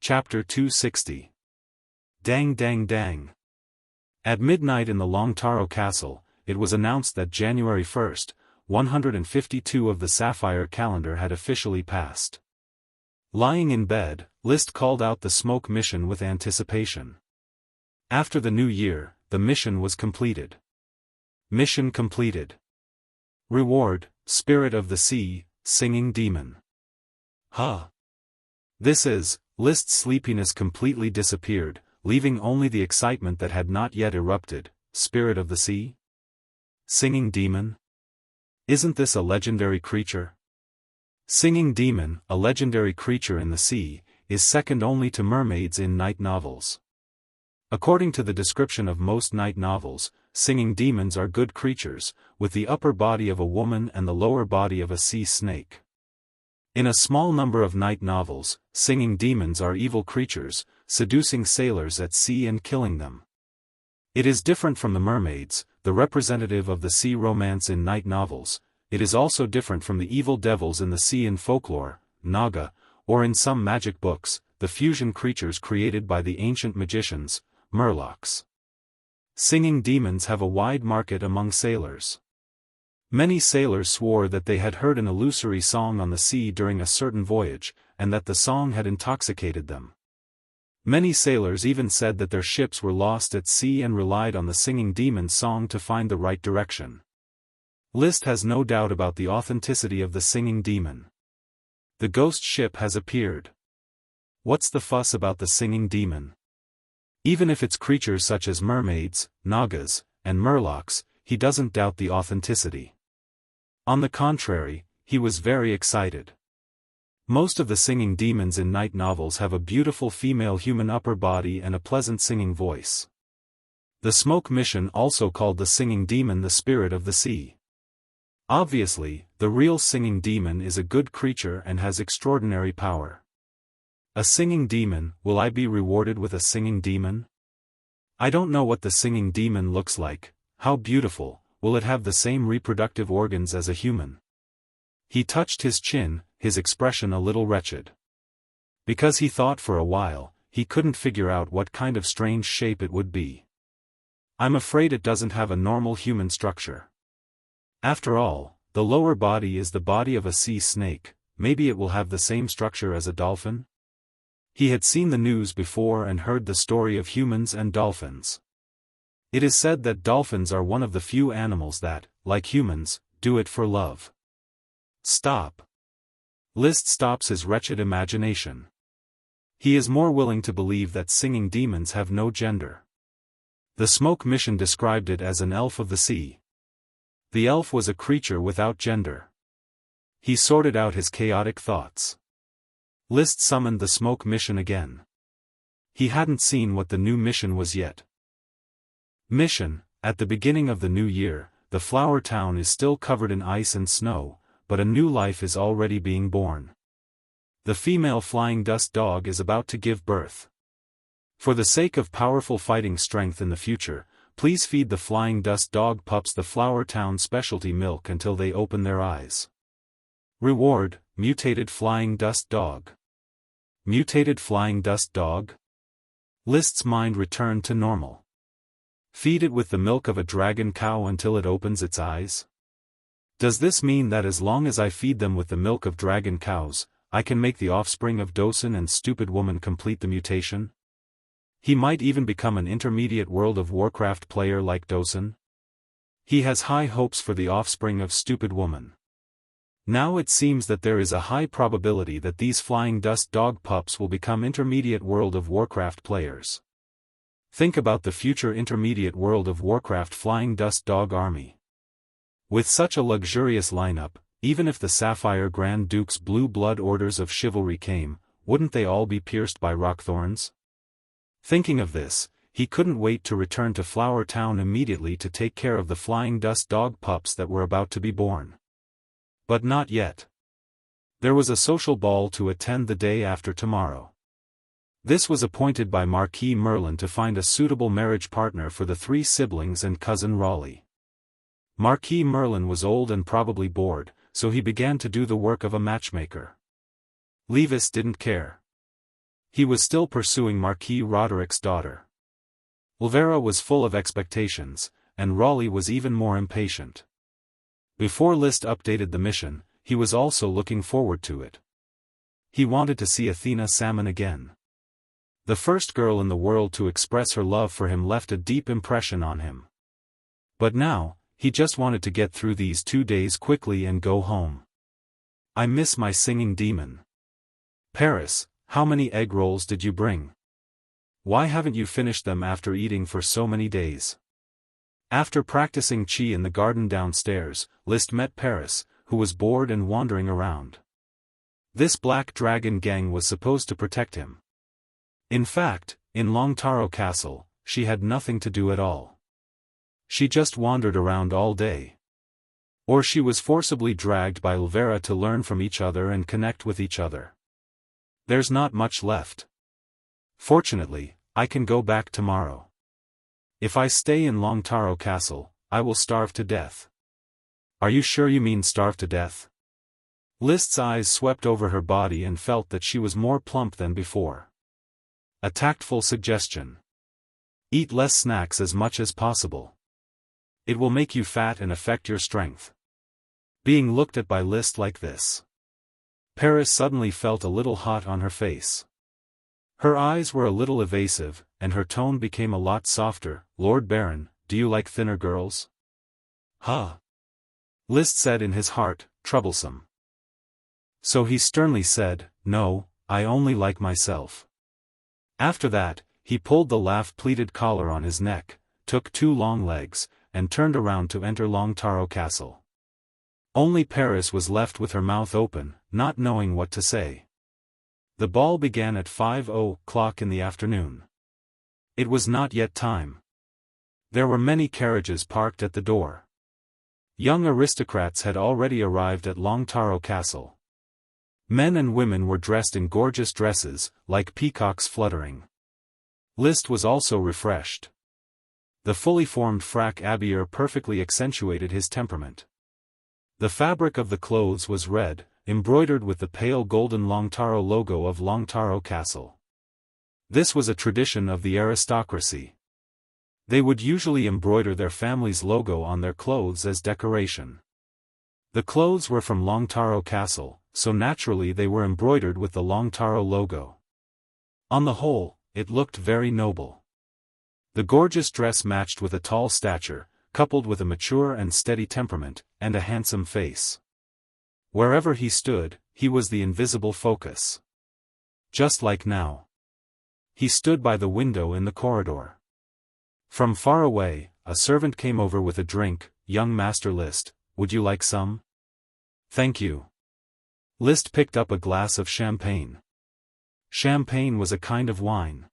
Chapter 260. Dang dang dang. At midnight in the Long Taro Castle, it was announced that January 1st, 152 of the Sapphire calendar had officially passed. Lying in bed, List called out the smoke mission with anticipation. After the new year, the mission was completed. Mission completed. Reward, Spirit of the Sea, Singing Demon. List's sleepiness completely disappeared, leaving only the excitement that had not yet erupted. Spirit of the Sea? Singing Demon? Isn't this a legendary creature? Singing Demon, a legendary creature in the sea, is second only to mermaids in night novels. According to the description of most night novels, singing demons are good creatures, with the upper body of a woman and the lower body of a sea snake. In a small number of night novels, singing demons are evil creatures, seducing sailors at sea and killing them. It is different from the mermaids, the representative of the sea romance in night novels. It is also different from the evil devils in the sea in folklore, Naga, or in some magic books, the fusion creatures created by the ancient magicians, Murlocs. Singing demons have a wide market among sailors. Many sailors swore that they had heard an illusory song on the sea during a certain voyage, and that the song had intoxicated them. Many sailors even said that their ships were lost at sea and relied on the singing demon's song to find the right direction. List has no doubt about the authenticity of the singing demon. The ghost ship has appeared. What's the fuss about the singing demon? Even if it's creatures such as mermaids, Nagas, and Murlocs, he doesn't doubt the authenticity. On the contrary, he was very excited. Most of the singing demons in night novels have a beautiful female human upper body and a pleasant singing voice. The smoke mission also called the singing demon the Spirit of the Sea. Obviously, the real singing demon is a good creature and has extraordinary power. A singing demon, will I be rewarded with a singing demon? I don't know what the singing demon looks like. How beautiful, will it have the same reproductive organs as a human? He touched his chin, his expression a little wretched. Because he thought for a while, he couldn't figure out what kind of strange shape it would be. I'm afraid it doesn't have a normal human structure. After all, the lower body is the body of a sea snake, maybe it will have the same structure as a dolphin? He had seen the news before and heard the story of humans and dolphins. It is said that dolphins are one of the few animals that, like humans, do it for love. Stop. List stops his wretched imagination. He is more willing to believe that singing demons have no gender. The smoke mission described it as an elf of the sea. The elf was a creature without gender. He sorted out his chaotic thoughts. List summoned the smoke mission again. He hadn't seen what the new mission was yet. Mission: at the beginning of the new year, the flower town is still covered in ice and snow, but a new life is already being born. The female flying dust dog is about to give birth. For the sake of powerful fighting strength in the future, please feed the flying dust dog pups the Flower Town specialty milk until they open their eyes. Reward: mutated flying dust dog. Mutated flying dust dog? List's mind returned to normal. Feed it with the milk of a dragon cow until it opens its eyes? Does this mean that as long as I feed them with the milk of dragon cows, I can make the offspring of Dosen and Stupid Woman complete the mutation? He might even become an intermediate World of Warcraft player like Dosen? He has high hopes for the offspring of Stupid Woman. Now it seems that there is a high probability that these flying dust dog pups will become intermediate World of Warcraft players. Think about the future intermediate World of Warcraft flying dust dog army. With such a luxurious lineup, even if the Sapphire Grand Duke's blue blood orders of chivalry came, wouldn't they all be pierced by rock thorns? Thinking of this, he couldn't wait to return to Flower Town immediately to take care of the flying dust dog pups that were about to be born. But not yet. There was a social ball to attend the day after tomorrow. This was appointed by Marquis Merlin to find a suitable marriage partner for the three siblings and cousin Raleigh. Marquis Merlin was old and probably bored, so he began to do the work of a matchmaker. Levis didn't care. He was still pursuing Marquis Roderick's daughter. Olvera was full of expectations, and Raleigh was even more impatient. Before Liszt updated the mission, he was also looking forward to it. He wanted to see Athena Salmon again. The first girl in the world to express her love for him left a deep impression on him. But now, he just wanted to get through these 2 days quickly and go home. I miss my singing demon. Paris, how many egg rolls did you bring? Why haven't you finished them after eating for so many days? After practicing qi in the garden downstairs, Liszt met Paris, who was bored and wandering around. This black dragon gang was supposed to protect him. In fact, in Longtaro Castle, she had nothing to do at all. She just wandered around all day. Or she was forcibly dragged by Olvera to learn from each other and connect with each other. There's not much left. Fortunately, I can go back tomorrow. If I stay in Longtaro Castle, I will starve to death. Are you sure you mean starve to death? Liszt's eyes swept over her body and felt that she was more plump than before. A tactful suggestion. Eat less snacks as much as possible. It will make you fat and affect your strength. Being looked at by Liszt like this. Paris suddenly felt a little hot on her face. Her eyes were a little evasive, and her tone became a lot softer. Lord Baron, do you like thinner girls? Huh? Liszt said in his heart, troublesome. So he sternly said, no, I only like myself. After that, he pulled the laugh-pleated collar on his neck, took 2 long legs, and turned around to enter Longtaro Castle. Only Paris was left with her mouth open, not knowing what to say. The ball began at 5:00 in the afternoon. It was not yet time. There were many carriages parked at the door. Young aristocrats had already arrived at Longtaro Castle. Men and women were dressed in gorgeous dresses, like peacocks fluttering. Liszt was also refreshed. The fully formed frac habillure perfectly accentuated his temperament. The fabric of the clothes was red, embroidered with the pale golden Longtaro logo of Longtaro Castle. This was a tradition of the aristocracy. They would usually embroider their family's logo on their clothes as decoration. The clothes were from Longtaro Castle, so naturally they were embroidered with the Longtaro logo. On the whole, it looked very noble. The gorgeous dress matched with a tall stature, coupled with a mature and steady temperament, and a handsome face. Wherever he stood, he was the invisible focus. Just like now. He stood by the window in the corridor. From far away, a servant came over with a drink. Young Master Liszt, would you like some? Thank you. Liszt picked up a glass of champagne. Champagne was a kind of wine.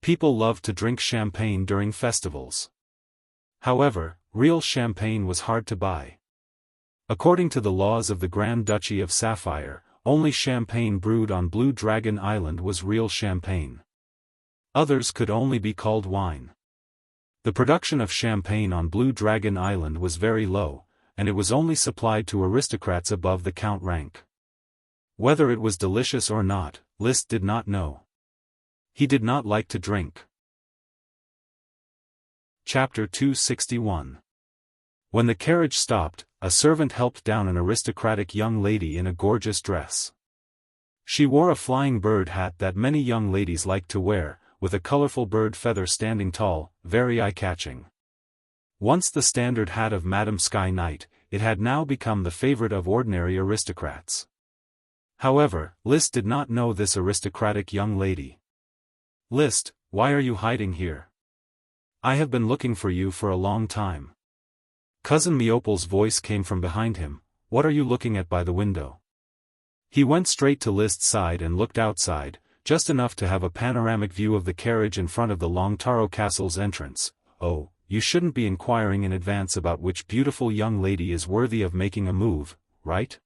People loved to drink champagne during festivals. However, real champagne was hard to buy. According to the laws of the Grand Duchy of Sapphire, only champagne brewed on Blue Dragon Island was real champagne. Others could only be called wine. The production of champagne on Blue Dragon Island was very low, and it was only supplied to aristocrats above the count rank. Whether it was delicious or not, Liszt did not know. He did not like to drink. Chapter 261. When the carriage stopped, a servant helped down an aristocratic young lady in a gorgeous dress. She wore a flying bird hat that many young ladies liked to wear, with a colorful bird feather standing tall, very eye-catching. Once the standard hat of Madame Sky Knight, it had now become the favorite of ordinary aristocrats. However, Liszt did not know this aristocratic young lady. Liszt, why are you hiding here? I have been looking for you for a long time. Cousin Meople's voice came from behind him. What are you looking at by the window? He went straight to Liszt's side and looked outside, just enough to have a panoramic view of the carriage in front of the Longtaro Castle's entrance. Oh, you shouldn't be inquiring in advance about which beautiful young lady is worthy of making a move, right?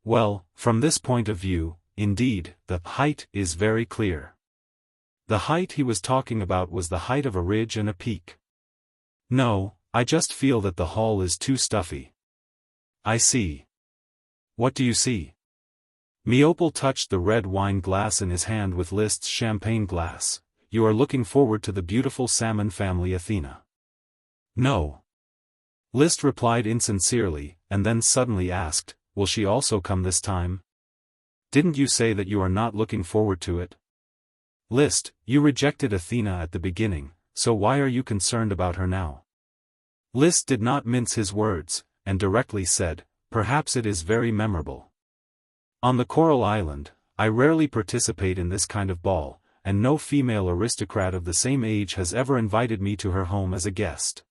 Well, from this point of view, indeed, the height is very clear. The height he was talking about was the height of a ridge and a peak. No, I just feel that the hall is too stuffy. I see. What do you see? Miopal touched the red wine glass in his hand with List's champagne glass. You are looking forward to the beautiful salmon family Athena. No. List replied insincerely, and then suddenly asked, will she also come this time? Didn't you say that you are not looking forward to it? List, you rejected Athena at the beginning, so why are you concerned about her now? List did not mince his words, and directly said, perhaps it is very memorable. On the Coral Island, I rarely participate in this kind of ball, and no female aristocrat of the same age has ever invited me to her home as a guest.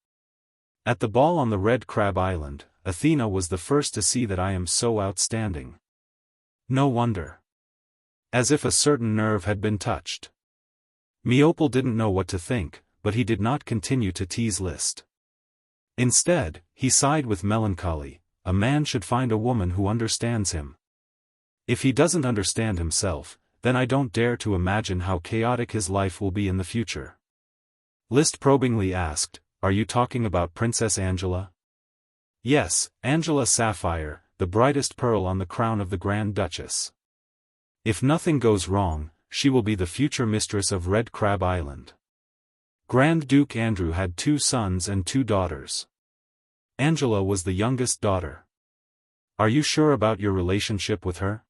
At the ball on the Red Crab Island, Athena was the first to see that I am so outstanding. No wonder. As if a certain nerve had been touched. Miopal didn't know what to think, but he did not continue to tease List. Instead, he sighed with melancholy. A man should find a woman who understands him. If he doesn't understand himself, then I don't dare to imagine how chaotic his life will be in the future. List probingly asked, are you talking about Princess Angela? Yes, Angela Sapphire, the brightest pearl on the crown of the Grand Duchess. If nothing goes wrong, she will be the future mistress of Red Crab Island. Grand Duke Andrew had 2 sons and 2 daughters. Angela was the youngest daughter. Are you sure about your relationship with her?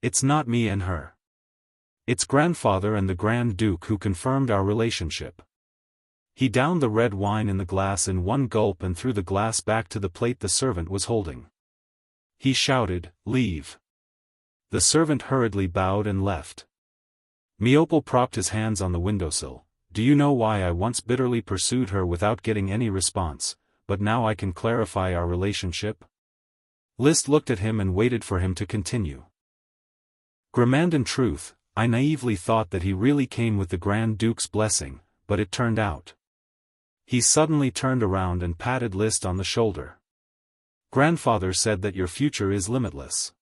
It's not me and her. It's grandfather and the Grand Duke who confirmed our relationship. He downed the red wine in the glass in one gulp and threw the glass back to the plate the servant was holding. He shouted, leave. The servant hurriedly bowed and left. Miopal propped his hands on the windowsill. Do you know why I once bitterly pursued her without getting any response, but now I can clarify our relationship? List looked at him and waited for him to continue. Grimand, in truth, I naively thought that he really came with the Grand Duke's blessing, but it turned out. He suddenly turned around and patted List on the shoulder. Grandfather said that your future is limitless.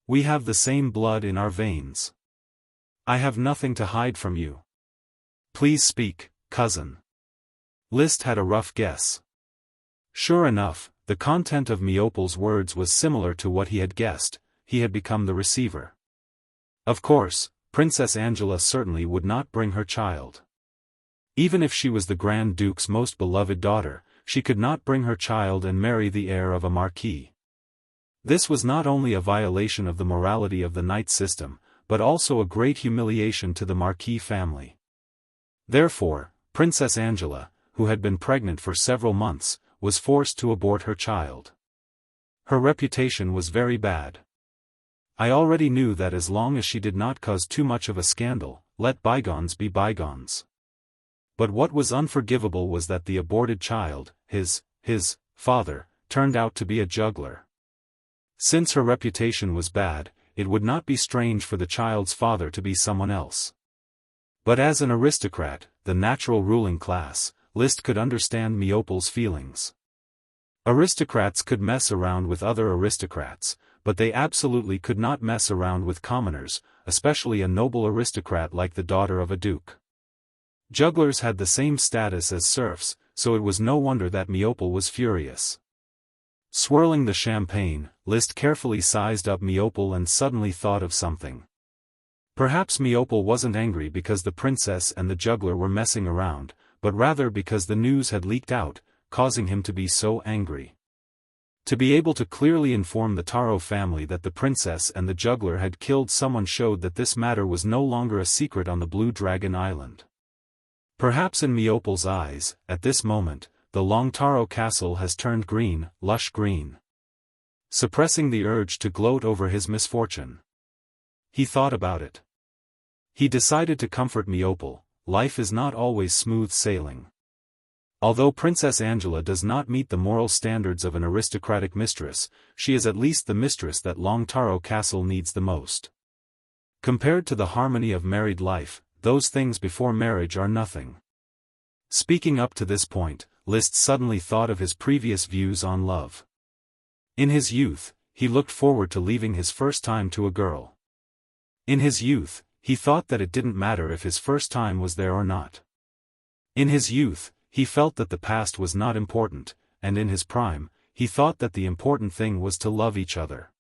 We have the same blood in our veins. I have nothing to hide from you. Please speak, cousin. List had a rough guess. Sure enough, the content of Miopal's words was similar to what he had guessed. He had become the receiver. Of course, Princess Angela certainly would not bring her child. Even if she was the Grand Duke's most beloved daughter, she could not bring her child and marry the heir of a marquis. This was not only a violation of the morality of the knight system, but also a great humiliation to the marquis family. Therefore, Princess Angela, who had been pregnant for several months, was forced to abort her child. Her reputation was very bad. I already knew that as long as she did not cause too much of a scandal, let bygones be bygones. But what was unforgivable was that the aborted child, his father, turned out to be a juggler. Since her reputation was bad, it would not be strange for the child's father to be someone else. But as an aristocrat, the natural ruling class, List could understand Miopal's feelings. Aristocrats could mess around with other aristocrats, but they absolutely could not mess around with commoners, especially a noble aristocrat like the daughter of a duke. Jugglers had the same status as serfs, so it was no wonder that Miopal was furious. Swirling the champagne, List carefully sized up Miopal and suddenly thought of something. Perhaps Miopal wasn't angry because the princess and the juggler were messing around, but rather because the news had leaked out, causing him to be so angry. To be able to clearly inform the Taro family that the princess and the juggler had killed someone showed that this matter was no longer a secret on the Blue Dragon Island. Perhaps in Miopal's eyes, at this moment, the Long Taro castle has turned green, lush green. Suppressing the urge to gloat over his misfortune. He thought about it. He decided to comfort Miopal. Life is not always smooth sailing. Although Princess Angela does not meet the moral standards of an aristocratic mistress, she is at least the mistress that Long Taro Castle needs the most. Compared to the harmony of married life, those things before marriage are nothing. Speaking up to this point, List suddenly thought of his previous views on love. In his youth, he looked forward to leaving his first time to a girl. In his youth, he thought that it didn't matter if his first time was there or not. In his youth, he felt that the past was not important, and in his prime, he thought that the important thing was to love each other.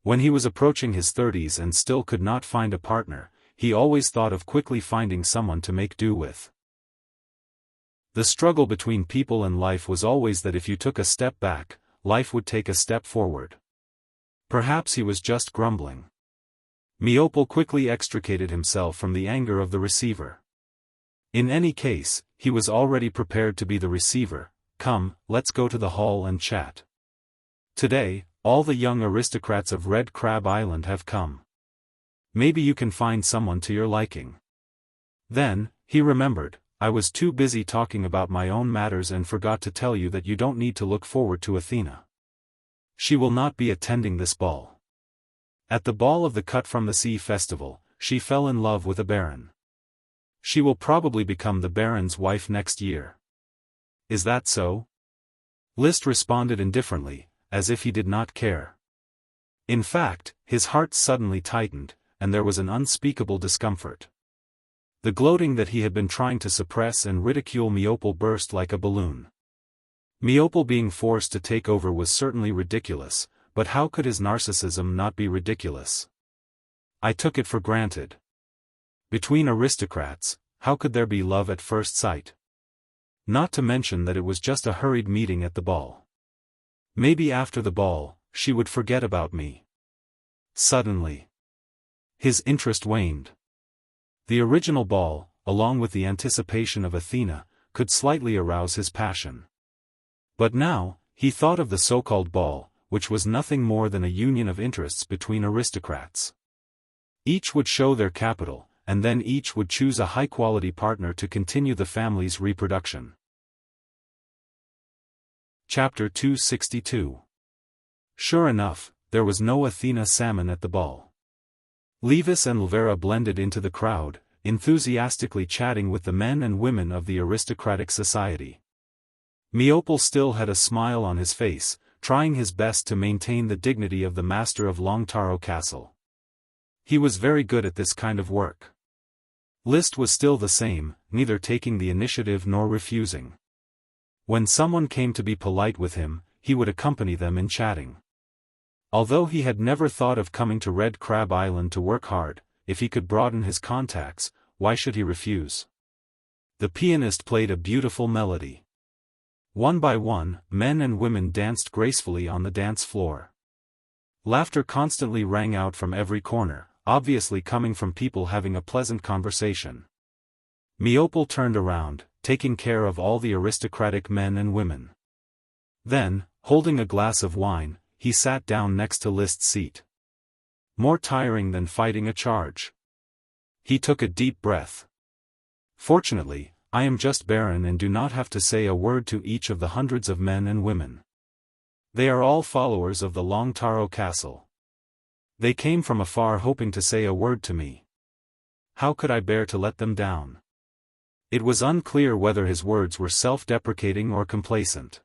When he was approaching his 30s and still could not find a partner, he always thought of quickly finding someone to make do with. The struggle between people and life was always that if you took a step back, life would take a step forward. Perhaps he was just grumbling. Miopal quickly extricated himself from the anger of the receiver. In any case, he was already prepared to be the receiver. Come, let's go to the hall and chat. Today, all the young aristocrats of Red Crab Island have come. Maybe you can find someone to your liking. Then, he remembered, I was too busy talking about my own matters and forgot to tell you that you don't need to look forward to Athena. She will not be attending this ball. At the ball of the Cut from the Sea festival, she fell in love with a baron. She will probably become the baron's wife next year. Is that so? Liszt responded indifferently, as if he did not care. In fact, his heart suddenly tightened, and there was an unspeakable discomfort. The gloating that he had been trying to suppress and ridicule Miopal burst like a balloon. Miopal being forced to take over was certainly ridiculous, but how could his narcissism not be ridiculous? I took it for granted. Between aristocrats, how could there be love at first sight? Not to mention that it was just a hurried meeting at the ball. Maybe after the ball, she would forget about me. Suddenly, his interest waned. The original ball, along with the anticipation of Athena, could slightly arouse his passion. But now, he thought of the so-called ball, which was nothing more than a union of interests between aristocrats. Each would show their capital, and then each would choose a high-quality partner to continue the family's reproduction. Chapter 262. Sure enough, there was no Athena Salmon at the ball. Levis and Elvira blended into the crowd, enthusiastically chatting with the men and women of the aristocratic society. Miopal still had a smile on his face, trying his best to maintain the dignity of the master of Longtaro Castle. He was very good at this kind of work. Liszt was still the same, neither taking the initiative nor refusing. When someone came to be polite with him, he would accompany them in chatting. Although he had never thought of coming to Red Crab Island to work hard, if he could broaden his contacts, why should he refuse? The pianist played a beautiful melody. One by one, men and women danced gracefully on the dance floor. Laughter constantly rang out from every corner, obviously coming from people having a pleasant conversation. Miopal turned around, taking care of all the aristocratic men and women. Then, holding a glass of wine, he sat down next to Liszt's seat. More tiring than fighting a charge. He took a deep breath. Fortunately, I am just Baron and do not have to say a word to each of the hundreds of men and women. They are all followers of the Longtaro Castle. They came from afar hoping to say a word to me. How could I bear to let them down? It was unclear whether his words were self-deprecating or complacent.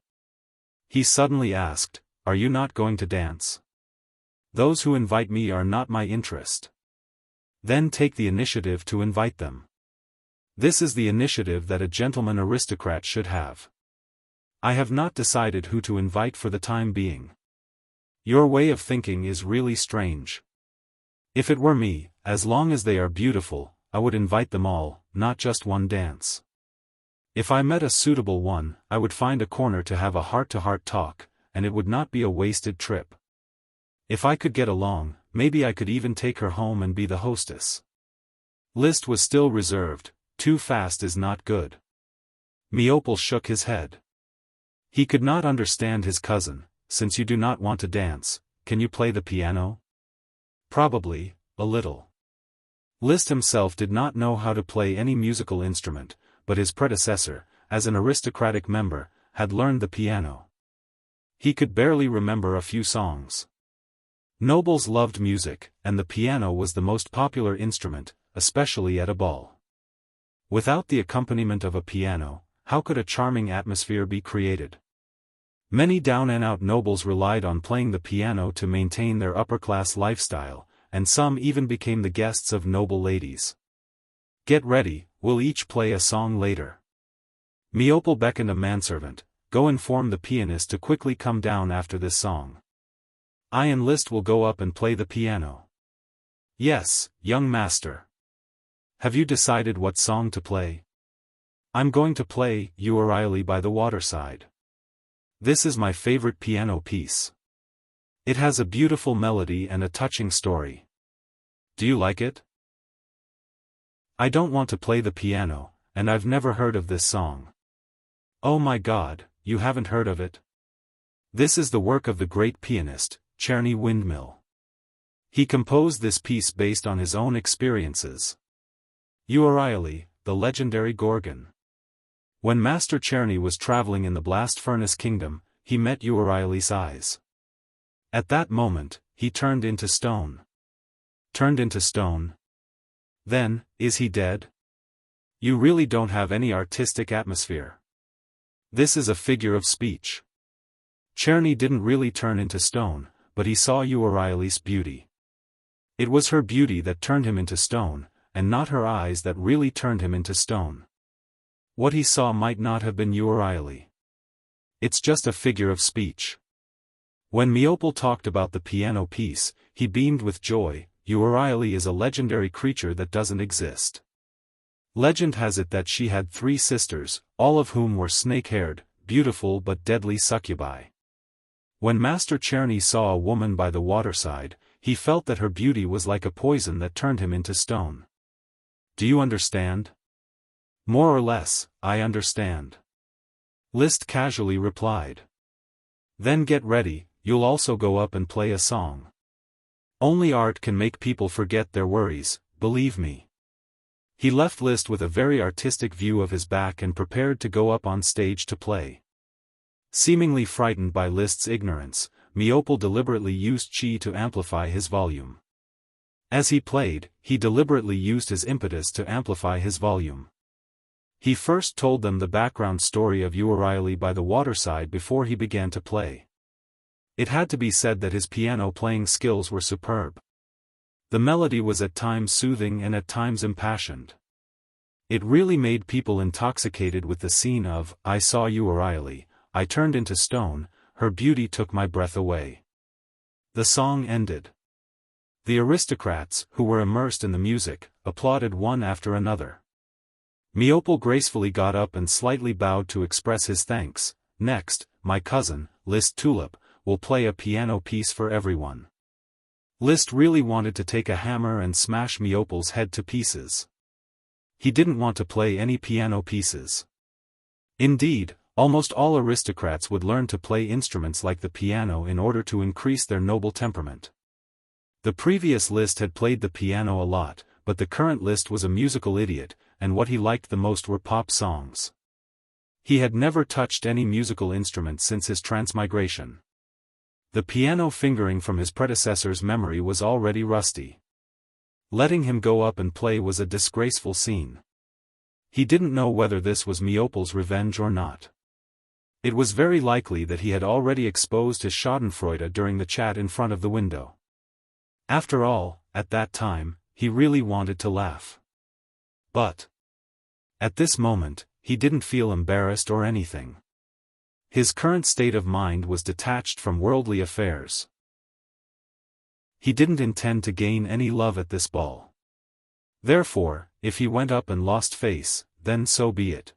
He suddenly asked, "Are you not going to dance? Those who invite me are not my interest." Then take the initiative to invite them. This is the initiative that a gentleman aristocrat should have. I have not decided who to invite for the time being. Your way of thinking is really strange. If it were me, as long as they are beautiful, I would invite them all, not just one dance. If I met a suitable one, I would find a corner to have a heart-to-heart talk, and it would not be a wasted trip. If I could get along, maybe I could even take her home and be the hostess. Liszt was still reserved. Too fast is not good. Miopal shook his head. He could not understand his cousin. Since you do not want to dance, can you play the piano? Probably, a little. Liszt himself did not know how to play any musical instrument, but his predecessor, as an aristocratic member, had learned the piano. He could barely remember a few songs. Nobles loved music, and the piano was the most popular instrument, especially at a ball. Without the accompaniment of a piano, how could a charming atmosphere be created? Many down-and-out nobles relied on playing the piano to maintain their upper-class lifestyle, and some even became the guests of noble ladies. Get ready, we'll each play a song later. Miopal beckoned a manservant, go inform the pianist to quickly come down after this song. I and List will go up and play the piano. Yes, young master. Have you decided what song to play? I'm going to play You O'Reilly by the Waterside. This is my favorite piano piece. It has a beautiful melody and a touching story. Do you like it? I don't want to play the piano, and I've never heard of this song. Oh my God, you haven't heard of it? This is the work of the great pianist, Czerny Windmill. He composed this piece based on his own experiences. You O'Reilly, the legendary Gorgon. When Master Czerny was traveling in the Blast Furnace Kingdom, he met You O'Reilly's eyes. At that moment, he turned into stone. Turned into stone? Then, is he dead? You really don't have any artistic atmosphere. This is a figure of speech. Czerny didn't really turn into stone, but he saw You O'Reilly's beauty. It was her beauty that turned him into stone, and not her eyes that really turned him into stone. What he saw might not have been You O'Reilly. It's just a figure of speech. When Meopel talked about the piano piece, he beamed with joy. You O'Reilly is a legendary creature that doesn't exist. Legend has it that she had 3 sisters, all of whom were snake-haired, beautiful but deadly succubi. When Master Czerny saw a woman by the waterside, he felt that her beauty was like a poison that turned him into stone. Do you understand? More or less, I understand. Liszt casually replied. Then get ready, you'll also go up and play a song. Only art can make people forget their worries, believe me. He left Liszt with a very artistic view of his back and prepared to go up on stage to play. Seemingly frightened by Liszt's ignorance, Meopel deliberately used qi to amplify his volume. As he played, he deliberately used his impetus to amplify his volume. He first told them the background story of You O'Reilly by the waterside before he began to play. It had to be said that his piano playing skills were superb. The melody was at times soothing and at times impassioned. It really made people intoxicated with the scene of, I saw You O'Reilly, I turned into stone, her beauty took my breath away. The song ended. The aristocrats, who were immersed in the music, applauded one after another. Meopel gracefully got up and slightly bowed to express his thanks. Next, my cousin, Liszt Tulip, will play a piano piece for everyone. Liszt really wanted to take a hammer and smash Meopel's head to pieces. He didn't want to play any piano pieces. Indeed, almost all aristocrats would learn to play instruments like the piano in order to increase their noble temperament. The previous Liszt had played the piano a lot, but the current Liszt was a musical idiot, and what he liked the most were pop songs. He had never touched any musical instrument since his transmigration. The piano fingering from his predecessor's memory was already rusty. Letting him go up and play was a disgraceful scene. He didn't know whether this was Meopel's revenge or not. It was very likely that he had already exposed his schadenfreude during the chat in front of the window. After all, at that time, he really wanted to laugh. But at this moment, he didn't feel embarrassed or anything. His current state of mind was detached from worldly affairs. He didn't intend to gain any love at this ball. Therefore, if he went up and lost face, then so be it.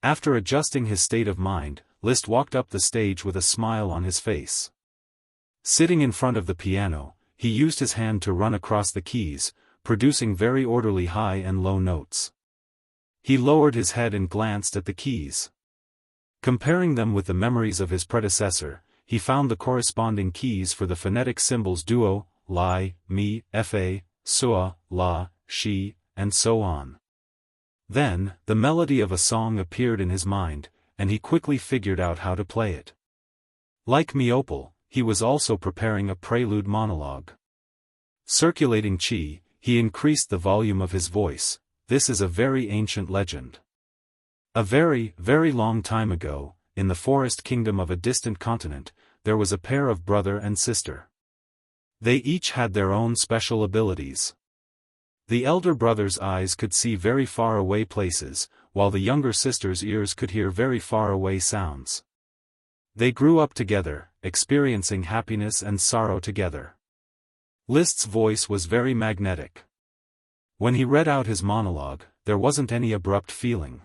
After adjusting his state of mind, Liszt walked up the stage with a smile on his face. Sitting in front of the piano, he used his hand to run across the keys, producing very orderly high and low notes. He lowered his head and glanced at the keys. Comparing them with the memories of his predecessor, he found the corresponding keys for the phonetic symbols duo, li, mi, fa, sua, la, shi, and so on. Then, the melody of a song appeared in his mind, and he quickly figured out how to play it. Like Meopel, he was also preparing a prelude monologue. Circulating qi, he increased the volume of his voice. This is a very ancient legend. A very, very long time ago, in the forest kingdom of a distant continent, there was a pair of brother and sister. They each had their own special abilities. The elder brother's eyes could see very far away places, while the younger sister's ears could hear very far away sounds. They grew up together, experiencing happiness and sorrow together. Liszt's voice was very magnetic. When he read out his monologue, there wasn't any abrupt feeling.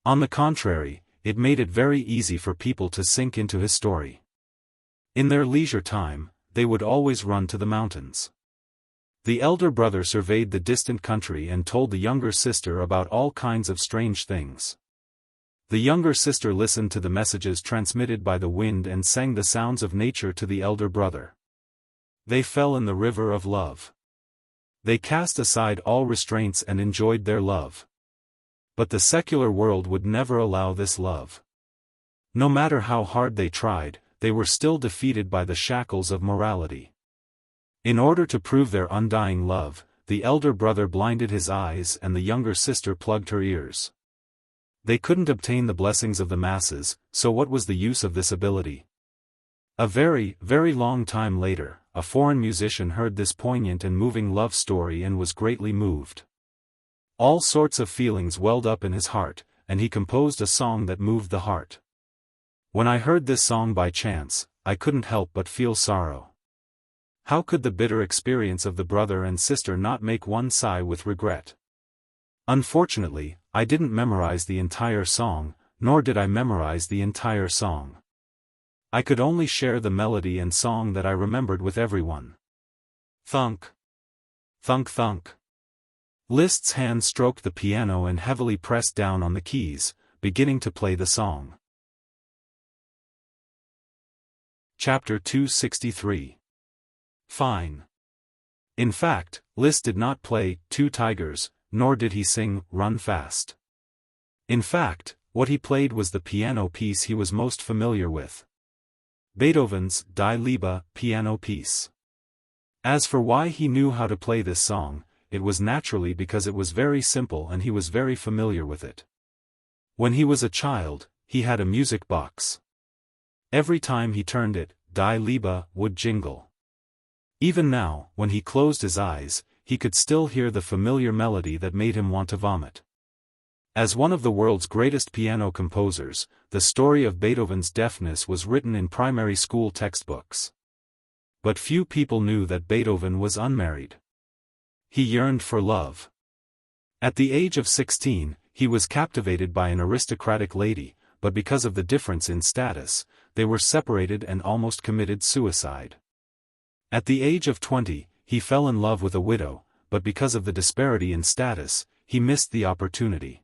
On the contrary, it made it very easy for people to sink into his story. In their leisure time, they would always run to the mountains. The elder brother surveyed the distant country and told the younger sister about all kinds of strange things. The younger sister listened to the messages transmitted by the wind and sang the sounds of nature to the elder brother. They fell in the river of love. They cast aside all restraints and enjoyed their love. But the secular world would never allow this love. No matter how hard they tried, they were still defeated by the shackles of morality. In order to prove their undying love, the elder brother blinded his eyes and the younger sister plugged her ears. They couldn't obtain the blessings of the masses, so what was the use of this ability? A very, very long time later, a foreign musician heard this poignant and moving love story and was greatly moved. All sorts of feelings welled up in his heart, and he composed a song that moved the heart. When I heard this song by chance, I couldn't help but feel sorrow. How could the bitter experience of the brother and sister not make one sigh with regret? Unfortunately, I didn't memorize the entire song, nor did I memorize the entire song. I could only share the melody and song that I remembered with everyone. Thunk. Thunk thunk. Liszt's hand stroked the piano and heavily pressed down on the keys, beginning to play the song. Chapter 263. Fine. In fact, Liszt did not play Two Tigers, nor did he sing Run Fast. In fact, what he played was the piano piece he was most familiar with. Beethoven's Die Liebe piano piece. As for why he knew how to play this song, it was naturally because it was very simple and he was very familiar with it. When he was a child, he had a music box. Every time he turned it, Die Liebe would jingle. Even now, when he closed his eyes, he could still hear the familiar melody that made him want to vomit. As one of the world's greatest piano composers, the story of Beethoven's deafness was written in primary school textbooks. But few people knew that Beethoven was unmarried. He yearned for love. At the age of 16, he was captivated by an aristocratic lady, but because of the difference in status, they were separated and almost committed suicide. At the age of 20, he fell in love with a widow, but because of the disparity in status, he missed the opportunity.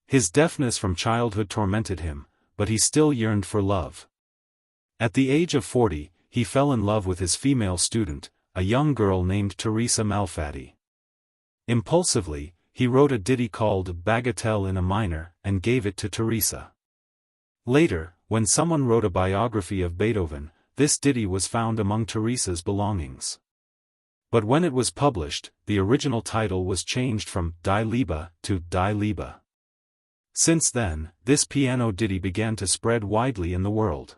His deafness from childhood tormented him, but he still yearned for love. At the age of 40, he fell in love with his female student, a young girl named Teresa Malfatti. Impulsively, he wrote a ditty called Bagatelle in a minor and gave it to Teresa. Later, when someone wrote a biography of Beethoven, this ditty was found among Teresa's belongings. But when it was published, the original title was changed from Die Liebe to Die Liebe. Since then, this piano ditty began to spread widely in the world.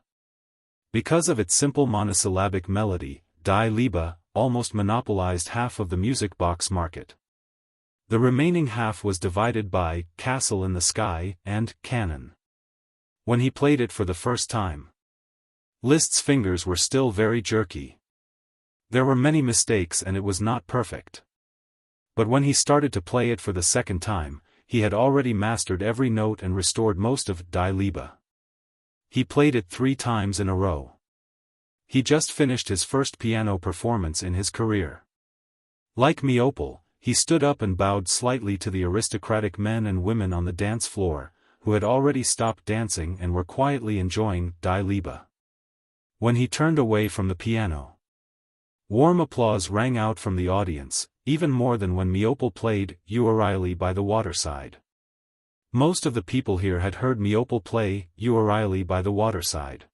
Because of its simple monosyllabic melody, Die Liebe almost monopolized half of the music box market. The remaining half was divided by Castle in the Sky and Canon. When he played it for the first time, Liszt's fingers were still very jerky. There were many mistakes and it was not perfect. But when he started to play it for the second time, he had already mastered every note and restored most of Die Liebe. He played it 3 times in a row. He just finished his first piano performance in his career. Like Miopel, he stood up and bowed slightly to the aristocratic men and women on the dance floor, who had already stopped dancing and were quietly enjoying Die Liebe. When he turned away from the piano, warm applause rang out from the audience, even more than when Miopel played You O'Reilly by the Waterside. Most of the people here had heard Miopel play You O'Reilly by the Waterside.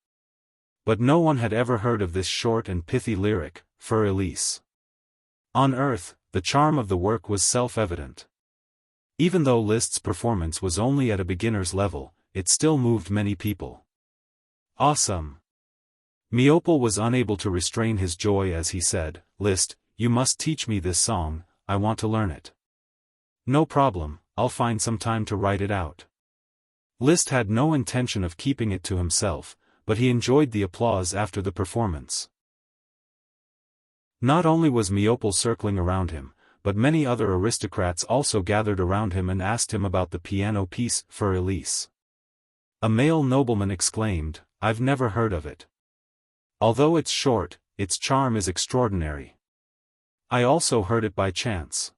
But no one had ever heard of this short and pithy lyric, Für Elise. On earth, the charm of the work was self-evident. Even though Liszt's performance was only at a beginner's level, it still moved many people. Awesome! Miopel was unable to restrain his joy as he said, Liszt, you must teach me this song, I want to learn it. No problem, I'll find some time to write it out. Liszt had no intention of keeping it to himself, but he enjoyed the applause after the performance. Not only was Miopol circling around him, but many other aristocrats also gathered around him and asked him about the piano piece for Elise. A male nobleman exclaimed, "I've never heard of it. Although it's short, its charm is extraordinary. I also heard it by chance."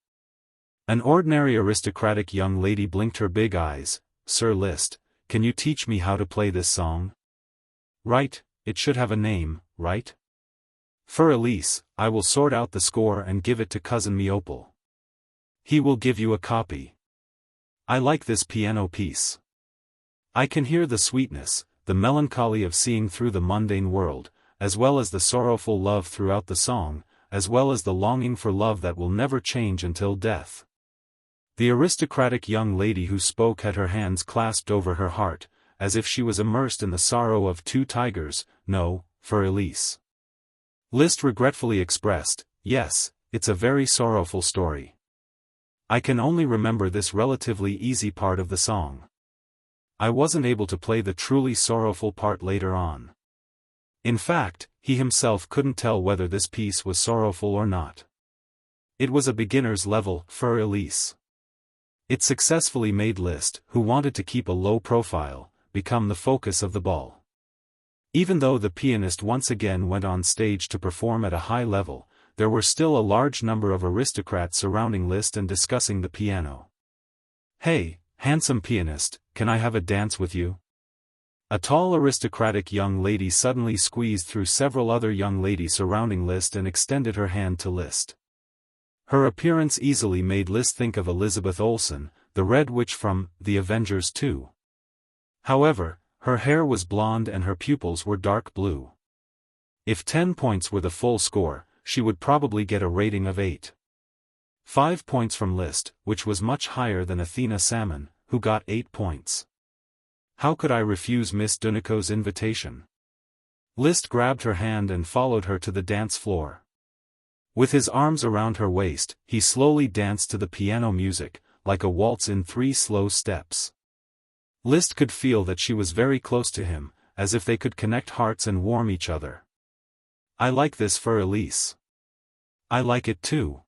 An ordinary aristocratic young lady blinked her big eyes. "Sir Liszt, can you teach me how to play this song?" "Right, it should have a name, right? For Elise, I will sort out the score and give it to cousin Miopol. He will give you a copy. I like this piano piece. I can hear the sweetness, the melancholy of seeing through the mundane world, as well as the sorrowful love throughout the song, as well as the longing for love that will never change until death." The aristocratic young lady who spoke had her hands clasped over her heart, as if she was immersed in the sorrow of two tigers. "No, for Elise." Liszt regretfully expressed, "Yes, it's a very sorrowful story. I can only remember this relatively easy part of the song. I wasn't able to play the truly sorrowful part later on." In fact, he himself couldn't tell whether this piece was sorrowful or not. It was a beginner's level, for Elise. It successfully made Liszt, who wanted to keep a low profile, become the focus of the ball. Even though the pianist once again went on stage to perform at a high level, there were still a large number of aristocrats surrounding Liszt and discussing the piano. "Hey, handsome pianist, can I have a dance with you?" A tall aristocratic young lady suddenly squeezed through several other young ladies surrounding Liszt and extended her hand to Liszt. Her appearance easily made Liszt think of Elizabeth Olsen, the Red Witch from The Avengers 2. However, her hair was blonde and her pupils were dark blue. If 10 points were the full score, she would probably get a rating of 8. 5 points from Liszt, which was much higher than Athena Salmon, who got 8 points. How could I refuse Miss Dunico's invitation? Liszt grabbed her hand and followed her to the dance floor. With his arms around her waist, he slowly danced to the piano music, like a waltz in 3 slow steps. Liszt could feel that she was very close to him, as if they could connect hearts and warm each other. "I like this for Elise." "I like it too.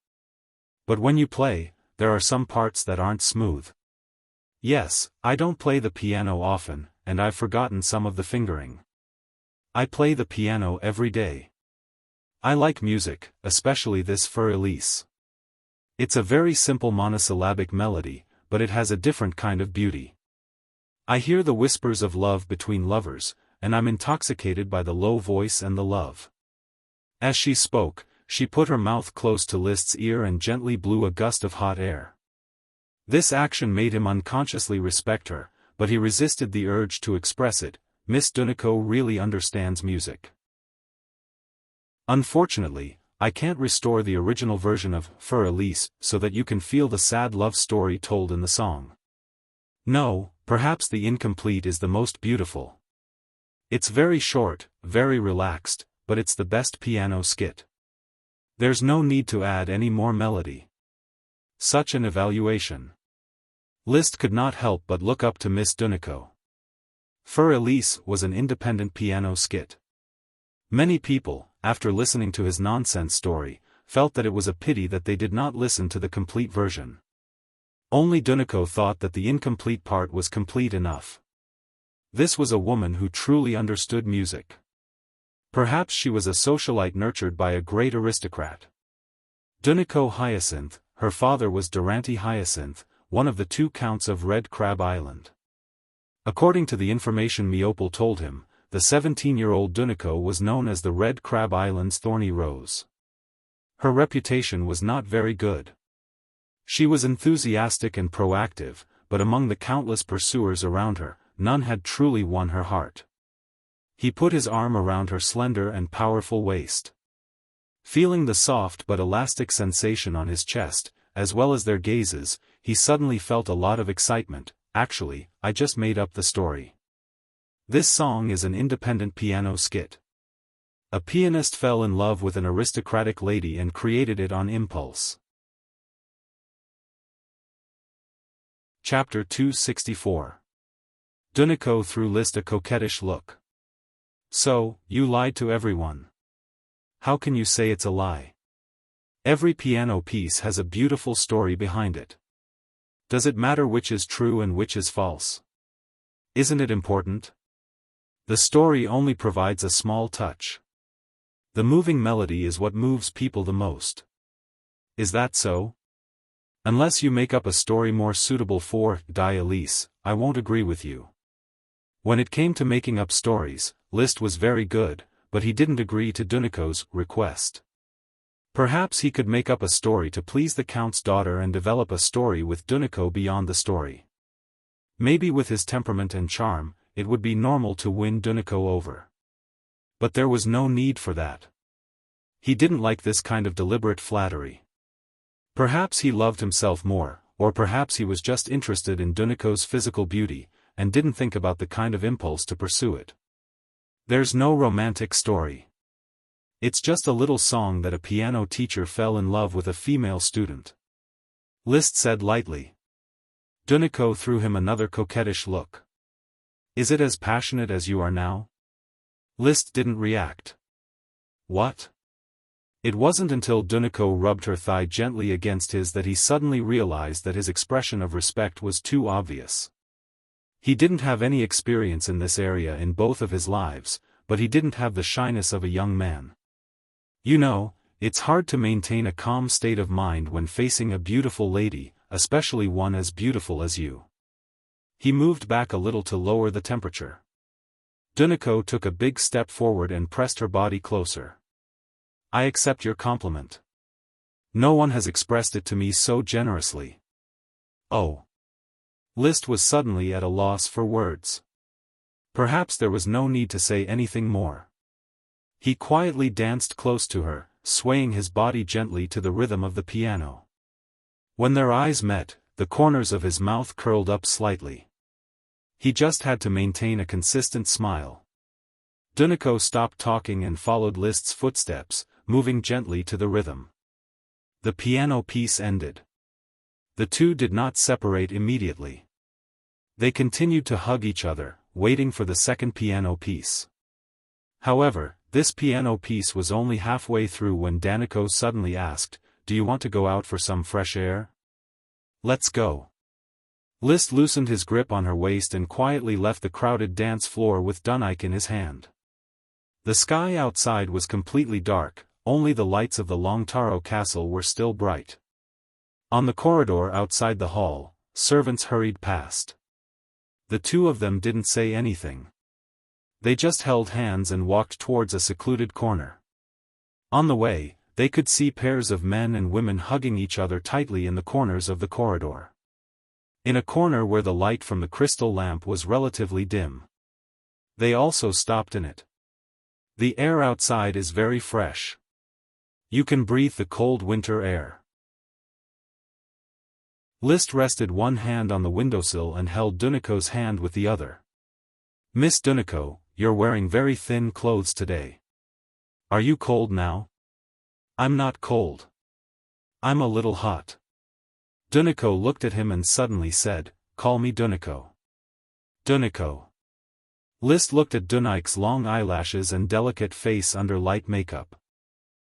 But when you play, there are some parts that aren't smooth." "Yes, I don't play the piano often, and I've forgotten some of the fingering. I play the piano every day. I like music, especially this for Elise. It's a very simple monosyllabic melody, but it has a different kind of beauty. I hear the whispers of love between lovers, and I'm intoxicated by the low voice and the love." As she spoke, she put her mouth close to Liszt's ear and gently blew a gust of hot air. This action made him unconsciously respect her, but he resisted the urge to express it. "Miss Dunico really understands music. Unfortunately, I can't restore the original version of For Elise so that you can feel the sad love story told in the song. No, perhaps the incomplete is the most beautiful. It's very short, very relaxed, but it's the best piano skit. There's no need to add any more melody." Such an evaluation. Liszt could not help but look up to Miss Dunico. For Elise was an independent piano skit. Many people, after listening to his nonsense story, felt that it was a pity that they did not listen to the complete version. Only Dunico thought that the incomplete part was complete enough. This was a woman who truly understood music. Perhaps she was a socialite nurtured by a great aristocrat. Dunico Hyacinth, her father was Durante Hyacinth, one of the 2 counts of Red Crab Island. According to the information Miopol told him, the 17-year-old Dunico was known as the Red Crab Island's thorny rose. Her reputation was not very good. She was enthusiastic and proactive, but among the countless pursuers around her, none had truly won her heart. He put his arm around her slender and powerful waist. Feeling the soft but elastic sensation on his chest, as well as their gazes, he suddenly felt a lot of excitement. "Actually, I just made up the story. This song is an independent piano skit. A pianist fell in love with an aristocratic lady and created it on impulse." Chapter 264. Dunico threw Liszt a coquettish look. So, you lied to everyone. How can you say it's a lie? Every piano piece has a beautiful story behind it. Does it matter which is true and which is false? Isn't it important? The story only provides a small touch. The moving melody is what moves people the most. Is that so? Unless you make up a story more suitable for Die Elise, I won't agree with you. When it came to making up stories, Liszt was very good, but he didn't agree to Dunico's request. Perhaps he could make up a story to please the Count's daughter and develop a story with Dunico beyond the story. Maybe with his temperament and charm, it would be normal to win Dunico over. But there was no need for that. He didn't like this kind of deliberate flattery. Perhaps he loved himself more, or perhaps he was just interested in Dunico's physical beauty, and didn't think about the kind of impulse to pursue it. There's no romantic story. It's just a little song that a piano teacher fell in love with a female student. Liszt said lightly. Dunico threw him another coquettish look. Is it as passionate as you are now? Liszt didn't react. What? It wasn't until Dunico rubbed her thigh gently against his that he suddenly realized that his expression of respect was too obvious. He didn't have any experience in this area in both of his lives, but he didn't have the shyness of a young man. You know, it's hard to maintain a calm state of mind when facing a beautiful lady, especially one as beautiful as you. He moved back a little to lower the temperature. Dunico took a big step forward and pressed her body closer. I accept your compliment. No one has expressed it to me so generously. Oh. Liszt was suddenly at a loss for words. Perhaps there was no need to say anything more. He quietly danced close to her, swaying his body gently to the rhythm of the piano. When their eyes met, the corners of his mouth curled up slightly. He just had to maintain a consistent smile. Dunico stopped talking and followed Liszt's footsteps, moving gently to the rhythm. The piano piece ended. The two did not separate immediately. They continued to hug each other, waiting for the second piano piece. However, this piano piece was only halfway through when Dunico suddenly asked, "Do you want to go out for some fresh air? Let's go." Liszt loosened his grip on her waist and quietly left the crowded dance floor with Dunico in his hand. The sky outside was completely dark, only the lights of the Longtaro castle were still bright. On the corridor outside the hall, servants hurried past. The two of them didn't say anything. They just held hands and walked towards a secluded corner. On the way, they could see pairs of men and women hugging each other tightly in the corners of the corridor. In a corner where the light from the crystal lamp was relatively dim. They also stopped in it. The air outside is very fresh. You can breathe the cold winter air. Liszt rested one hand on the windowsill and held Dunico's hand with the other. Miss Dunico, you're wearing very thin clothes today. Are you cold now? I'm not cold. I'm a little hot. Dunico looked at him and suddenly said, "Call me Dunico." Dunico. Liszt looked at Dunico's long eyelashes and delicate face under light makeup.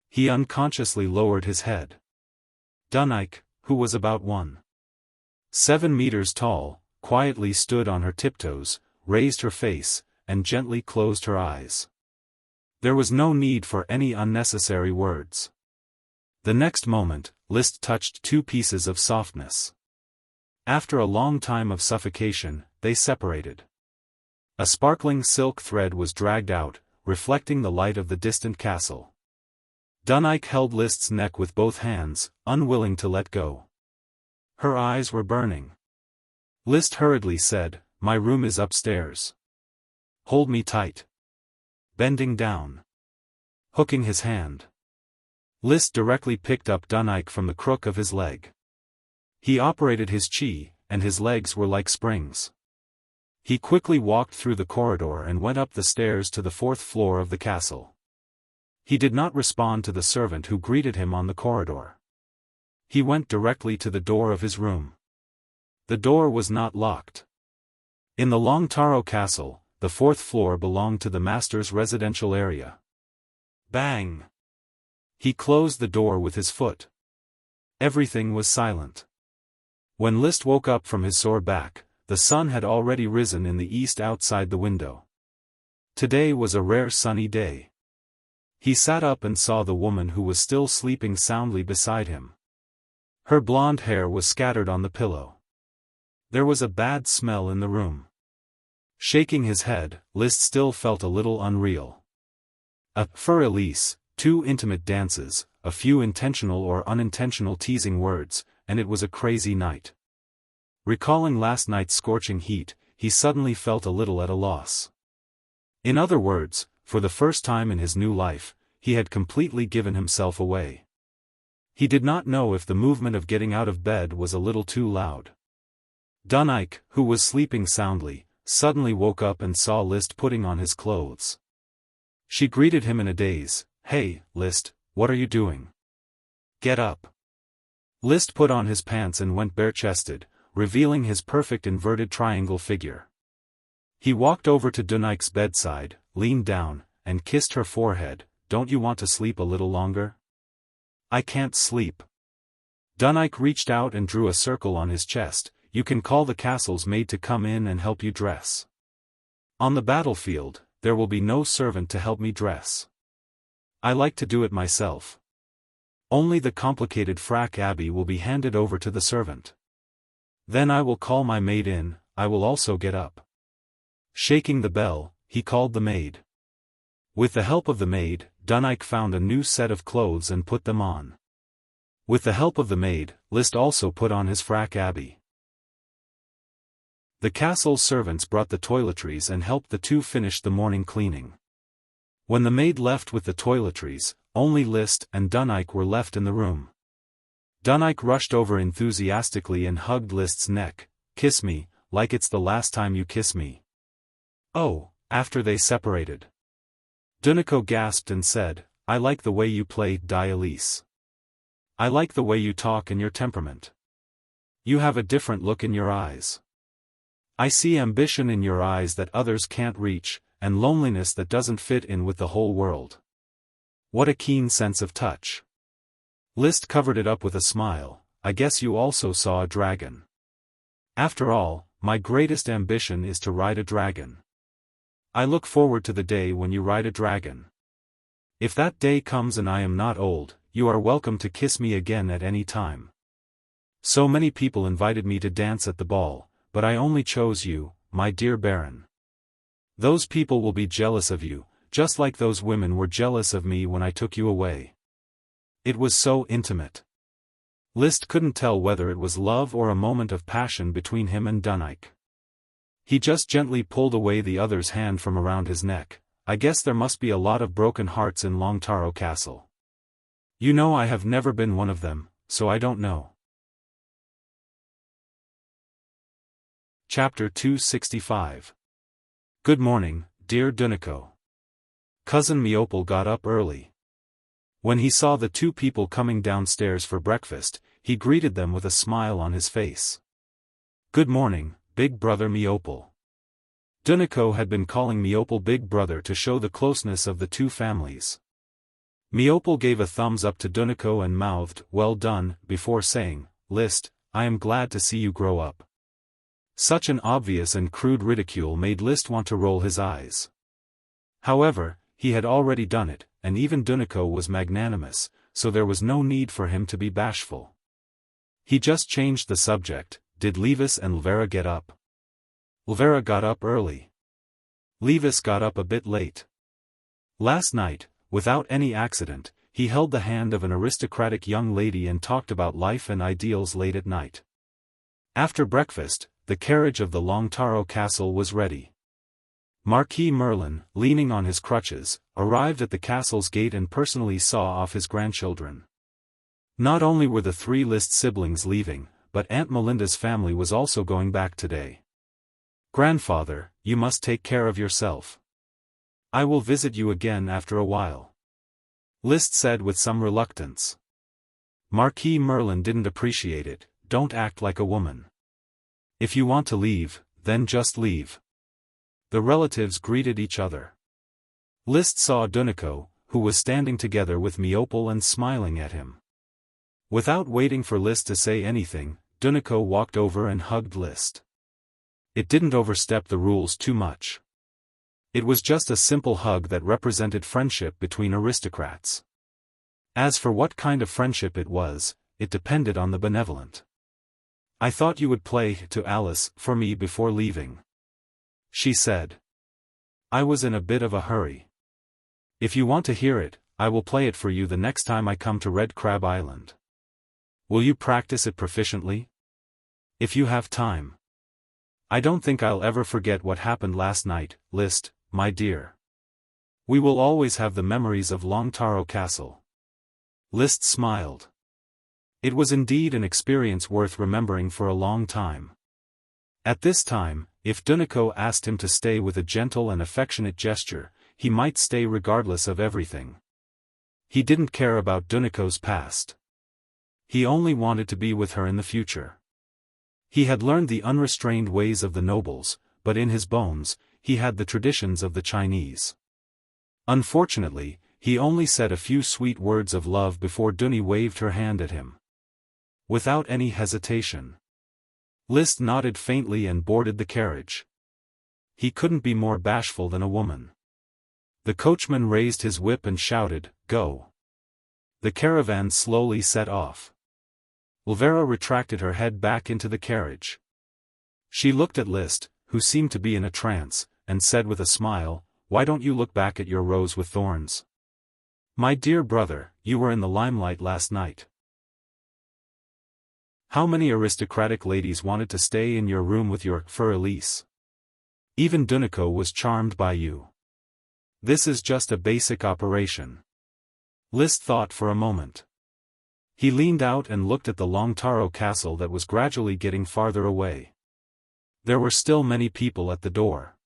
He unconsciously lowered his head. Dunico, who was about 1.7 meters tall, quietly stood on her tiptoes, raised her face, and gently closed her eyes. There was no need for any unnecessary words. The next moment, Liszt touched two pieces of softness. After a long time of suffocation, they separated. A sparkling silk thread was dragged out, reflecting the light of the distant castle. Dunico held Liszt's neck with both hands, unwilling to let go. Her eyes were burning. Liszt hurriedly said, "My room is upstairs. Hold me tight." Bending down. Hooking his hand. Liszt directly picked up Dunico from the crook of his leg. He operated his chi, and his legs were like springs. He quickly walked through the corridor and went up the stairs to the 4th floor of the castle. He did not respond to the servant who greeted him on the corridor. He went directly to the door of his room. The door was not locked. In the Longtaro castle, the fourth floor belonged to the master's residential area. Bang! He closed the door with his foot. Everything was silent. When Liszt woke up from his sore back, the sun had already risen in the east outside the window. Today was a rare sunny day. He sat up and saw the woman who was still sleeping soundly beside him. Her blonde hair was scattered on the pillow. There was a bad smell in the room. Shaking his head, Liszt still felt a little unreal. For Elise, 2 intimate dances, a few intentional or unintentional teasing words, and it was a crazy night. Recalling last night's scorching heat, he suddenly felt a little at a loss. In other words, for the first time in his new life, he had completely given himself away. He did not know if the movement of getting out of bed was a little too loud. Dunike, who was sleeping soundly, suddenly woke up and saw Liszt putting on his clothes. She greeted him in a daze. "Hey, Liszt, what are you doing? Get up." Liszt put on his pants and went bare-chested, revealing his perfect inverted triangle figure. He walked over to Dunike's bedside, leaned down, and kissed her forehead. "Don't you want to sleep a little longer?" "I can't sleep." Dunike reached out and drew a circle on his chest. "You can call the castle's maid to come in and help you dress. On the battlefield, there will be no servant to help me dress. I like to do it myself. Only the complicated frac Abby will be handed over to the servant. Then I will call my maid in. I will also get up." Shaking the bell, he called the maid. With the help of the maid, Dunike found a new set of clothes and put them on. With the help of the maid, Liszt also put on his frac Abby. The castle's servants brought the toiletries and helped the two finish the morning cleaning. When the maid left with the toiletries, only Liszt and Dunike were left in the room. Dunike rushed over enthusiastically and hugged Liszt's neck. "Kiss me, like it's the last time you kiss me." "Oh," after they separated. Duniko gasped and said, "I like the way you play, Elise. I like the way you talk and your temperament. You have a different look in your eyes. I see ambition in your eyes that others can't reach, and loneliness that doesn't fit in with the whole world. What a keen sense of touch." Liszt covered it up with a smile. "I guess you also saw a dragon. After all, my greatest ambition is to ride a dragon. I look forward to the day when you ride a dragon. If that day comes and I am not old, you are welcome to kiss me again at any time. So many people invited me to dance at the ball, but I only chose you, my dear Baron. Those people will be jealous of you, just like those women were jealous of me when I took you away." It was so intimate. Liszt couldn't tell whether it was love or a moment of passion between him and Dunike. He just gently pulled away the other's hand from around his neck. "I guess there must be a lot of broken hearts in Longtaro Castle. You know, I have never been one of them, so I don't know." Chapter 265. Good morning, dear Duniko. Cousin Miopal got up early. When he saw the two people coming downstairs for breakfast, he greeted them with a smile on his face. "Good morning, Big Brother Miopal." Duniko had been calling Miopal Big Brother to show the closeness of the two families. Miopal gave a thumbs up to Duniko and mouthed, "Well done," before saying, "Liszt, I am glad to see you grow up." Such an obvious and crude ridicule made Liszt want to roll his eyes. However, he had already done it, and even Duniko was magnanimous, so there was no need for him to be bashful. He just changed the subject. "Did Levis and Elvira get up?" "Elvira got up early. Levis got up a bit late. Last night, without any accident, he held the hand of an aristocratic young lady and talked about life and ideals late at night." After breakfast, the carriage of the Longtaro Castle was ready. Marquis Merlin, leaning on his crutches, arrived at the castle's gate and personally saw off his grandchildren. Not only were the 3 Liszt siblings leaving, but Aunt Melinda's family was also going back today. "Grandfather, you must take care of yourself. I will visit you again after a while," Liszt said with some reluctance. Marquis Merlin didn't appreciate it. "Don't act like a woman. If you want to leave, then just leave. The relatives greeted each other. List saw Duniko, who was standing together with Miopal and smiling at him. Without waiting for List to say anything, Duniko walked over and hugged List. It didn't overstep the rules too much. It was just a simple hug that represented friendship between aristocrats. As for what kind of friendship it was, it depended on the benevolent. "I thought you would play to Alice for me before leaving," she said. "I was in a bit of a hurry. If you want to hear it, I will play it for you the next time I come to Red Crab Island. Will you practice it proficiently? If you have time. I don't think I'll ever forget what happened last night, List, my dear. We will always have the memories of Long Taro Castle." List smiled. It was indeed an experience worth remembering for a long time. At this time, if Duniko asked him to stay with a gentle and affectionate gesture, he might stay regardless of everything. He didn't care about Duniko's past. He only wanted to be with her in the future. He had learned the unrestrained ways of the nobles, but in his bones, he had the traditions of the Chinese. Unfortunately, he only said a few sweet words of love before Duni waved her hand at him. Without any hesitation, List nodded faintly and boarded the carriage. He couldn't be more bashful than a woman. The coachman raised his whip and shouted, "Go!" The caravan slowly set off. Elvira retracted her head back into the carriage. She looked at List, who seemed to be in a trance, and said with a smile, "Why don't you look back at your rose with thorns? My dear brother, you were in the limelight last night. How many aristocratic ladies wanted to stay in your room with your fur Elise? Even Duniko was charmed by you. This is just a basic operation." List thought for a moment. He leaned out and looked at the Long Taro Castle that was gradually getting farther away. There were still many people at the door.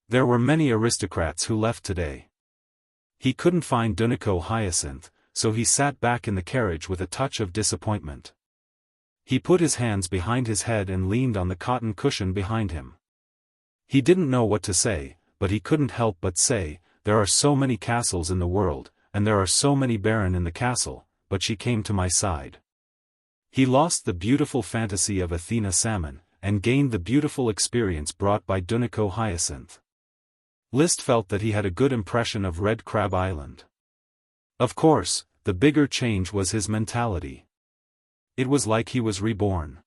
There were many aristocrats who left today. He couldn't find Duniko Hyacinth, so he sat back in the carriage with a touch of disappointment. He put his hands behind his head and leaned on the cotton cushion behind him. He didn't know what to say, but he couldn't help but say, "There are so many castles in the world, and there are so many baron in the castle, but she came to my side." He lost the beautiful fantasy of Athena Salmon, and gained the beautiful experience brought by Duniko Hyacinth. List felt that he had a good impression of Red Crab Island. Of course, the bigger change was his mentality. It was like he was reborn.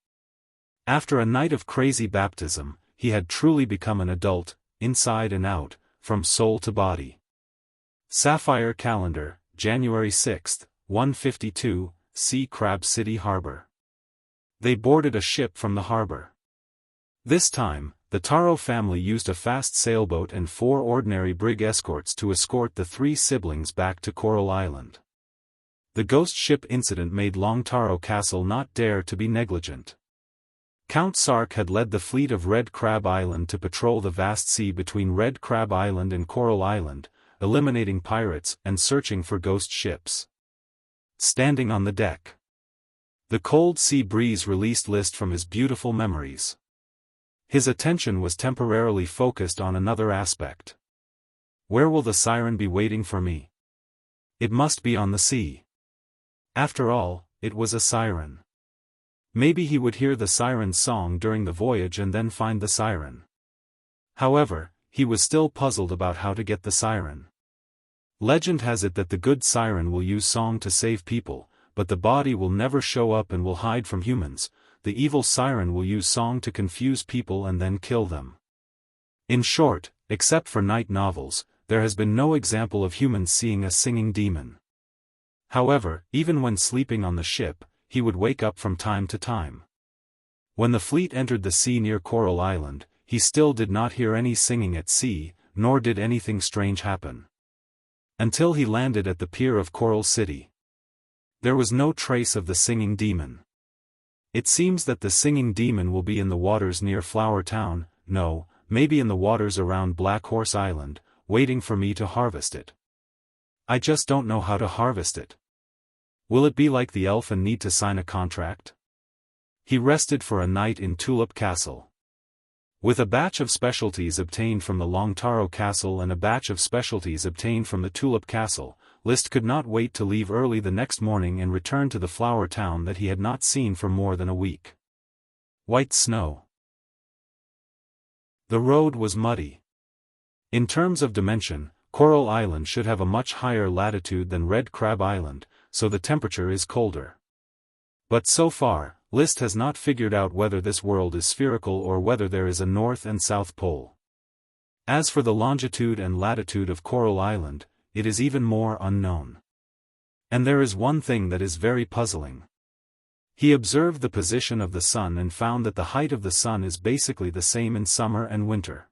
After a night of crazy baptism, he had truly become an adult, inside and out, from soul to body. Sapphire Calendar, January 6, 152, Sea Crab City Harbor. They boarded a ship from the harbor. This time, the Taro family used a fast sailboat and 4 ordinary brig escorts to escort the 3 siblings back to Coral Island. The ghost ship incident made Long Taro Castle not dare to be negligent. Count Sark had led the fleet of Red Crab Island to patrol the vast sea between Red Crab Island and Coral Island, eliminating pirates and searching for ghost ships. Standing on the deck, the cold sea breeze released List from his beautiful memories. His attention was temporarily focused on another aspect. Where will the siren be waiting for me? It must be on the sea. After all, it was a siren. Maybe he would hear the siren's song during the voyage and then find the siren. However, he was still puzzled about how to get the siren. Legend has it that the good siren will use song to save people, but the body will never show up and will hide from humans. The evil siren will use song to confuse people and then kill them. In short, except for night novels, there has been no example of humans seeing a singing demon. However, even when sleeping on the ship, he would wake up from time to time. When the fleet entered the sea near Coral Island, he still did not hear any singing at sea, nor did anything strange happen. Until he landed at the pier of Coral City. There was no trace of the singing demon. It seems that the singing demon will be in the waters near Flower Town, no, maybe in the waters around Black Horse Island, waiting for me to harvest it. I just don't know how to harvest it. Will it be like the elf and need to sign a contract? He rested for a night in Tulip Castle. With a batch of specialties obtained from the Longtaro Castle and a batch of specialties obtained from the Tulip Castle, Liszt could not wait to leave early the next morning and return to the flower town that he had not seen for more than a week. White snow. The road was muddy. In terms of dimension, Coral Island should have a much higher latitude than Red Crab Island, so the temperature is colder. But so far, Liszt has not figured out whether this world is spherical or whether there is a North and South Pole. As for the longitude and latitude of Coral Island, it is even more unknown. And there is one thing that is very puzzling. He observed the position of the sun and found that the height of the sun is basically the same in summer and winter.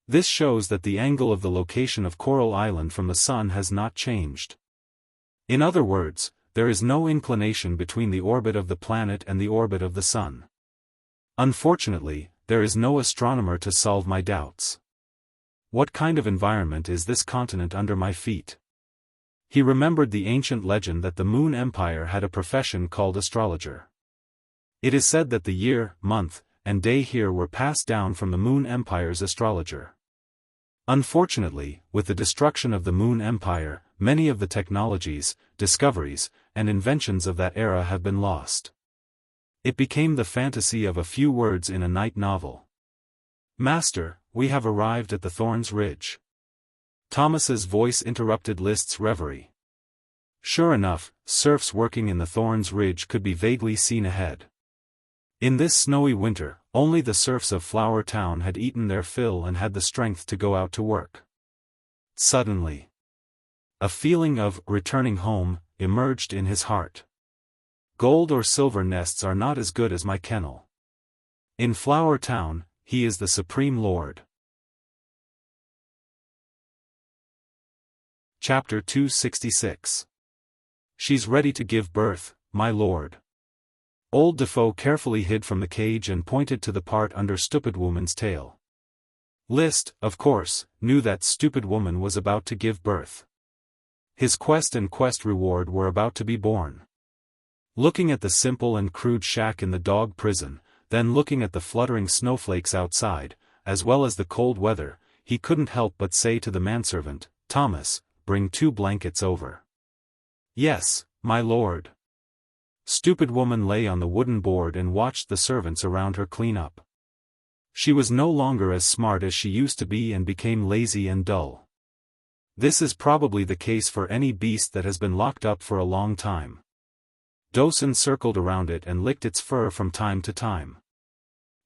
This shows that the angle of the location of Coral Island from the sun has not changed. In other words, there is no inclination between the orbit of the planet and the orbit of the sun. Unfortunately, there is no astronomer to solve my doubts. What kind of environment is this continent under my feet? He remembered the ancient legend that the Moon Empire had a profession called astrologer. It is said that the year, month, and day here were passed down from the Moon Empire's astrologer. Unfortunately, with the destruction of the Moon Empire, many of the technologies, discoveries, and inventions of that era have been lost. It became the fantasy of a few words in a night novel. "Master, we have arrived at the Thorns Ridge." Thomas's voice interrupted Liszt's reverie. Sure enough, serfs working in the Thorns Ridge could be vaguely seen ahead. In this snowy winter, only the serfs of Flower Town had eaten their fill and had the strength to go out to work. Suddenly, a feeling of returning home emerged in his heart. Gold or silver nests are not as good as my kennel. In Flower Town, he is the supreme lord. Chapter 266. She's ready to give birth, my lord. Old Defoe carefully hid from the cage and pointed to the part under Stupid Woman's tail. Liszt, of course, knew that Stupid Woman was about to give birth. His quest and quest reward were about to be born. Looking at the simple and crude shack in the dog prison, then looking at the fluttering snowflakes outside, as well as the cold weather, he couldn't help but say to the manservant, "Thomas, bring 2 blankets over." "Yes, my lord." Stupid Woman lay on the wooden board and watched the servants around her clean up. She was no longer as smart as she used to be and became lazy and dull. This is probably the case for any beast that has been locked up for a long time. Dosen circled around it and licked its fur from time to time.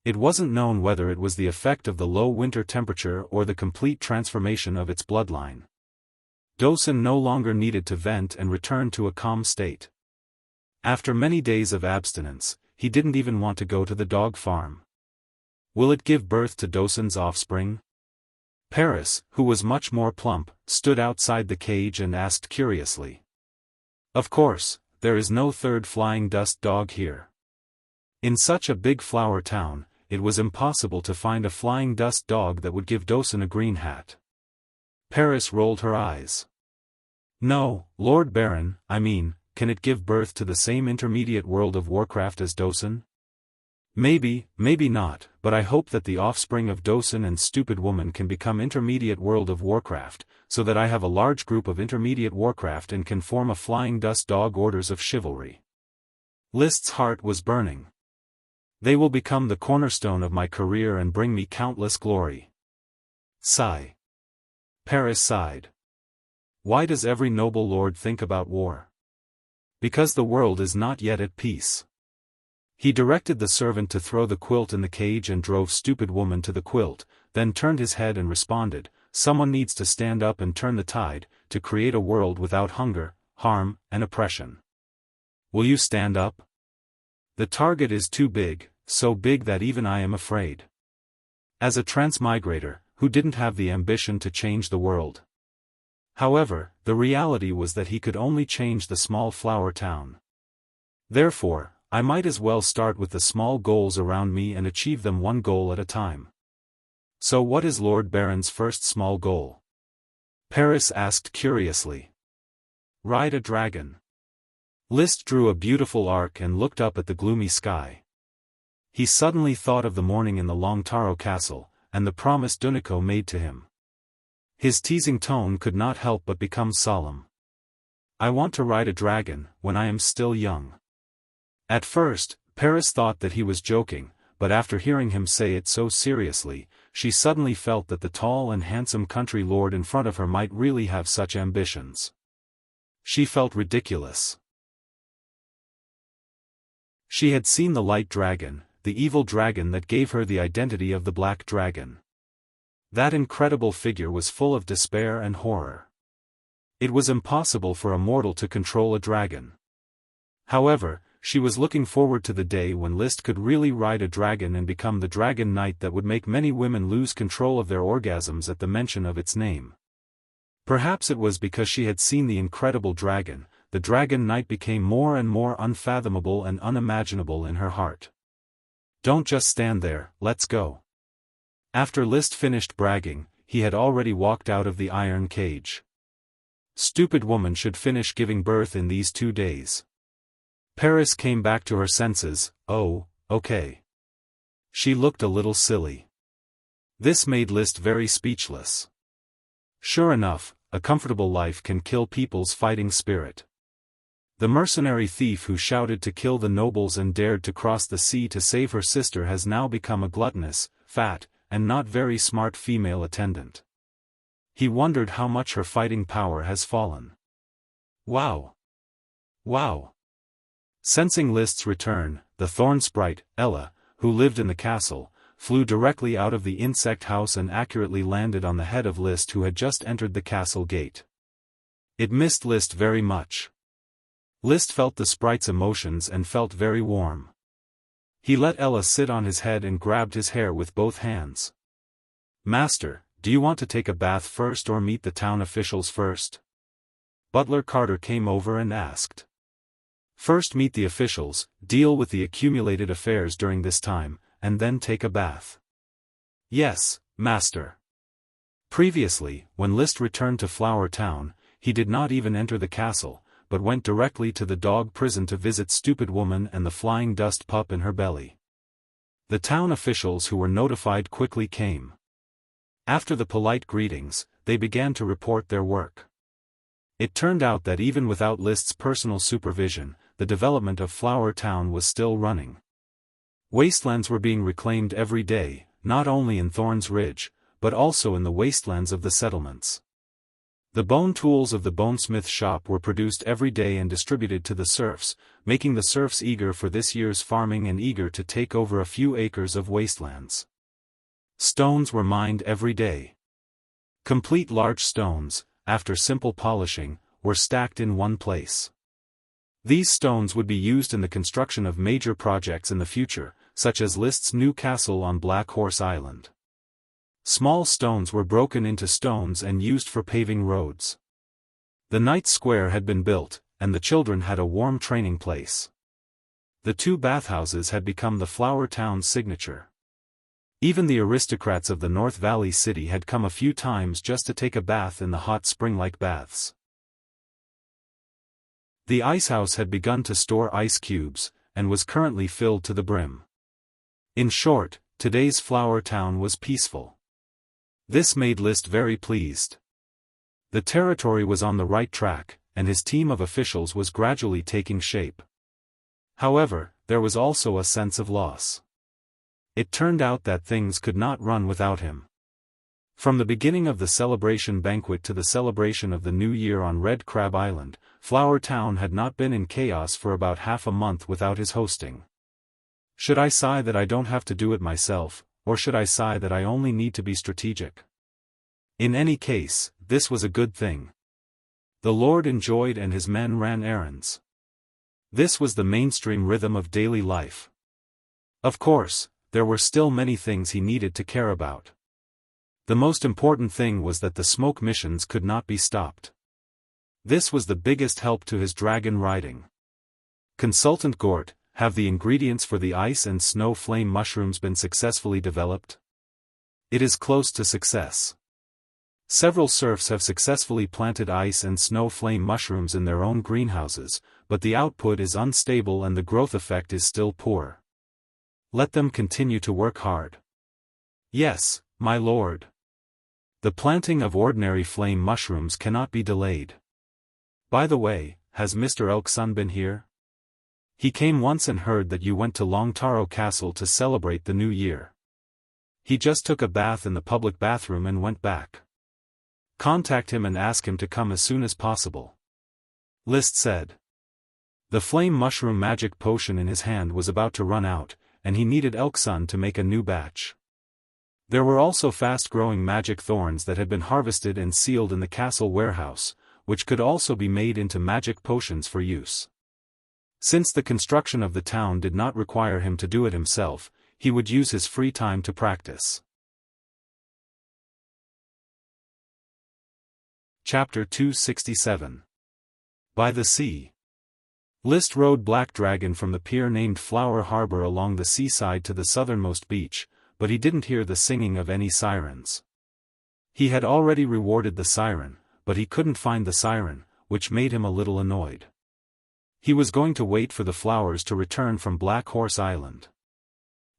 It wasn't known whether it was the effect of the low winter temperature or the complete transformation of its bloodline. Dosen no longer needed to vent and returned to a calm state. After many days of abstinence, he didn't even want to go to the dog farm. Will it give birth to Dosen's offspring? Paris, who was much more plump, stood outside the cage and asked curiously. Of course, there is no third flying dust dog here. In such a big flower town, it was impossible to find a flying dust dog that would give Dosen a green hat. Paris rolled her eyes. No, Lord Baron, I mean, can it give birth to the same intermediate world of Warcraft as Dosen? Maybe, maybe not, but I hope that the offspring of Dosen and Stupid Woman can become intermediate world of Warcraft, so that I have a large group of intermediate Warcraft and can form a flying dust dog orders of chivalry. Liszt's heart was burning. They will become the cornerstone of my career and bring me countless glory. Sigh. Paris sighed. Why does every noble lord think about war? Because the world is not yet at peace. He directed the servant to throw the quilt in the cage and drove Stupid Woman to the quilt, then turned his head and responded, "Someone needs to stand up and turn the tide, to create a world without hunger, harm, and oppression. Will you stand up? The target is too big, so big that even I am afraid." As a transmigrator, who didn't have the ambition to change the world. However, the reality was that he could only change the small flower town. Therefore, I might as well start with the small goals around me and achieve them one goal at a time. So what is Lord Baron's first small goal? Paris asked curiously. Ride a dragon. Liszt drew a beautiful arc and looked up at the gloomy sky. He suddenly thought of the morning in the Long Taro castle, and the promise Duniko made to him. His teasing tone could not help but become solemn. "I want to ride a dragon, when I am still young." At first, Paris thought that he was joking, but after hearing him say it so seriously, she suddenly felt that the tall and handsome country lord in front of her might really have such ambitions. She felt ridiculous. She had seen the light dragon, the evil dragon that gave her the identity of the black dragon. That incredible figure was full of despair and horror. It was impossible for a mortal to control a dragon. However, she was looking forward to the day when Liszt could really ride a dragon and become the dragon knight that would make many women lose control of their orgasms at the mention of its name. Perhaps it was because she had seen the incredible dragon, the dragon knight became more and more unfathomable and unimaginable in her heart. "Don't just stand there, let's go." After Liszt finished bragging, he had already walked out of the iron cage. Stupid woman should finish giving birth in these 2 days. Paris came back to her senses. "Oh, okay." She looked a little silly. This made Liszt very speechless. Sure enough, a comfortable life can kill people's fighting spirit. The mercenary thief who shouted to kill the nobles and dared to cross the sea to save her sister has now become a gluttonous, fat, and not very smart female attendant. He wondered how much her fighting power has fallen. Wow! Wow! Sensing Liszt's return, the thorn sprite, Ella, who lived in the castle, flew directly out of the insect house and accurately landed on the head of Liszt, who had just entered the castle gate. It missed Liszt very much. Liszt felt the sprite's emotions and felt very warm. He let Ella sit on his head and grabbed his hair with both hands. "Master, do you want to take a bath first or meet the town officials first?" Butler Carter came over and asked. "First meet the officials, deal with the accumulated affairs during this time, and then take a bath." "Yes, master." Previously, when Liszt returned to Flower Town, he did not even enter the castle, but went directly to the dog prison to visit Stupid Woman and the flying dust pup in her belly. The town officials who were notified quickly came. After the polite greetings, they began to report their work. It turned out that even without Liszt's personal supervision, the development of Flower Town was still running. Wastelands were being reclaimed every day, not only in Thorn's Ridge, but also in the wastelands of the settlements. The bone tools of the bonesmith shop were produced every day and distributed to the serfs, making the serfs eager for this year's farming and eager to take over a few acres of wastelands. Stones were mined every day. Complete large stones, after simple polishing, were stacked in one place. These stones would be used in the construction of major projects in the future, such as Liszt's new castle on Black Horse Island. Small stones were broken into stones and used for paving roads. The Knight Square had been built, and the children had a warm training place. The 2 bathhouses had become the Flower Town's signature. Even the aristocrats of the North Valley City had come a few times just to take a bath in the hot spring-like baths. The icehouse had begun to store ice cubes, and was currently filled to the brim. In short, today's Flower Town was peaceful. This made Liszt very pleased. The territory was on the right track, and his team of officials was gradually taking shape. However, there was also a sense of loss. It turned out that things could not run without him. From the beginning of the celebration banquet to the celebration of the New Year on Red Crab Island, Flower Town had not been in chaos for about half a month without his hosting. Should I sigh that I don't have to do it myself, or should I sigh that I only need to be strategic? In any case, this was a good thing. The Lord enjoyed and his men ran errands. This was the mainstream rhythm of daily life. Of course, there were still many things he needed to care about. The most important thing was that the smoke missions could not be stopped. This was the biggest help to his dragon riding. Consultant Gort, have the ingredients for the ice and snow flame mushrooms been successfully developed? It is close to success. Several serfs have successfully planted ice and snow flame mushrooms in their own greenhouses, but the output is unstable and the growth effect is still poor. Let them continue to work hard. Yes, my lord. The planting of ordinary flame mushrooms cannot be delayed. By the way, has Mr. Elk-sun been here? He came once and heard that you went to Longtaro Castle to celebrate the new year. He just took a bath in the public bathroom and went back. Contact him and ask him to come as soon as possible. List said. The flame mushroom magic potion in his hand was about to run out, and he needed Elk-sun to make a new batch. There were also fast-growing magic thorns that had been harvested and sealed in the castle warehouse, which could also be made into magic potions for use. Since the construction of the town did not require him to do it himself, he would use his free time to practice. Chapter 267. By the Sea. List rode Black Dragon from the pier named Flower Harbor along the seaside to the southernmost beach, but he didn't hear the singing of any sirens. He had already rewarded the siren, but he couldn't find the siren, which made him a little annoyed. He was going to wait for the flowers to return from Black Horse Island.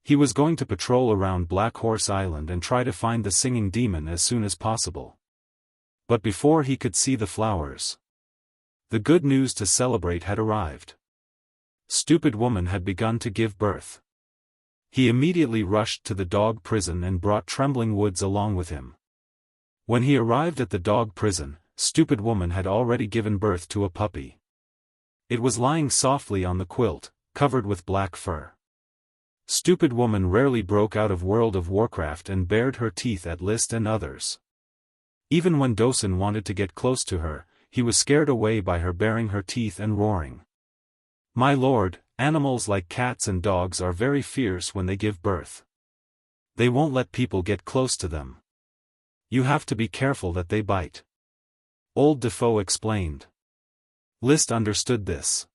He was going to patrol around Black Horse Island and try to find the singing demon as soon as possible. But before he could see the flowers, the good news to celebrate had arrived. Stupid Woman had begun to give birth. He immediately rushed to the dog prison and brought Trembling Woods along with him. When he arrived at the dog prison, Stupid Woman had already given birth to a puppy. It was lying softly on the quilt, covered with black fur. Stupid Woman rarely broke out of World of Warcraft and bared her teeth at List and others. Even when Dosen wanted to get close to her, he was scared away by her baring her teeth and roaring. My lord, animals like cats and dogs are very fierce when they give birth. They won't let people get close to them. You have to be careful that they bite. Old Defoe explained. List understood this.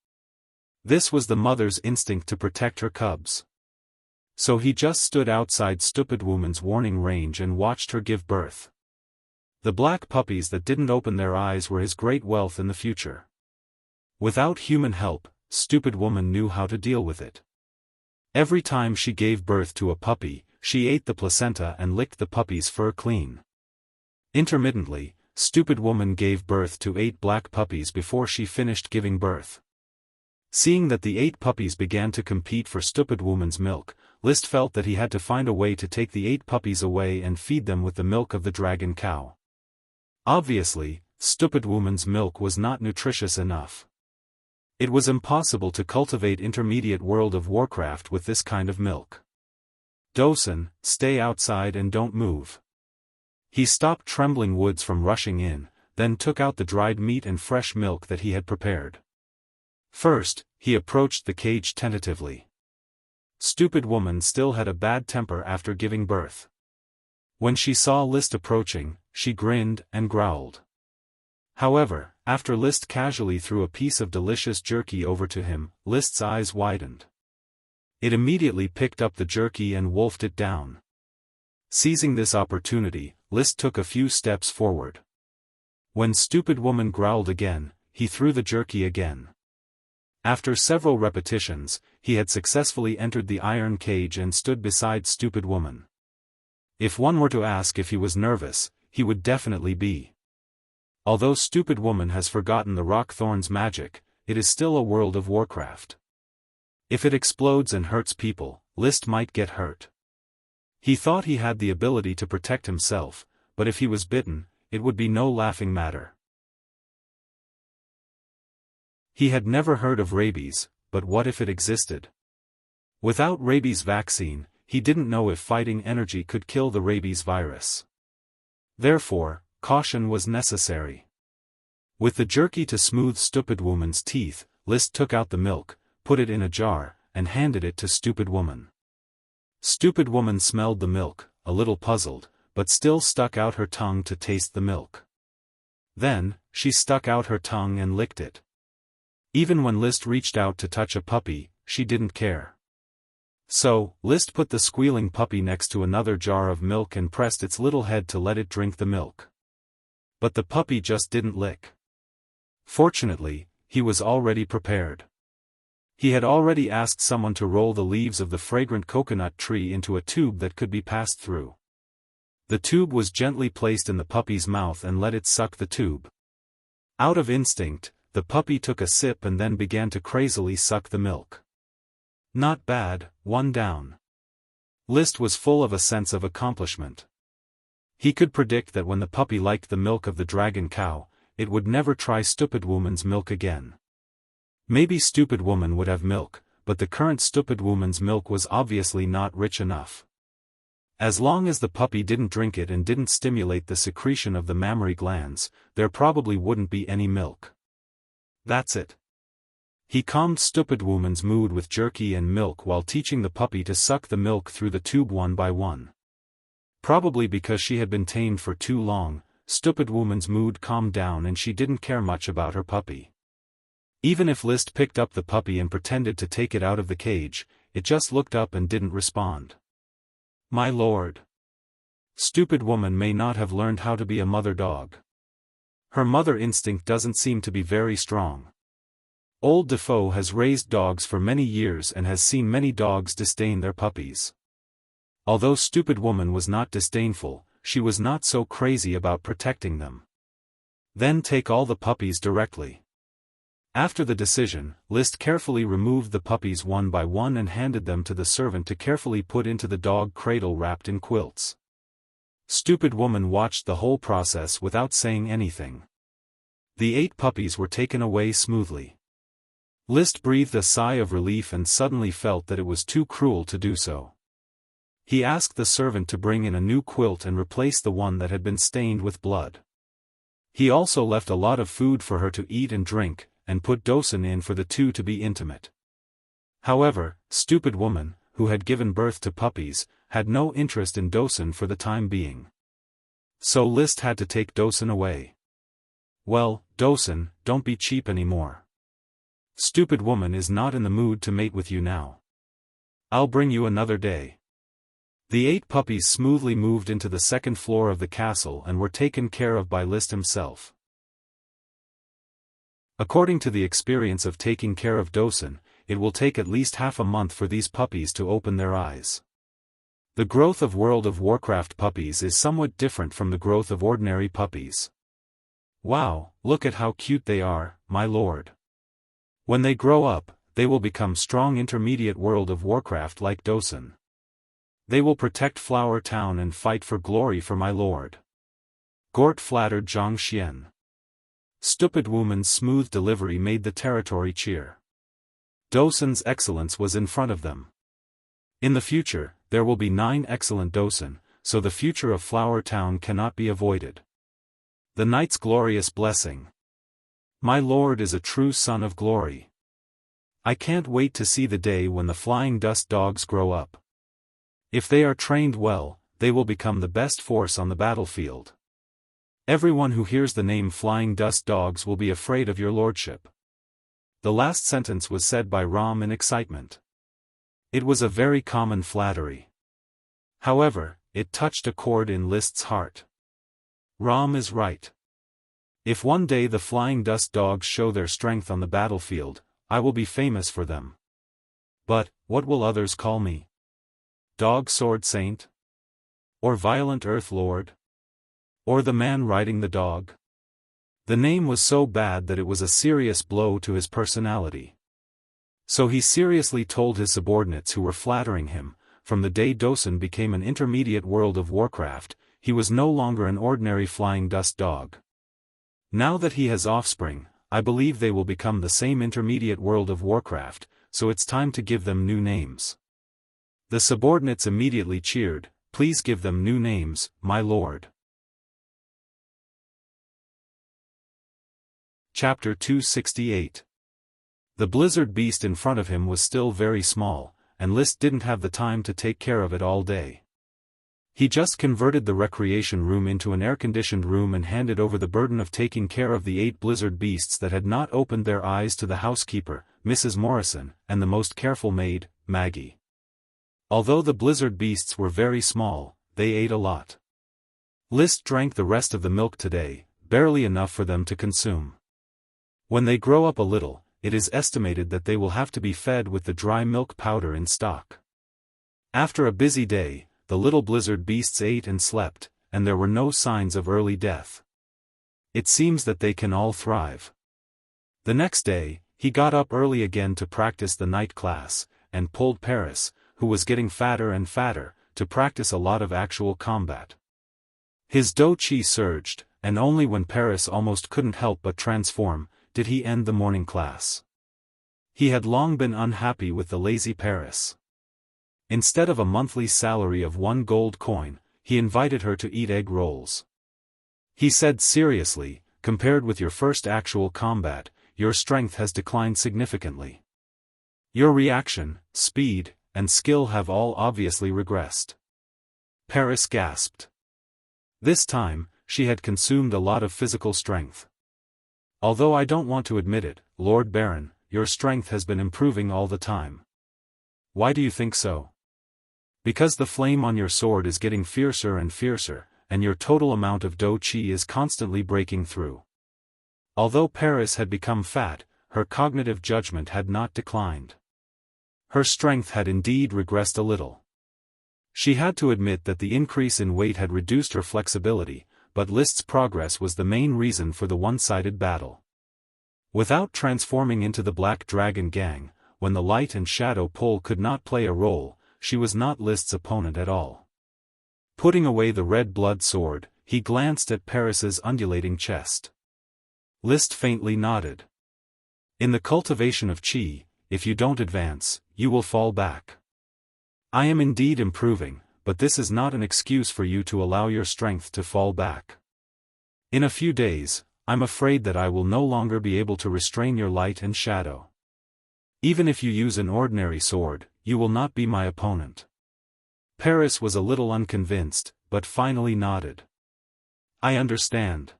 This was the mother's instinct to protect her cubs. So he just stood outside Stupid Woman's warning range and watched her give birth. The black puppies that didn't open their eyes were his great wealth in the future. Without human help, Stupid Woman knew how to deal with it. Every time she gave birth to a puppy, she ate the placenta and licked the puppy's fur clean. Intermittently, Stupid Woman gave birth to 8 black puppies before she finished giving birth. Seeing that the 8 puppies began to compete for Stupid Woman's milk, List felt that he had to find a way to take the 8 puppies away and feed them with the milk of the dragon cow. Obviously, Stupid Woman's milk was not nutritious enough. It was impossible to cultivate intermediate World of Warcraft with this kind of milk. Dosen, stay outside and don't move. He stopped Trembling Woods from rushing in, then took out the dried meat and fresh milk that he had prepared. First, he approached the cage tentatively. Stupid Woman still had a bad temper after giving birth. When she saw List approaching, she grinned and growled. However, after List casually threw a piece of delicious jerky over to him, List's eyes widened. It immediately picked up the jerky and wolfed it down. Seizing this opportunity, List took a few steps forward. When Stupid Woman growled again, he threw the jerky again. After several repetitions, he had successfully entered the iron cage and stood beside Stupid Woman. If one were to ask if he was nervous, he would definitely be. Although Stupid Woman has forgotten the Rockthorn's magic, it is still a World of Warcraft. If it explodes and hurts people, List might get hurt. He thought he had the ability to protect himself, but if he was bitten, it would be no laughing matter. He had never heard of rabies, but what if it existed? Without rabies vaccine, he didn't know if fighting energy could kill the rabies virus. Therefore, caution was necessary. With the jerky to smooth Stupid Woman's teeth, List took out the milk, put it in a jar, and handed it to Stupid Woman. Stupid Woman smelled the milk, a little puzzled, but still stuck out her tongue to taste the milk. Then, she stuck out her tongue and licked it. Even when List reached out to touch a puppy, she didn't care. So, List put the squealing puppy next to another jar of milk and pressed its little head to let it drink the milk. But the puppy just didn't lick. Fortunately, he was already prepared. He had already asked someone to roll the leaves of the fragrant coconut tree into a tube that could be passed through. The tube was gently placed in the puppy's mouth and let it suck the tube. Out of instinct, the puppy took a sip and then began to crazily suck the milk. Not bad, one down. List was full of a sense of accomplishment. He could predict that when the puppy liked the milk of the dragon cow, it would never try stupid woman's milk again. Maybe stupid woman would have milk, but the current stupid woman's milk was obviously not rich enough. As long as the puppy didn't drink it and didn't stimulate the secretion of the mammary glands, there probably wouldn't be any milk. That's it. He calmed stupid woman's mood with jerky and milk while teaching the puppy to suck the milk through the tube one by one. Probably because she had been tamed for too long, stupid woman's mood calmed down and she didn't care much about her puppy. Even if List picked up the puppy and pretended to take it out of the cage, it just looked up and didn't respond. My lord. Stupid woman may not have learned how to be a mother dog. Her mother instinct doesn't seem to be very strong. Old Defoe has raised dogs for many years and has seen many dogs disdain their puppies. Although stupid woman was not disdainful, she was not so crazy about protecting them. Then take all the puppies directly. After the decision, List carefully removed the puppies one by one and handed them to the servant to carefully put into the dog cradle wrapped in quilts. Stupid woman watched the whole process without saying anything. The 8 puppies were taken away smoothly. List breathed a sigh of relief and suddenly felt that it was too cruel to do so. He asked the servant to bring in a new quilt and replace the one that had been stained with blood. He also left a lot of food for her to eat and drink, and put Dosen in for the two to be intimate. However, stupid woman, who had given birth to puppies, had no interest in Dosen for the time being. So List had to take Dosen away. Well, Dosen, don't be cheap anymore. Stupid woman is not in the mood to mate with you now. I'll bring you another day. The 8 puppies smoothly moved into the second floor of the castle and were taken care of by List himself. According to the experience of taking care of Dosen, it will take at least half a month for these puppies to open their eyes. The growth of World of Warcraft puppies is somewhat different from the growth of ordinary puppies. Wow, look at how cute they are, my lord. When they grow up, they will become strong intermediate World of Warcraft like Dosen. They will protect Flower Town and fight for glory for my lord. Gort flattered Zhang Xian. Stupid woman's smooth delivery made the territory cheer. Dosen's excellence was in front of them. In the future, there will be 9 excellent Dosen, so the future of Flower Town cannot be avoided. The knight's glorious blessing. My lord is a true son of glory. I can't wait to see the day when the flying dust dogs grow up. If they are trained well, they will become the best force on the battlefield. Everyone who hears the name Flying Dust Dogs will be afraid of your lordship. The last sentence was said by Ram in excitement. It was a very common flattery. However, it touched a chord in List's heart. Ram is right. If one day the Flying Dust Dogs show their strength on the battlefield, I will be famous for them. But, what will others call me? Dog Sword Saint? Or Violent Earth Lord? Or the man riding the dog? The name was so bad that it was a serious blow to his personality. So he seriously told his subordinates who were flattering him, from the day Dosen became an intermediate World of Warcraft, he was no longer an ordinary flying dust dog. Now that he has offspring, I believe they will become the same intermediate World of Warcraft, so it's time to give them new names. The subordinates immediately cheered, please give them new names, my lord. Chapter 268. The blizzard beast in front of him was still very small, and List didn't have the time to take care of it all day. He just converted the recreation room into an air-conditioned room and handed over the burden of taking care of the 8 blizzard beasts that had not opened their eyes to the housekeeper, Mrs. Morrison, and the most careful maid, Maggie. Although the blizzard beasts were very small, they ate a lot. List drank the rest of the milk today, barely enough for them to consume. When they grow up a little, it is estimated that they will have to be fed with the dry milk powder in stock. After a busy day, the little blizzard beasts ate and slept, and there were no signs of early death. It seems that they can all thrive. The next day, he got up early again to practice the night class, and pulled Paris, who was getting fatter and fatter, to practice a lot of actual combat. His dou qi surged, and only when Paris almost couldn't help but transform, did he end the morning class. He had long been unhappy with the lazy Paris. Instead of a monthly salary of 1 gold coin, he invited her to eat egg rolls. He said seriously, compared with your first actual combat, your strength has declined significantly. Your reaction, speed, and skill have all obviously regressed. Paris gasped. This time, she had consumed a lot of physical strength. Although I don't want to admit it, Lord Baron, your strength has been improving all the time. Why do you think so? Because the flame on your sword is getting fiercer and fiercer, and your total amount of dou qi is constantly breaking through. Although Paris had become fat, her cognitive judgment had not declined. Her strength had indeed regressed a little. She had to admit that the increase in weight had reduced her flexibility, but List's progress was the main reason for the one-sided battle. Without transforming into the Black Dragon Gang, when the light and shadow pole could not play a role, she was not List's opponent at all. Putting away the red blood sword, he glanced at Paris's undulating chest. List faintly nodded. In the cultivation of qi, if you don't advance, you will fall back. I am indeed improving, but this is not an excuse for you to allow your strength to fall back. In a few days, I'm afraid that I will no longer be able to restrain your light and shadow. Even if you use an ordinary sword, you will not be my opponent. Paris was a little unconvinced, but finally nodded. I understand.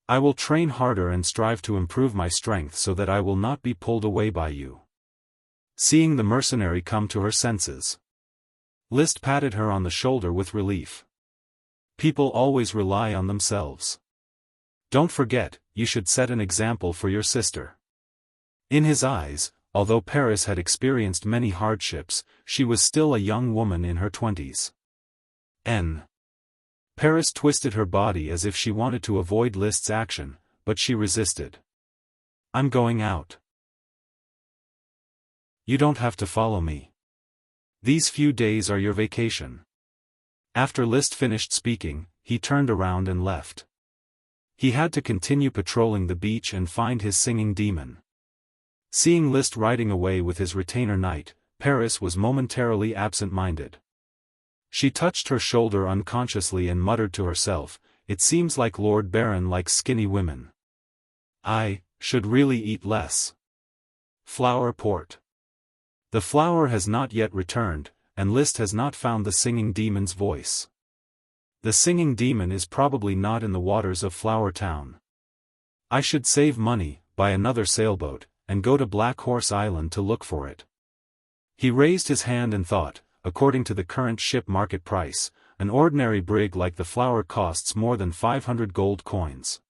I will train harder and strive to improve my strength so that I will not be pulled away by you. Seeing the mercenary come to her senses, List patted her on the shoulder with relief. People always rely on themselves. Don't forget, you should set an example for your sister. In his eyes, although Paris had experienced many hardships, she was still a young woman in her 20s. Paris twisted her body as if she wanted to avoid List's action, but she resisted. I'm going out. You don't have to follow me. These few days are your vacation. After List finished speaking, he turned around and left. He had to continue patrolling the beach and find his singing demon. Seeing List riding away with his retainer knight, Paris was momentarily absent-minded. She touched her shoulder unconsciously and muttered to herself, it seems like Lord Baron likes skinny women. I should really eat less. Flower port. The flower has not yet returned, and List has not found the singing demon's voice. The singing demon is probably not in the waters of Flower Town. I should save money, buy another sailboat, and go to Black Horse Island to look for it. He raised his hand and thought, according to the current ship market price, an ordinary brig like the Flower costs more than 500 gold coins.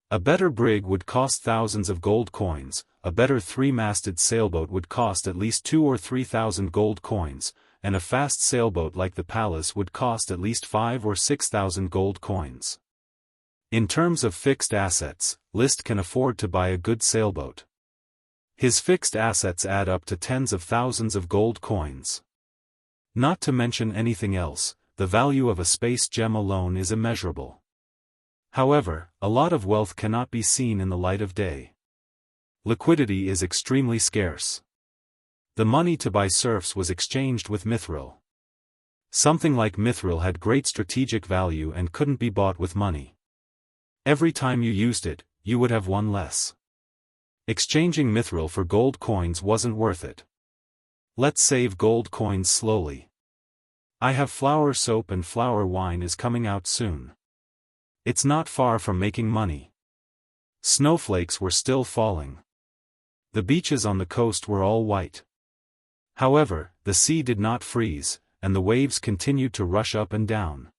A better brig would cost thousands of gold coins, a better three-masted sailboat would cost at least 2,000 or 3,000 gold coins, and a fast sailboat like the Palace would cost at least 5,000 or 6,000 gold coins. In terms of fixed assets, List can afford to buy a good sailboat. His fixed assets add up to tens of thousands of gold coins. Not to mention anything else, the value of a space gem alone is immeasurable. However, a lot of wealth cannot be seen in the light of day. Liquidity is extremely scarce. The money to buy serfs was exchanged with mithril. Something like mithril had great strategic value and couldn't be bought with money. Every time you used it, you would have one less. Exchanging mithril for gold coins wasn't worth it. Let's save gold coins slowly. I have flower soap and flower wine is coming out soon. It's not far from making money. Snowflakes were still falling. The beaches on the coast were all white. However, the sea did not freeze, and the waves continued to rush up and down.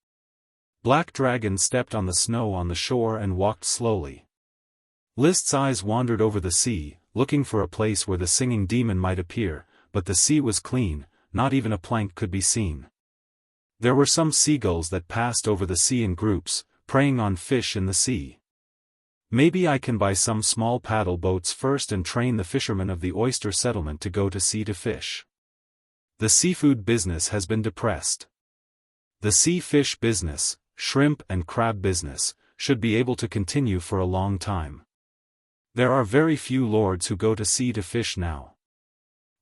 Black Dragon stepped on the snow on the shore and walked slowly. List's eyes wandered over the sea, looking for a place where the singing demon might appear, but the sea was clean, not even a plank could be seen. There were some seagulls that passed over the sea in groups, preying on fish in the sea. Maybe I can buy some small paddle boats first and train the fishermen of the oyster settlement to go to sea to fish. The seafood business has been depressed. The sea fish business, shrimp and crab business, should be able to continue for a long time. There are very few lords who go to sea to fish now.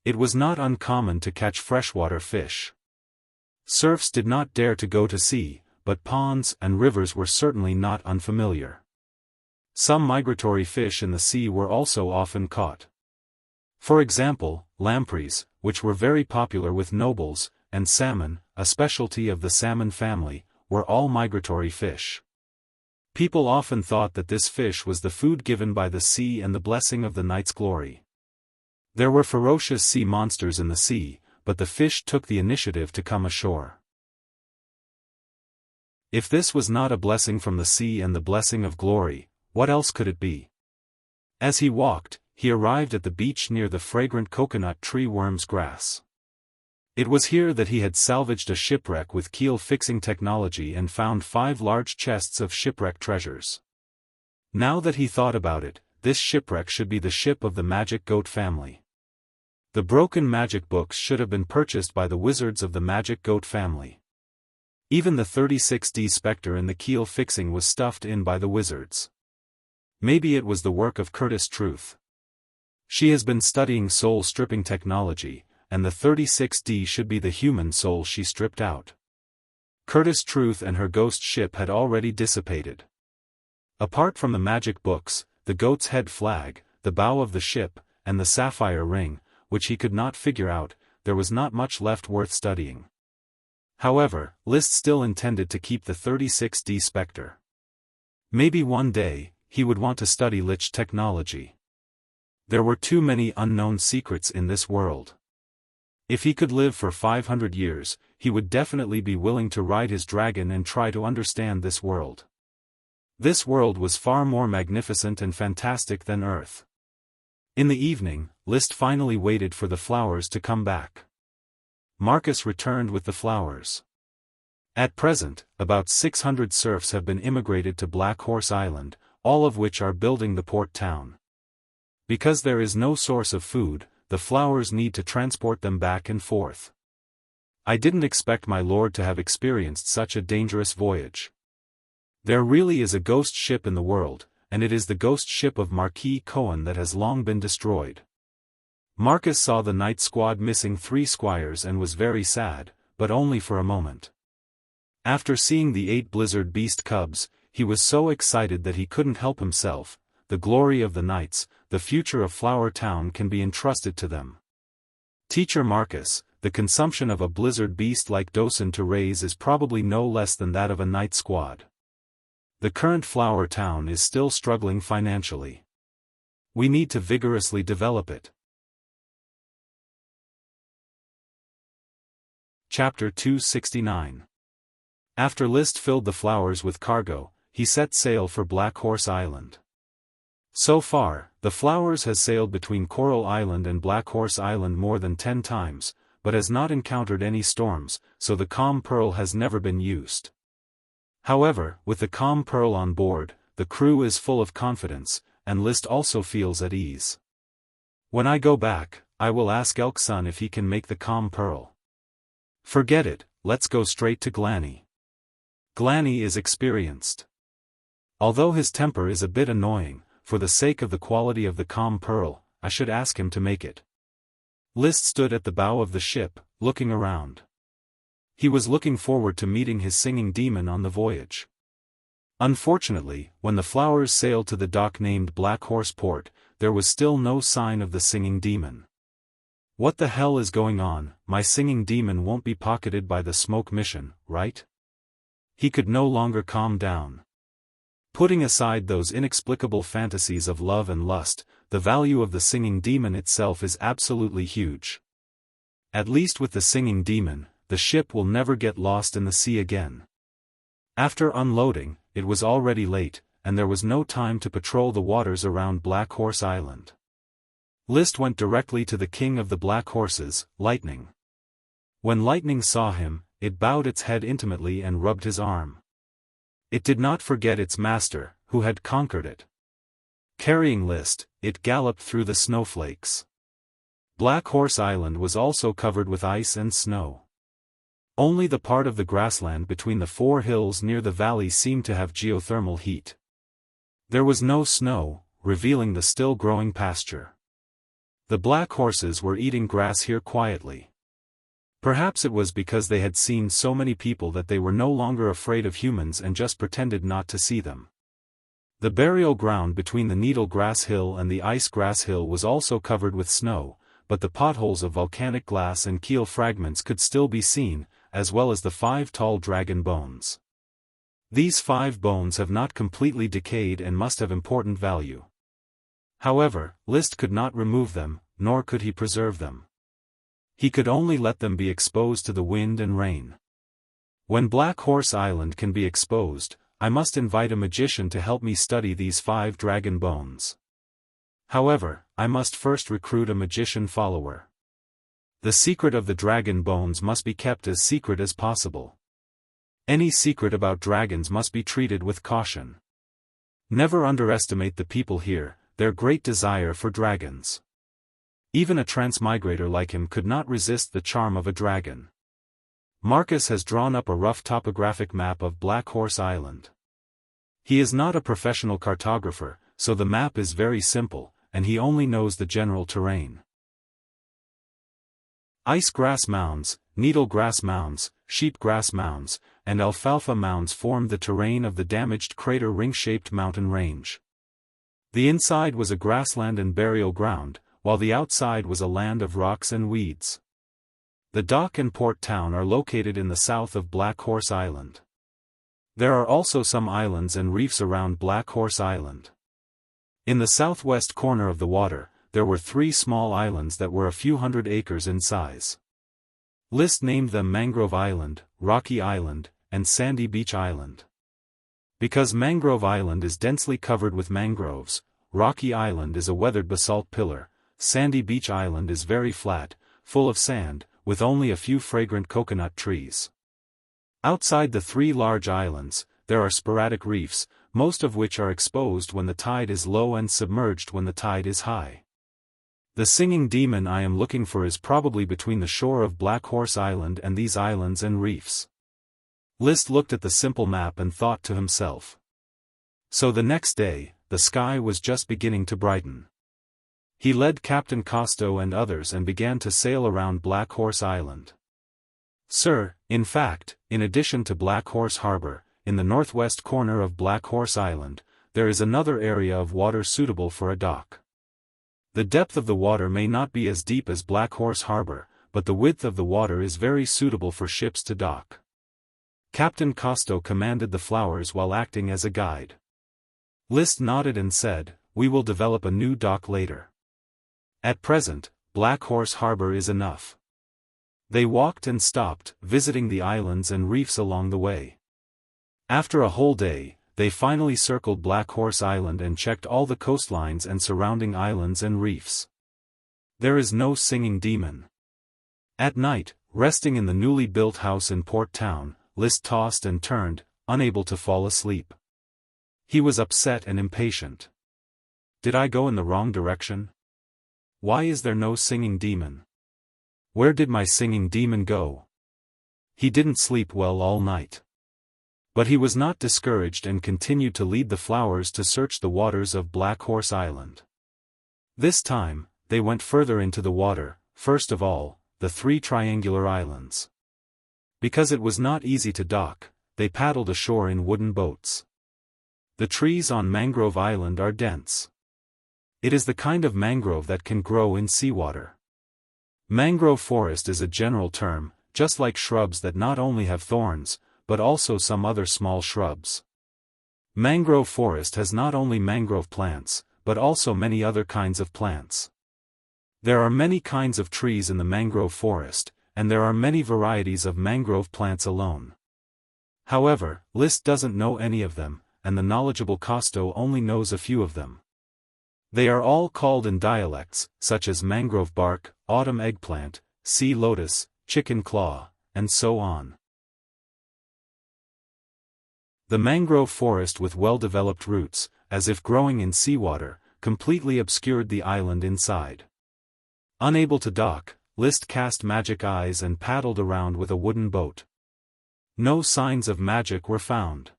It was not uncommon to catch freshwater fish. Serfs did not dare to go to sea, but ponds and rivers were certainly not unfamiliar. Some migratory fish in the sea were also often caught. For example, lampreys, which were very popular with nobles, and salmon, a specialty of the salmon family, were all migratory fish. People often thought that this fish was the food given by the sea and the blessing of the night's glory. There were ferocious sea monsters in the sea, but the fish took the initiative to come ashore. If this was not a blessing from the sea and the blessing of glory, what else could it be? As he walked, he arrived at the beach near the fragrant coconut tree worm's grass. It was here that he had salvaged a shipwreck with keel-fixing technology and found 5 large chests of shipwreck treasures. Now that he thought about it, this shipwreck should be the ship of the magic goat family. The broken magic books should have been purchased by the wizards of the magic goat family. Even the 36D spectre in the keel fixing was stuffed in by the wizards. Maybe it was the work of Curtis Truth. She has been studying soul-stripping technology, and the 36D should be the human soul she stripped out. Curtis Truth and her ghost ship had already dissipated. Apart from the magic books, the goat's head flag, the bow of the ship, and the sapphire ring, which he could not figure out, there was not much left worth studying. However, Liszt still intended to keep the 36D spectre. Maybe one day, he would want to study lich technology. There were too many unknown secrets in this world. If he could live for 500 years, he would definitely be willing to ride his dragon and try to understand this world. This world was far more magnificent and fantastic than Earth. In the evening, Liszt finally waited for the flowers to come back. Marcus returned with the flowers. At present, about 600 serfs have been immigrated to Black Horse Island, all of which are building the port town. Because there is no source of food, the flowers need to transport them back and forth. I didn't expect my lord to have experienced such a dangerous voyage. There really is a ghost ship in the world, and it is the ghost ship of Marquis Cohen that has long been destroyed. Marcus saw the night squad missing 3 squires and was very sad, but only for a moment. After seeing the 8 blizzard beast cubs, he was so excited that he couldn't help himself. The glory of the knights, the future of Flower Town can be entrusted to them. Teacher Marcus, the consumption of a blizzard beast like Dosen to raise is probably no less than that of a night squad. The current Flower Town is still struggling financially. We need to vigorously develop it. Chapter 269. After Liszt filled the flowers with cargo, he set sail for Black Horse Island. So far, the flowers has sailed between Coral Island and Black Horse Island more than 10 times, but has not encountered any storms, so the Calm Pearl has never been used. However, with the Calm Pearl on board, the crew is full of confidence, and Liszt also feels at ease. When I go back, I will ask Elkson if he can make the Calm Pearl. Forget it, let's go straight to Glanny. Glanny is experienced. Although his temper is a bit annoying, for the sake of the quality of the Calm Pearl, I should ask him to make it. Liszt stood at the bow of the ship, looking around. He was looking forward to meeting his singing demon on the voyage. Unfortunately, when the flowers sailed to the dock named Black Horse Port, there was still no sign of the singing demon. What the hell is going on? My singing demon won't be pocketed by the smoke mission, right? He could no longer calm down. Putting aside those inexplicable fantasies of love and lust, the value of the singing demon itself is absolutely huge. At least with the singing demon, the ship will never get lost in the sea again. After unloading, it was already late, and there was no time to patrol the waters around Black Horse Island. List went directly to the king of the black horses, Lightning. When Lightning saw him, it bowed its head intimately and rubbed his arm. It did not forget its master, who had conquered it. Carrying List, it galloped through the snowflakes. Black Horse Island was also covered with ice and snow. Only the part of the grassland between the 4 hills near the valley seemed to have geothermal heat. There was no snow, revealing the still growing pasture. The black horses were eating grass here quietly. Perhaps it was because they had seen so many people that they were no longer afraid of humans and just pretended not to see them. The burial ground between the Needle Grass Hill and the Ice Grass Hill was also covered with snow, but the potholes of volcanic glass and keel fragments could still be seen, as well as the 5 tall dragon bones. These 5 bones have not completely decayed and must have important value. However, List could not remove them, nor could he preserve them. He could only let them be exposed to the wind and rain. When Black Horse Island can be exposed, I must invite a magician to help me study these 5 dragon bones. However, I must first recruit a magician follower. The secret of the dragon bones must be kept as secret as possible. Any secret about dragons must be treated with caution. Never underestimate the people here, their great desire for dragons. Even a transmigrator like him could not resist the charm of a dragon. Marcus has drawn up a rough topographic map of Black Horse Island. He is not a professional cartographer, so the map is very simple, and he only knows the general terrain. Ice grass mounds, needle grass mounds, sheep grass mounds, and alfalfa mounds formed the terrain of the damaged crater ring-shaped mountain range. The inside was a grassland and burial ground, while the outside was a land of rocks and weeds. The dock and port town are located in the south of Black Horse Island. There are also some islands and reefs around Black Horse Island. In the southwest corner of the water, there were 3 small islands that were a few hundred acres in size. List named them Mangrove Island, Rocky Island, and Sandy Beach Island. Because Mangrove Island is densely covered with mangroves, Rocky Island is a weathered basalt pillar, Sandy Beach Island is very flat, full of sand, with only a few fragrant coconut trees. Outside the 3 large islands, there are sporadic reefs, most of which are exposed when the tide is low and submerged when the tide is high. The singing demon I am looking for is probably between the shore of Black Horse Island and these islands and reefs. List looked at the simple map and thought to himself. So the next day, the sky was just beginning to brighten. He led Captain Costo and others and began to sail around Black Horse Island. Sir, in fact, in addition to Black Horse Harbor, in the northwest corner of Black Horse Island, there is another area of water suitable for a dock. The depth of the water may not be as deep as Black Horse Harbor, but the width of the water is very suitable for ships to dock. Captain Costo commanded the flowers while acting as a guide. List nodded and said, "We will develop a new dock later. At present, Black Horse Harbor is enough." They walked and stopped, visiting the islands and reefs along the way. After a whole day, they finally circled Black Horse Island and checked all the coastlines and surrounding islands and reefs. There is no singing demon. At night, resting in the newly built house in Port Town, List tossed and turned, unable to fall asleep. He was upset and impatient. Did I go in the wrong direction? Why is there no singing demon? Where did my singing demon go? He didn't sleep well all night. But he was not discouraged and continued to lead the flowers to search the waters of Black Horse Island. This time, they went further into the water, first of all, the 3 triangular islands. Because it was not easy to dock, they paddled ashore in wooden boats. The trees on Mangrove Island are dense. It is the kind of mangrove that can grow in seawater. Mangrove forest is a general term, just like shrubs that not only have thorns, but also some other small shrubs. Mangrove forest has not only mangrove plants, but also many other kinds of plants. There are many kinds of trees in the mangrove forest, and there are many varieties of mangrove plants alone. However, List doesn't know any of them, and the knowledgeable Costo only knows a few of them. They are all called in dialects, such as mangrove bark, autumn eggplant, sea lotus, chicken claw, and so on. The mangrove forest with well-developed roots, as if growing in seawater, completely obscured the island inside. Unable to dock, List cast magic eyes and paddled around with a wooden boat. No signs of magic were found.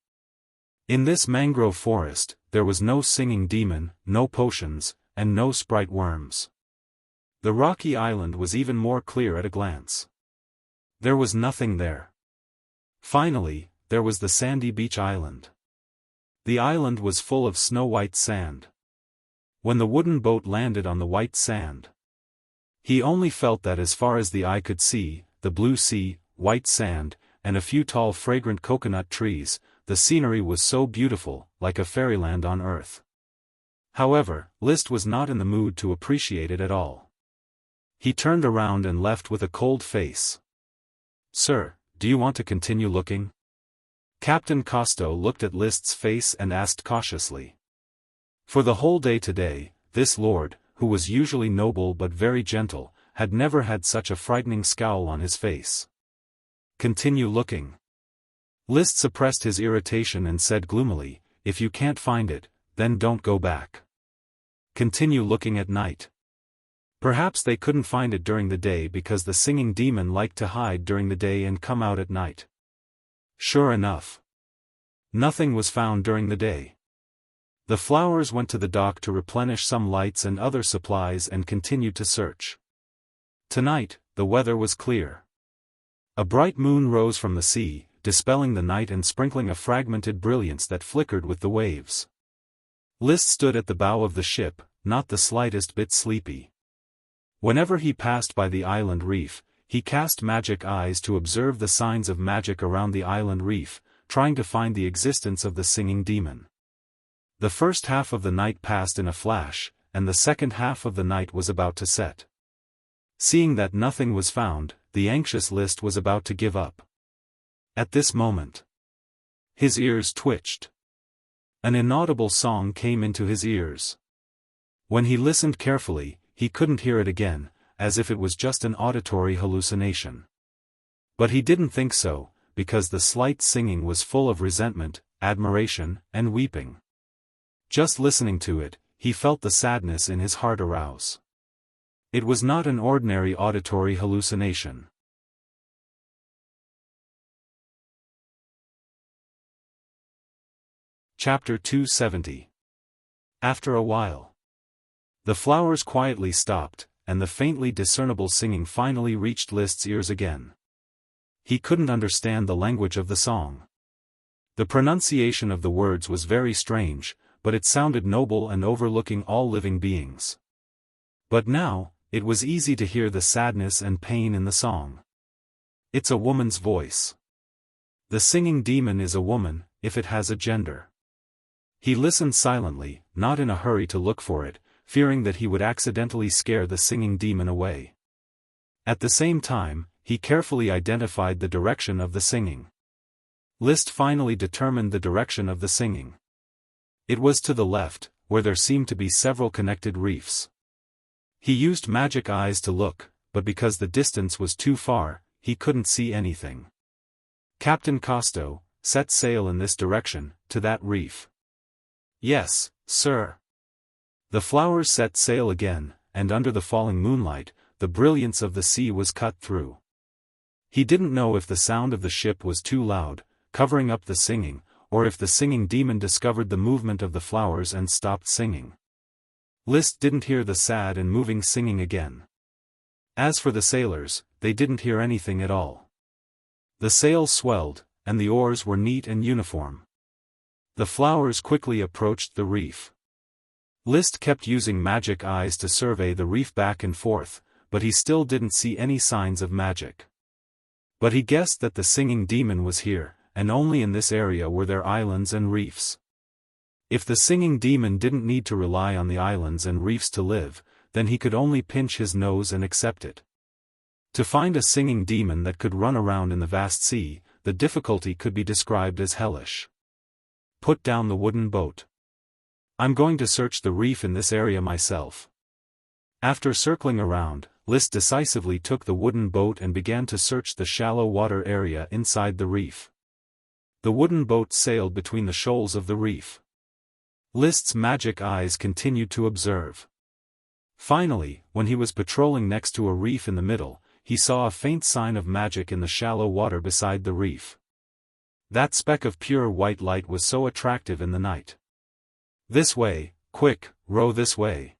In this mangrove forest, there was no singing demon, no potions, and no sprite worms. The rocky island was even more clear at a glance. There was nothing there. Finally, there was the sandy beach island. The island was full of snow-white sand. When the wooden boat landed on the white sand, he only felt that as far as the eye could see, the blue sea, white sand, and a few tall fragrant coconut trees, the scenery was so beautiful, like a fairyland on earth. However, List was not in the mood to appreciate it at all. He turned around and left with a cold face. "Sir, do you want to continue looking?" Captain Cousteau looked at List's face and asked cautiously. For the whole day today, this lord, who was usually noble but very gentle, had never had such a frightening scowl on his face. "Continue looking." List suppressed his irritation and said gloomily, "If you can't find it, then don't go back. Continue looking at night." Perhaps they couldn't find it during the day because the singing demon liked to hide during the day and come out at night. Sure enough, nothing was found during the day. The flowers went to the dock to replenish some lights and other supplies and continued to search. Tonight, the weather was clear. A bright moon rose from the sea, dispelling the night and sprinkling a fragmented brilliance that flickered with the waves. List stood at the bow of the ship, not the slightest bit sleepy. Whenever he passed by the island reef, he cast magic eyes to observe the signs of magic around the island reef, trying to find the existence of the singing demon. The first half of the night passed in a flash, and the second half of the night was about to set. Seeing that nothing was found, the anxious List was about to give up. At this moment, his ears twitched. An inaudible song came into his ears. When he listened carefully, he couldn't hear it again, as if it was just an auditory hallucination. But he didn't think so, because the slight singing was full of resentment, admiration, and weeping. Just listening to it, he felt the sadness in his heart arouse. It was not an ordinary auditory hallucination. Chapter 270. After a while, the flowers quietly stopped, and the faintly discernible singing finally reached List's ears again. He couldn't understand the language of the song. The pronunciation of the words was very strange, but it sounded noble and overlooking all living beings. But now, it was easy to hear the sadness and pain in the song. It's a woman's voice. The singing demon is a woman, if it has a gender. He listened silently, not in a hurry to look for it, fearing that he would accidentally scare the singing demon away. At the same time, he carefully identified the direction of the singing. List finally determined the direction of the singing. It was to the left, where there seemed to be several connected reefs. He used magic eyes to look, but because the distance was too far, he couldn't see anything. Captain Cousteau, set sail in this direction, to that reef. Yes, sir. The flowers set sail again, and under the falling moonlight, the brilliance of the sea was cut through. He didn't know if the sound of the ship was too loud, covering up the singing, or if the singing demon discovered the movement of the flowers and stopped singing. List didn't hear the sad and moving singing again. As for the sailors, they didn't hear anything at all. The sails swelled, and the oars were neat and uniform. The flowers quickly approached the reef. List kept using magic eyes to survey the reef back and forth, but he still didn't see any signs of magic. But he guessed that the singing demon was here, and only in this area were there islands and reefs. If the singing demon didn't need to rely on the islands and reefs to live, then he could only pinch his nose and accept it. To find a singing demon that could run around in the vast sea, the difficulty could be described as hellish. Put down the wooden boat. I'm going to search the reef in this area myself. After circling around, List decisively took the wooden boat and began to search the shallow water area inside the reef. The wooden boat sailed between the shoals of the reef. List's magic eyes continued to observe. Finally, when he was patrolling next to a reef in the middle, he saw a faint sign of magic in the shallow water beside the reef. That speck of pure white light was so attractive in the night. This way, quick, row this way.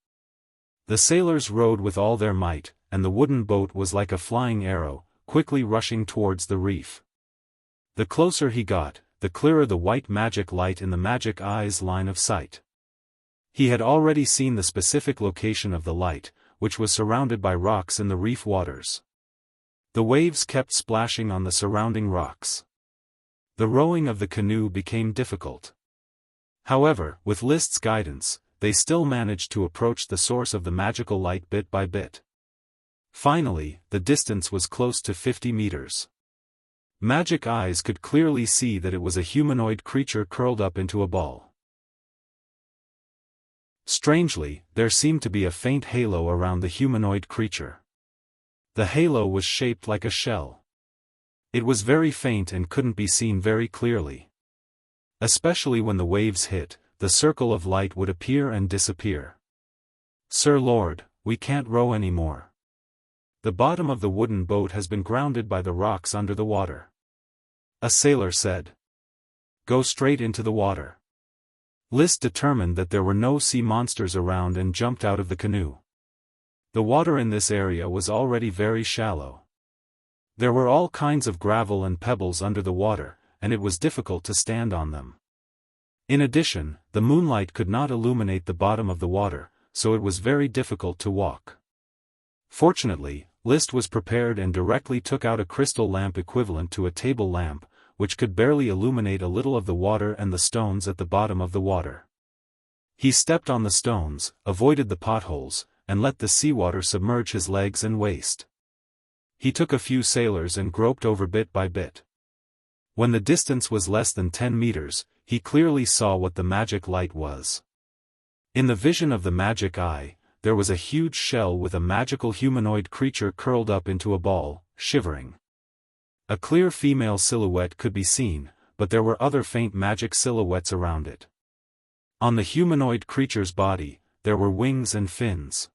The sailors rowed with all their might, and the wooden boat was like a flying arrow, quickly rushing towards the reef. The closer he got, the clearer the white magic light in the magic eye's line of sight. He had already seen the specific location of the light, which was surrounded by rocks in the reef waters. The waves kept splashing on the surrounding rocks. The rowing of the canoe became difficult. However, with List's guidance, they still managed to approach the source of the magical light bit by bit. Finally, the distance was close to 50 meters. Magic eyes could clearly see that it was a humanoid creature curled up into a ball. Strangely, there seemed to be a faint halo around the humanoid creature. The halo was shaped like a shell. It was very faint and couldn't be seen very clearly. Especially when the waves hit, the circle of light would appear and disappear. "Sir Lord, we can't row anymore. The bottom of the wooden boat has been grounded by the rocks under the water," a sailor said. "Go straight into the water." List determined that there were no sea monsters around and jumped out of the canoe. The water in this area was already very shallow. There were all kinds of gravel and pebbles under the water, and it was difficult to stand on them. In addition, the moonlight could not illuminate the bottom of the water, so it was very difficult to walk. Fortunately, List was prepared and directly took out a crystal lamp equivalent to a table lamp, which could barely illuminate a little of the water and the stones at the bottom of the water. He stepped on the stones, avoided the potholes, and let the seawater submerge his legs and waist. He took a few sailors and groped over bit by bit. When the distance was less than 10 meters, he clearly saw what the magic light was. In the vision of the magic eye, there was a huge shell with a magical humanoid creature curled up into a ball, shivering. A clear female silhouette could be seen, but there were other faint magic silhouettes around it. On the humanoid creature's body, there were wings and fins.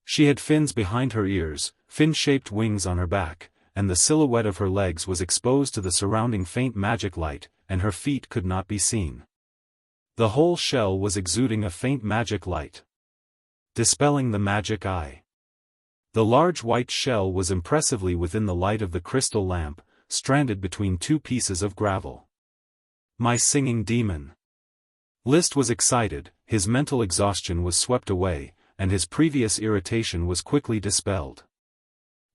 She had fins behind her ears, fin-shaped wings on her back, and the silhouette of her legs was exposed to the surrounding faint magic light, and her feet could not be seen. The whole shell was exuding a faint magic light, dispelling the magic eye. The large white shell was impressively within the light of the crystal lamp, stranded between two pieces of gravel. "My singing demon!" List was excited, his mental exhaustion was swept away, and his previous irritation was quickly dispelled.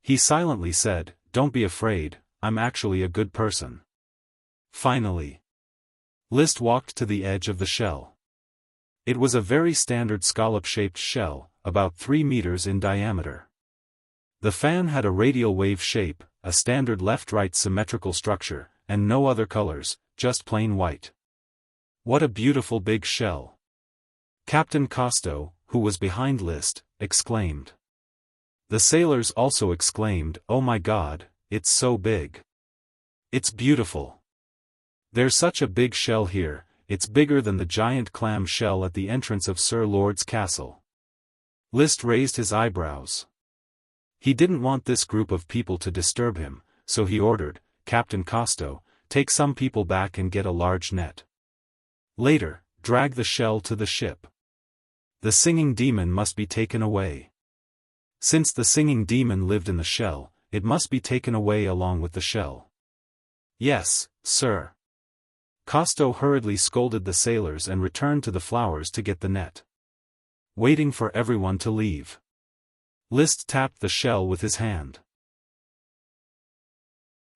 He silently said, "Don't be afraid, I'm actually a good person." Finally, List walked to the edge of the shell. It was a very standard scallop-shaped shell, about 3 meters in diameter. The fan had a radial wave shape, a standard left-right symmetrical structure, and no other colors, just plain white. "What a beautiful big shell!" Captain Cousteau, who was behind List, exclaimed. The sailors also exclaimed, "Oh my God, it's so big! It's beautiful! There's such a big shell here, it's bigger than the giant clam shell at the entrance of Sir Lord's castle." List raised his eyebrows. He didn't want this group of people to disturb him, so he ordered, "Captain Cousteau, take some people back and get a large net. Later, drag the shell to the ship. The singing demon must be taken away. Since the singing demon lived in the shell, it must be taken away along with the shell." "Yes, sir." Cousteau hurriedly scolded the sailors and returned to the flowers to get the net. Waiting for everyone to leave, List tapped the shell with his hand.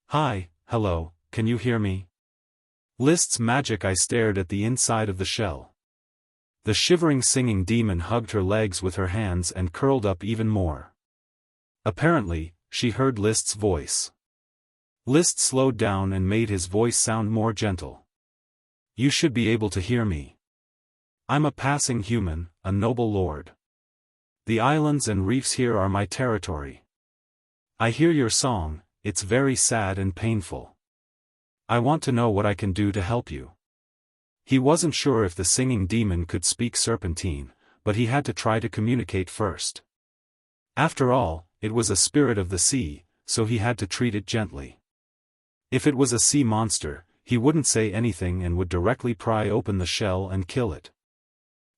"Hi, hello, can you hear me?" List's magic eye stared at the inside of the shell. The shivering singing demon hugged her legs with her hands and curled up even more. Apparently, she heard List's voice. List slowed down and made his voice sound more gentle. "You should be able to hear me. I'm a passing human, a noble lord. The islands and reefs here are my territory. I hear your song, it's very sad and painful. I want to know what I can do to help you. He wasn't sure if the singing demon could speak Serpentine, but he had to try to communicate first. After all, it was a spirit of the sea, so he had to treat it gently. If it was a sea monster, he wouldn't say anything and would directly pry open the shell and kill it.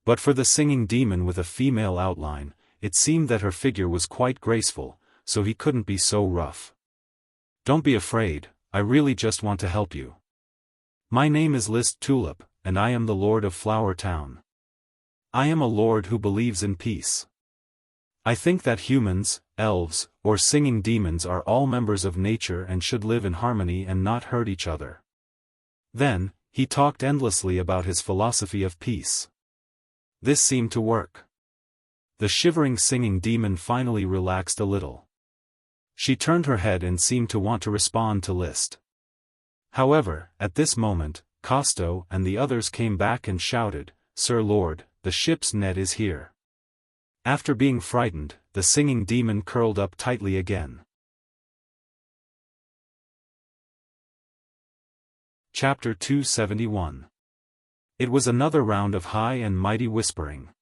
But for the singing demon with a female outline, it seemed that her figure was quite graceful, so he couldn't be so rough. Don't be afraid, I really just want to help you. My name is List Tulip, and I am the Lord of Flower Town. I am a lord who believes in peace. I think that humans, elves, or singing demons are all members of nature and should live in harmony and not hurt each other. Then, he talked endlessly about his philosophy of peace. This seemed to work. The shivering singing demon finally relaxed a little. She turned her head and seemed to want to respond to List. However, at this moment, Costo and the others came back and shouted, "Sir Lord, the ship's net is here." After being frightened, the singing demon curled up tightly again. Chapter 271. It was another round of high and mighty whispering.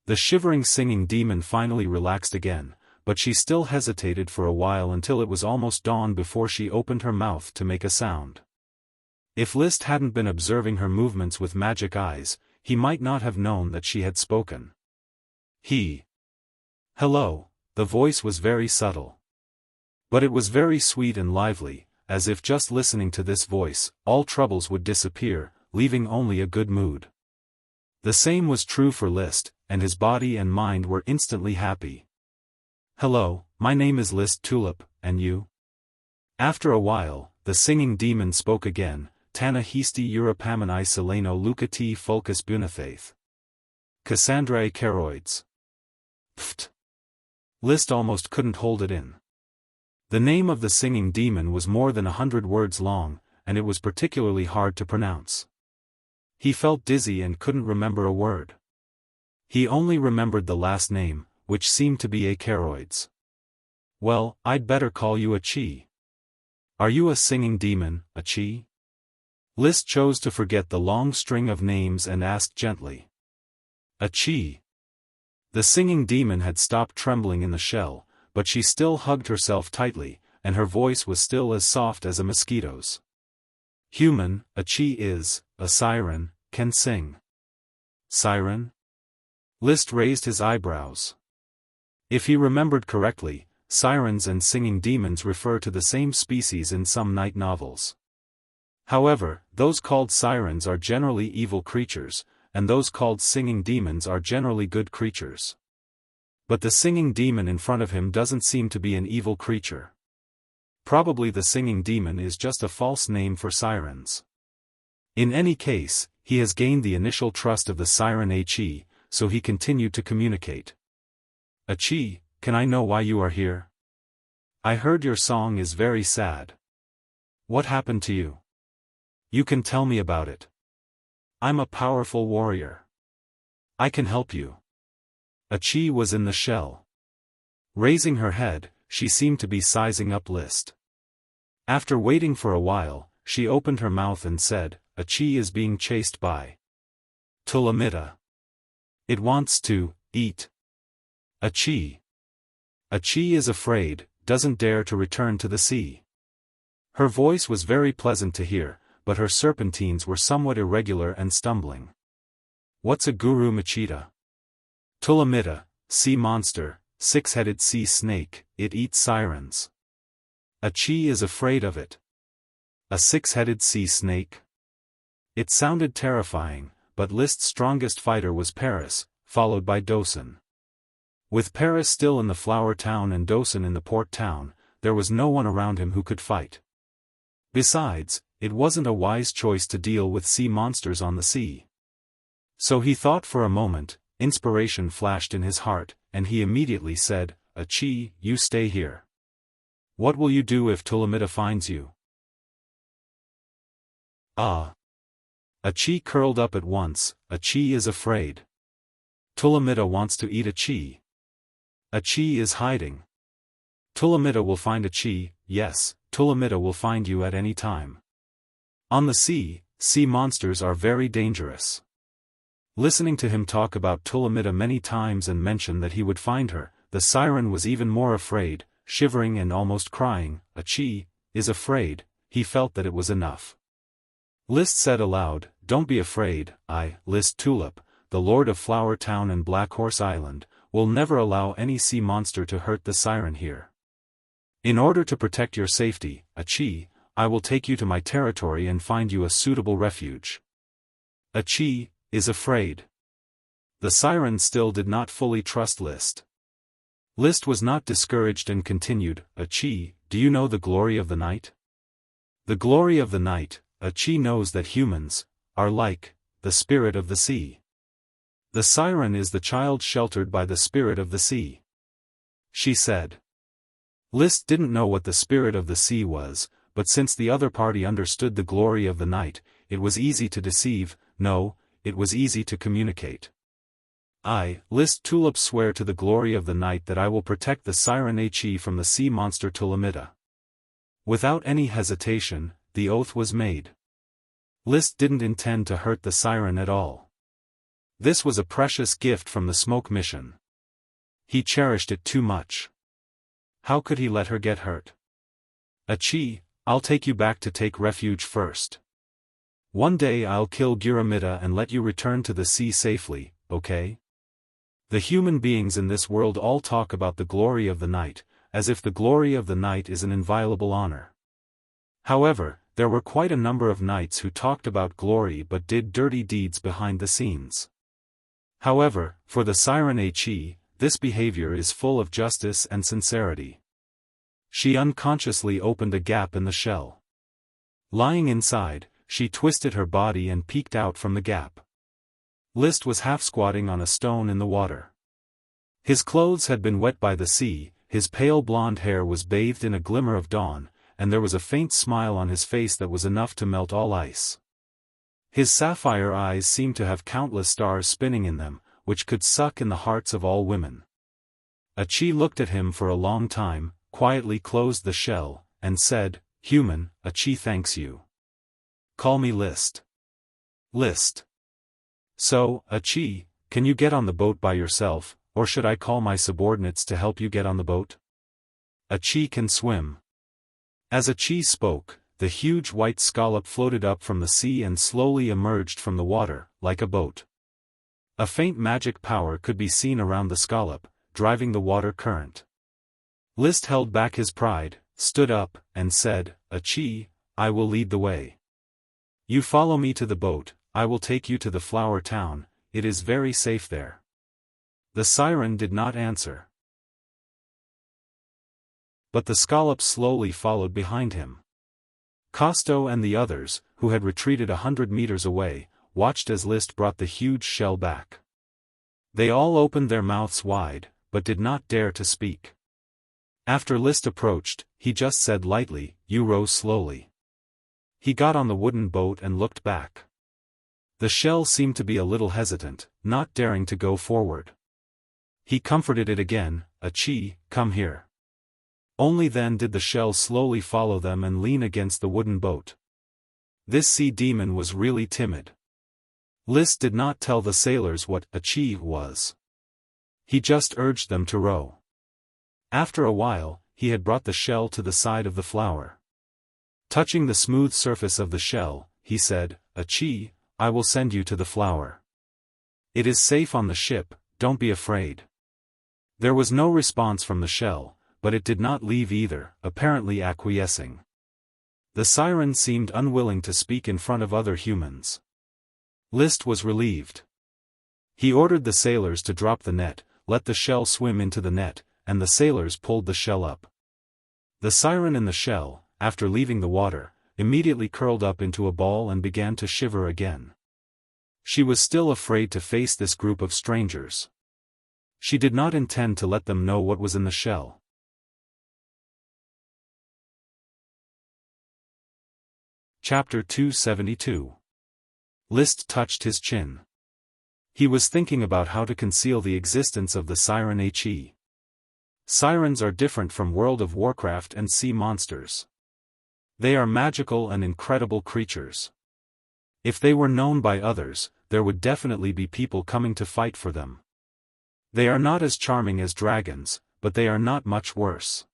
The shivering singing demon finally relaxed again, but she still hesitated for a while until it was almost dawn before she opened her mouth to make a sound. If List hadn't been observing her movements with magic eyes, he might not have known that she had spoken. Hello, the voice was very subtle. But it was very sweet and lively, as if just listening to this voice, all troubles would disappear, leaving only a good mood. The same was true for List, and his body and mind were instantly happy. "Hello, my name is List Tulip, and you?" After a while, the singing demon spoke again, "Tana histi Europamini Seleno Lucati Fulcus Bunathaith. Cassandrae Caroids." Pfft! List almost couldn't hold it in. The name of the singing demon was more than 100 words long, and it was particularly hard to pronounce. He felt dizzy and couldn't remember a word. He only remembered the last name, which seemed to be Acaroids. "Well, I'd better call you a Chi. Are you a singing demon, a Chi?" List chose to forget the long string of names and asked gently. "A Chi." The singing demon had stopped trembling in the shell, but she still hugged herself tightly, and her voice was still as soft as a mosquito's. "Human, a Chi is, a siren, can sing." "Siren?" List raised his eyebrows. If he remembered correctly, sirens and singing demons refer to the same species in some night novels. However, those called sirens are generally evil creatures, and those called singing demons are generally good creatures. But the singing demon in front of him doesn't seem to be an evil creature. Probably the singing demon is just a false name for sirens. In any case, he has gained the initial trust of the siren Chi, so he continued to communicate. "Chi, can I know why you are here? I heard your song is very sad. What happened to you? You can tell me about it. I'm a powerful warrior. I can help you." Chi was in the shell. Raising her head, she seemed to be sizing up List. After waiting for a while, she opened her mouth and said, "Chi is being chased by Tulamita. It wants to eat Chi. Chi is afraid, doesn't dare to return to the sea." Her voice was very pleasant to hear, but her serpentines were somewhat irregular and stumbling. "What's a Guru Machita?" "Tulamita, sea monster, six-headed sea snake, it eats sirens. Chi is afraid of it." "A six-headed sea snake?" It sounded terrifying, but List's strongest fighter was Paris, followed by Dosen. With Paris still in the flower town and Dosen in the port town, there was no one around him who could fight. Besides, it wasn't a wise choice to deal with sea monsters on the sea. So he thought for a moment, inspiration flashed in his heart, and he immediately said, "Chi, you stay here. What will you do if Tulamita finds you?" Chi curled up at once. Chi is afraid. Tulamita wants to eat Chi. Chi is hiding. Tulamita will find Chi, yes, Tulamita will find you at any time. On the sea, sea monsters are very dangerous. Listening to him talk about Tulamita many times and mention that he would find her, the siren was even more afraid, shivering and almost crying. Chi is afraid. He felt that it was enough. List said aloud, "Don't be afraid, I, List Tulip, the Lord of Flower Town and Black Horse Island, will never allow any sea monster to hurt the siren here. In order to protect your safety, Chi, I will take you to my territory and find you a suitable refuge." Chi is afraid. The siren still did not fully trust List. List was not discouraged and continued, "Chi, do you know the glory of the night? The glory of the night, Chi knows that humans are like the spirit of the sea. The siren is the child sheltered by the spirit of the sea," she said. List didn't know what the spirit of the sea was, but since the other party understood the glory of the night, it was easy to deceive. No, it was easy to communicate. "I, List Tulip, swear to the glory of the night that I will protect the siren Chi from the sea monster Tulamita." Without any hesitation, the oath was made. List didn't intend to hurt the siren at all. This was a precious gift from the smoke mission. He cherished it too much. How could he let her get hurt? "Chi, I'll take you back to take refuge first. One day I'll kill Guramita and let you return to the sea safely, okay?" The human beings in this world all talk about the glory of the night, as if the glory of the night is an inviolable honor. However, there were quite a number of knights who talked about glory but did dirty deeds behind the scenes. However, for the siren Chi, this behavior is full of justice and sincerity. She unconsciously opened a gap in the shell. Lying inside, she twisted her body and peeked out from the gap. List was half squatting on a stone in the water. His clothes had been wet by the sea, his pale blonde hair was bathed in a glimmer of dawn, and there was a faint smile on his face that was enough to melt all ice. His sapphire eyes seemed to have countless stars spinning in them, which could suck in the hearts of all women. Chi looked at him for a long time, quietly closed the shell, and said, "Human, Chi thanks you. Call me List." "List. So, Chi, can you get on the boat by yourself, or should I call my subordinates to help you get on the boat? Chi can swim." As Chi spoke, the huge white scallop floated up from the sea and slowly emerged from the water, like a boat. A faint magic power could be seen around the scallop, driving the water current. List held back his pride, stood up, and said, "Chi, I will lead the way. You follow me to the boat, I will take you to the flower town, it is very safe there." The siren did not answer. But the scallop slowly followed behind him. Costo and the others, who had retreated 100 meters away, watched as List brought the huge shell back. They all opened their mouths wide, but did not dare to speak. After List approached, he just said lightly, "You row slowly." He got on the wooden boat and looked back. The shell seemed to be a little hesitant, not daring to go forward. He comforted it again, "Chi, come here." Only then did the shell slowly follow them and lean against the wooden boat. This sea demon was really timid. List did not tell the sailors what Chi was. He just urged them to row. After a while, he had brought the shell to the side of the flower. Touching the smooth surface of the shell, he said, "Chi, I will send you to the flower. It is safe on the ship, don't be afraid." There was no response from the shell, but it did not leave either, apparently acquiescing. The siren seemed unwilling to speak in front of other humans. List was relieved. He ordered the sailors to drop the net, let the shell swim into the net, and the sailors pulled the shell up. The siren in the shell, after leaving the water, immediately curled up into a ball and began to shiver again. She was still afraid to face this group of strangers. She did not intend to let them know what was in the shell. Chapter 272. List touched his chin. He was thinking about how to conceal the existence of the siren He. Sirens are different from World of Warcraft and sea monsters. They are magical and incredible creatures. If they were known by others, there would definitely be people coming to fight for them. They are not as charming as dragons, but they are not much worse.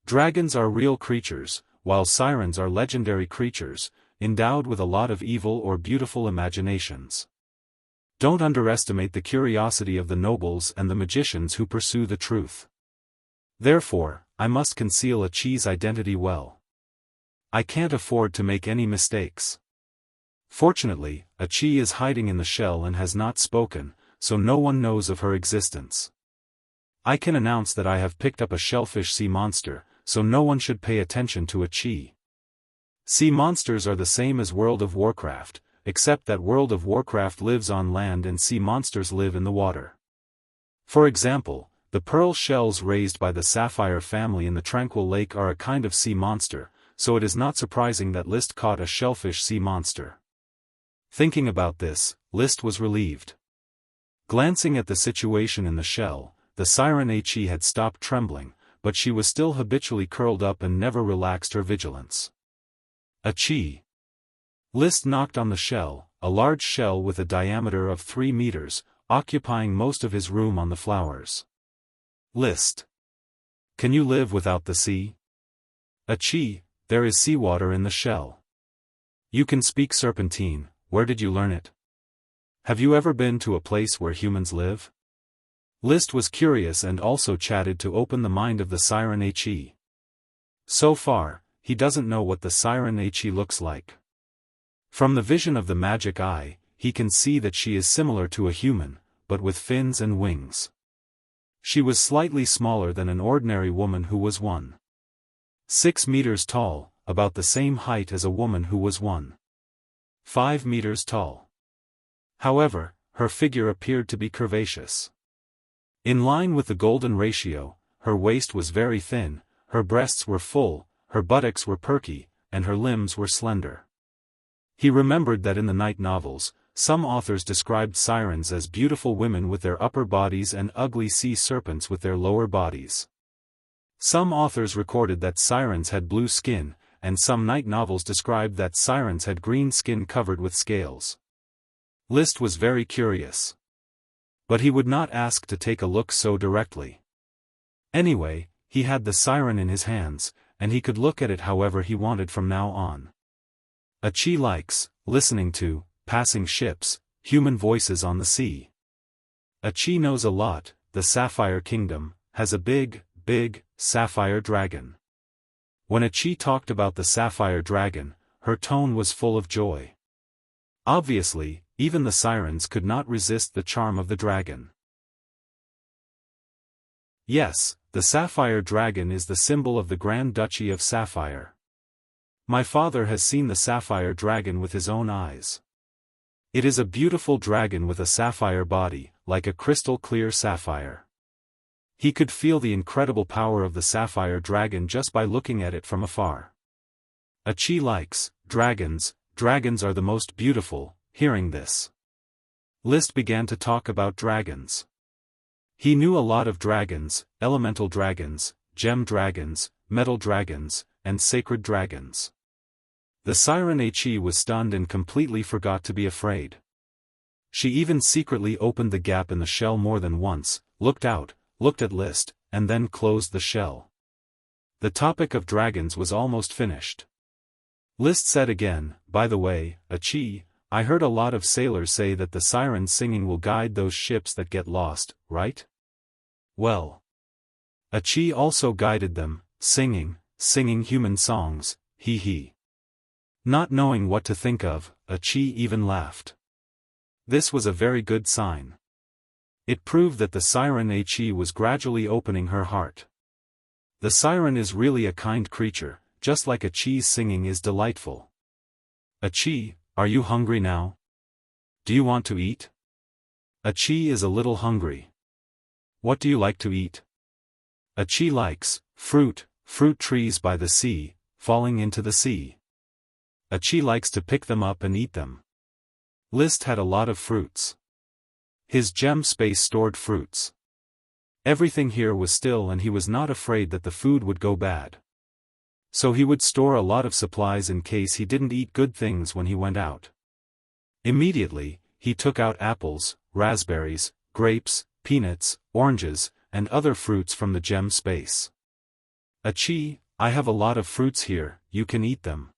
Dragons are real creatures, while sirens are legendary creatures, endowed with a lot of evil or beautiful imaginations. Don't underestimate the curiosity of the nobles and the magicians who pursue the truth. Therefore, I must conceal Chi's identity well. I can't afford to make any mistakes. Fortunately, Chi is hiding in the shell and has not spoken, so no one knows of her existence. I can announce that I have picked up a shellfish sea monster, so no one should pay attention to Chi. Sea monsters are the same as World of Warcraft, except that World of Warcraft lives on land and sea monsters live in the water. For example, the pearl shells raised by the sapphire family in the Tranquil Lake are a kind of sea monster, so it is not surprising that List caught a shellfish sea monster. Thinking about this, List was relieved. Glancing at the situation in the shell, the siren He had stopped trembling, but she was still habitually curled up and never relaxed her vigilance. Chi. List knocked on the shell, a large shell with a diameter of 3 meters, occupying most of his room on the flowers. List. Can you live without the sea? Chi, there is seawater in the shell. You can speak Serpentine, where did you learn it? Have you ever been to a place where humans live? List was curious and also chatted to open the mind of the siren He. So far, he doesn't know what the siren He looks like. From the vision of the magic eye, he can see that she is similar to a human, but with fins and wings. She was slightly smaller than an ordinary woman who was 1.6 meters tall, about the same height as a woman who was 1.5 meters tall. However, her figure appeared to be curvaceous. In line with the golden ratio, her waist was very thin, her breasts were full, her buttocks were perky, and her limbs were slender. He remembered that in the night novels, some authors described sirens as beautiful women with their upper bodies and ugly sea serpents with their lower bodies. Some authors recorded that sirens had blue skin, and some night novels described that sirens had green skin covered with scales. List was very curious. But he would not ask to take a look so directly. Anyway, he had the siren in his hands, and he could look at it however he wanted from now on. Chi likes listening to passing ships, human voices on the sea. Chi knows a lot. The Sapphire Kingdom has a big sapphire dragon. When Chi talked about the sapphire dragon, her tone was full of joy. Obviously, even the sirens could not resist the charm of the dragon. Yes, the sapphire dragon is the symbol of the Grand Duchy of Sapphire. My father has seen the sapphire dragon with his own eyes. It is a beautiful dragon with a sapphire body, like a crystal-clear sapphire. He could feel the incredible power of the sapphire dragon just by looking at it from afar. Chi likes dragons. Dragons are the most beautiful. Hearing this, List began to talk about dragons. He knew a lot of dragons, elemental dragons, gem dragons, metal dragons, and sacred dragons. The siren He was stunned and completely forgot to be afraid. She even secretly opened the gap in the shell more than once, looked out, looked at List, and then closed the shell. The topic of dragons was almost finished. List said again, by the way, Chi, I heard a lot of sailors say that the siren singing will guide those ships that get lost, right? Well, Chi also guided them, singing human songs, he. Not knowing what to think of, Chi even laughed. This was a very good sign. It proved that the siren Chi was gradually opening her heart. The siren is really a kind creature, just like Chi's singing is delightful. Chi, are you hungry now? Do you want to eat? Chi is a little hungry. What do you like to eat? Chi likes fruit trees by the sea, falling into the sea. Chi likes to pick them up and eat them. List had a lot of fruits. His gem space stored fruits. Everything here was still and he was not afraid that the food would go bad. So he would store a lot of supplies in case he didn't eat good things when he went out. Immediately, he took out apples, raspberries, grapes, peanuts, oranges, and other fruits from the gem space. Achie, I have a lot of fruits here, you can eat them.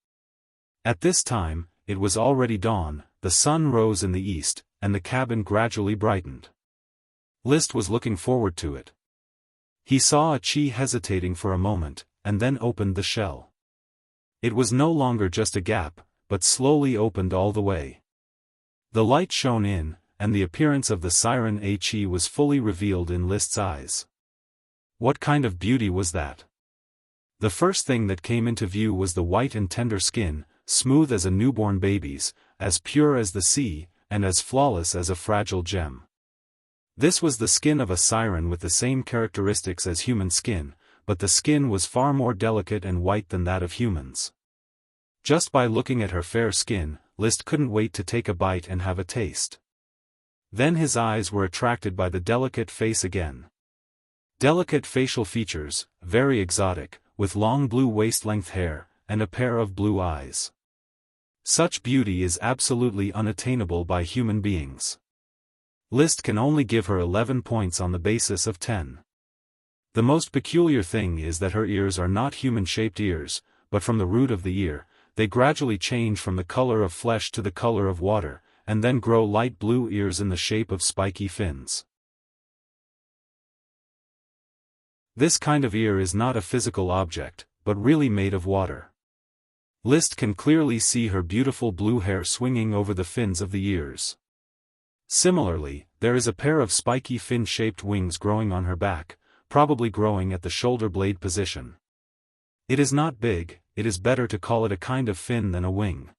At this time, it was already dawn, the sun rose in the east, and the cabin gradually brightened. List was looking forward to it. He saw Achie hesitating for a moment, and then opened the shell. It was no longer just a gap, but slowly opened all the way. The light shone in, and the appearance of the siren Achie was fully revealed in List's eyes. What kind of beauty was that? The first thing that came into view was the white and tender skin, smooth as a newborn baby's, as pure as the sea, and as flawless as a fragile gem. This was the skin of a siren with the same characteristics as human skin, but the skin was far more delicate and white than that of humans. Just by looking at her fair skin, List couldn't wait to take a bite and have a taste. Then his eyes were attracted by the delicate face again. Delicate facial features, very exotic, with long blue waist-length hair, and a pair of blue eyes. Such beauty is absolutely unattainable by human beings. List can only give her 11 points on the basis of 10. The most peculiar thing is that her ears are not human-shaped ears, but from the root of the ear, they gradually change from the color of flesh to the color of water, and then grow light blue ears in the shape of spiky fins. This kind of ear is not a physical object, but really made of water. List can clearly see her beautiful blue hair swinging over the fins of the ears. Similarly, there is a pair of spiky fin-shaped wings growing on her back, probably growing at the shoulder blade position. It is not big, it is better to call it a kind of fin than a wing.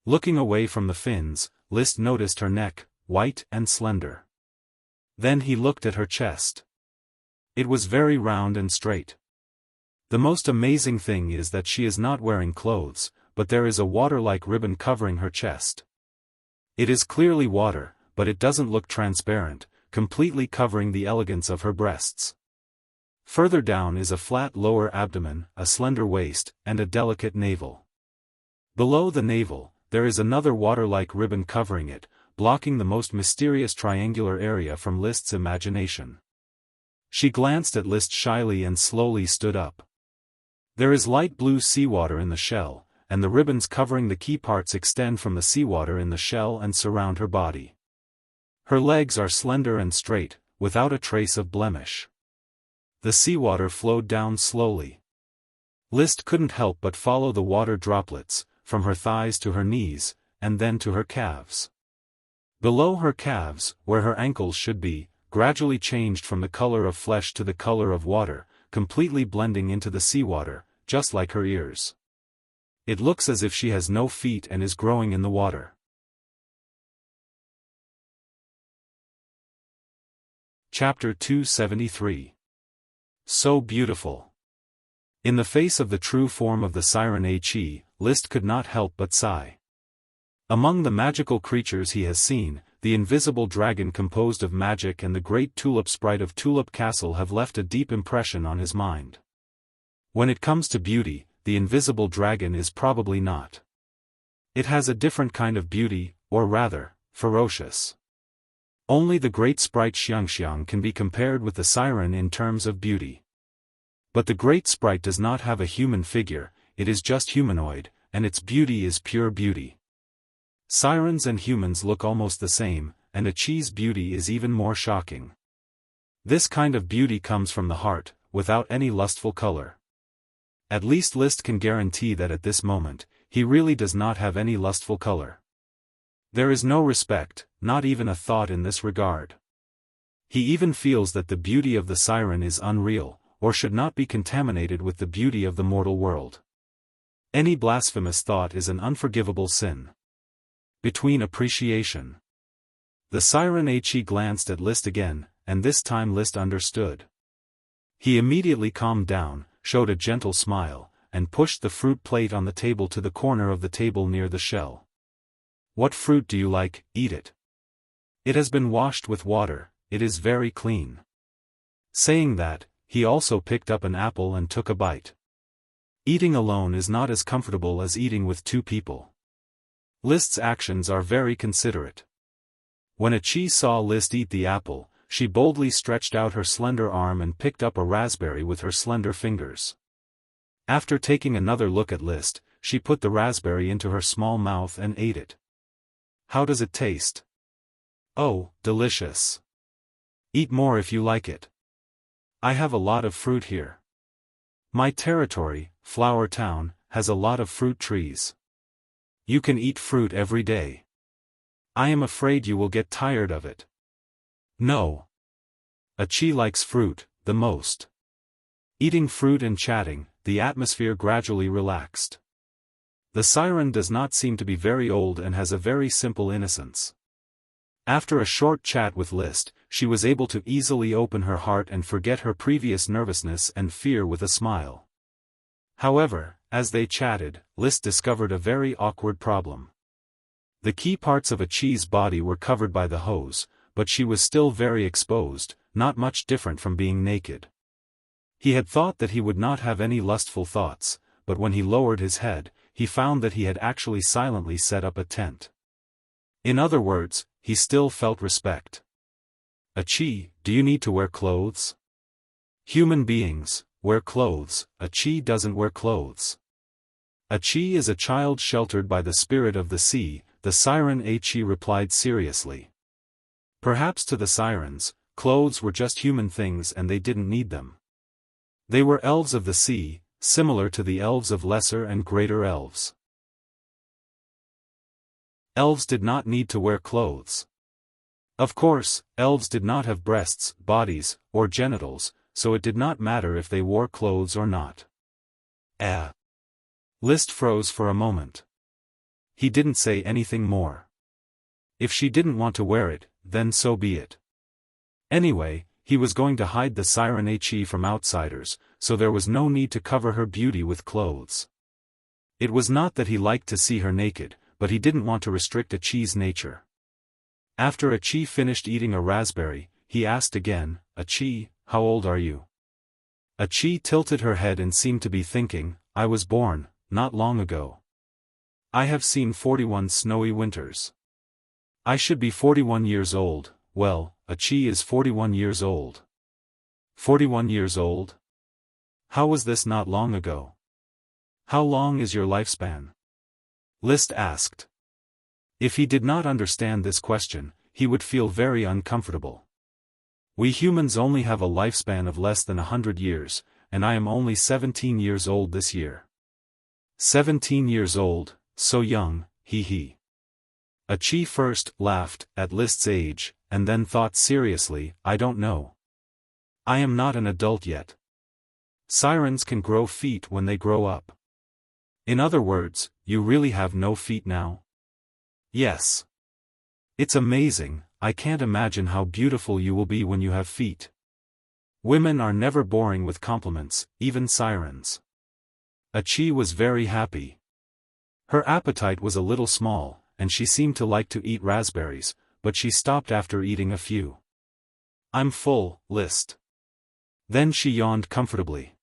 Looking away from the fins, List noticed her neck, white and slender. Then he looked at her chest. It was very round and straight. The most amazing thing is that she is not wearing clothes, but there is a water-like ribbon covering her chest. It is clearly water, but it doesn't look transparent, completely covering the elegance of her breasts. Further down is a flat lower abdomen, a slender waist, and a delicate navel. Below the navel, there is another water-like ribbon covering it, blocking the most mysterious triangular area from List's imagination. She glanced at List shyly and slowly stood up. There is light blue seawater in the shell, and the ribbons covering the key parts extend from the seawater in the shell and surround her body. Her legs are slender and straight, without a trace of blemish. The seawater flowed down slowly. List couldn't help but follow the water droplets, from her thighs to her knees, and then to her calves. Below her calves, where her ankles should be, gradually changed from the color of flesh to the color of water, completely blending into the seawater, just like her ears. It looks as if she has no feet and is growing in the water. Chapter 273. So beautiful. In the face of the true form of the siren Achie, List could not help but sigh. Among the magical creatures he has seen, the invisible dragon composed of magic and the great tulip sprite of Tulip Castle have left a deep impression on his mind. When it comes to beauty, the invisible dragon is probably not. It has a different kind of beauty, or rather, ferocious. Only the great sprite Xiaofan can be compared with the siren in terms of beauty. But the great sprite does not have a human figure, it is just humanoid, and its beauty is pure beauty. Sirens and humans look almost the same, and Achie's beauty is even more shocking. This kind of beauty comes from the heart, without any lustful color. At least List can guarantee that at this moment, he really does not have any lustful color. There is no respect, not even a thought in this regard. He even feels that the beauty of the siren is unreal, or should not be contaminated with the beauty of the mortal world. Any blasphemous thought is an unforgivable sin. Between appreciation. The siren Achie glanced at List again, and this time List understood. He immediately calmed down, showed a gentle smile, and pushed the fruit plate on the table to the corner of the table near the shell. What fruit do you like? Eat it. It has been washed with water, it is very clean. Saying that, he also picked up an apple and took a bite. Eating alone is not as comfortable as eating with two people. List's actions are very considerate. When Achi saw List eat the apple, she boldly stretched out her slender arm and picked up a raspberry with her slender fingers. After taking another look at List, she put the raspberry into her small mouth and ate it. How does it taste? Oh, delicious. Eat more if you like it. I have a lot of fruit here. My territory, Flower Town, has a lot of fruit trees. You can eat fruit every day. I am afraid you will get tired of it. No. Achi likes fruit, the most. Eating fruit and chatting, the atmosphere gradually relaxed. The siren does not seem to be very old and has a very simple innocence. After a short chat with List, she was able to easily open her heart and forget her previous nervousness and fear with a smile. However, as they chatted, List discovered a very awkward problem. The key parts of Achi's body were covered by the hose, but she was still very exposed, not much different from being naked. He had thought that he would not have any lustful thoughts, but when he lowered his head, he found that he had actually silently set up a tent. In other words, he still felt respect. Achi, do you need to wear clothes? Human beings wear clothes, Achi doesn't wear clothes. Achi is a child sheltered by the spirit of the sea, the siren Achi replied seriously. Perhaps to the sirens, clothes were just human things and they didn't need them. They were elves of the sea, similar to the elves of lesser and greater elves. Elves did not need to wear clothes. Of course, elves did not have breasts, bodies, or genitals, so it did not matter if they wore clothes or not. List froze for a moment. He didn't say anything more. If she didn't want to wear it, then so be it. Anyway, he was going to hide the siren Achi from outsiders, so there was no need to cover her beauty with clothes. It was not that he liked to see her naked, but he didn't want to restrict Achi's nature. After Achi finished eating a raspberry, he asked again, Achi, how old are you? Achi tilted her head and seemed to be thinking, I was born, not long ago. I have seen 41 snowy winters. I should be 41 years old. Well, Achi is 41 years old. 41 years old? How was this not long ago? How long is your lifespan? List asked. If he did not understand this question, he would feel very uncomfortable. We humans only have a lifespan of less than 100 years, and I am only 17 years old this year. 17 years old, so young, he. Achi first laughed at List's age, and then thought seriously, I don't know. I am not an adult yet. Sirens can grow feet when they grow up. In other words, you really have no feet now? Yes. It's amazing, I can't imagine how beautiful you will be when you have feet. Women are never boring with compliments, even sirens. Achi was very happy. Her appetite was a little small, and she seemed to like to eat raspberries, but she stopped after eating a few. I'm full, List. Then she yawned comfortably.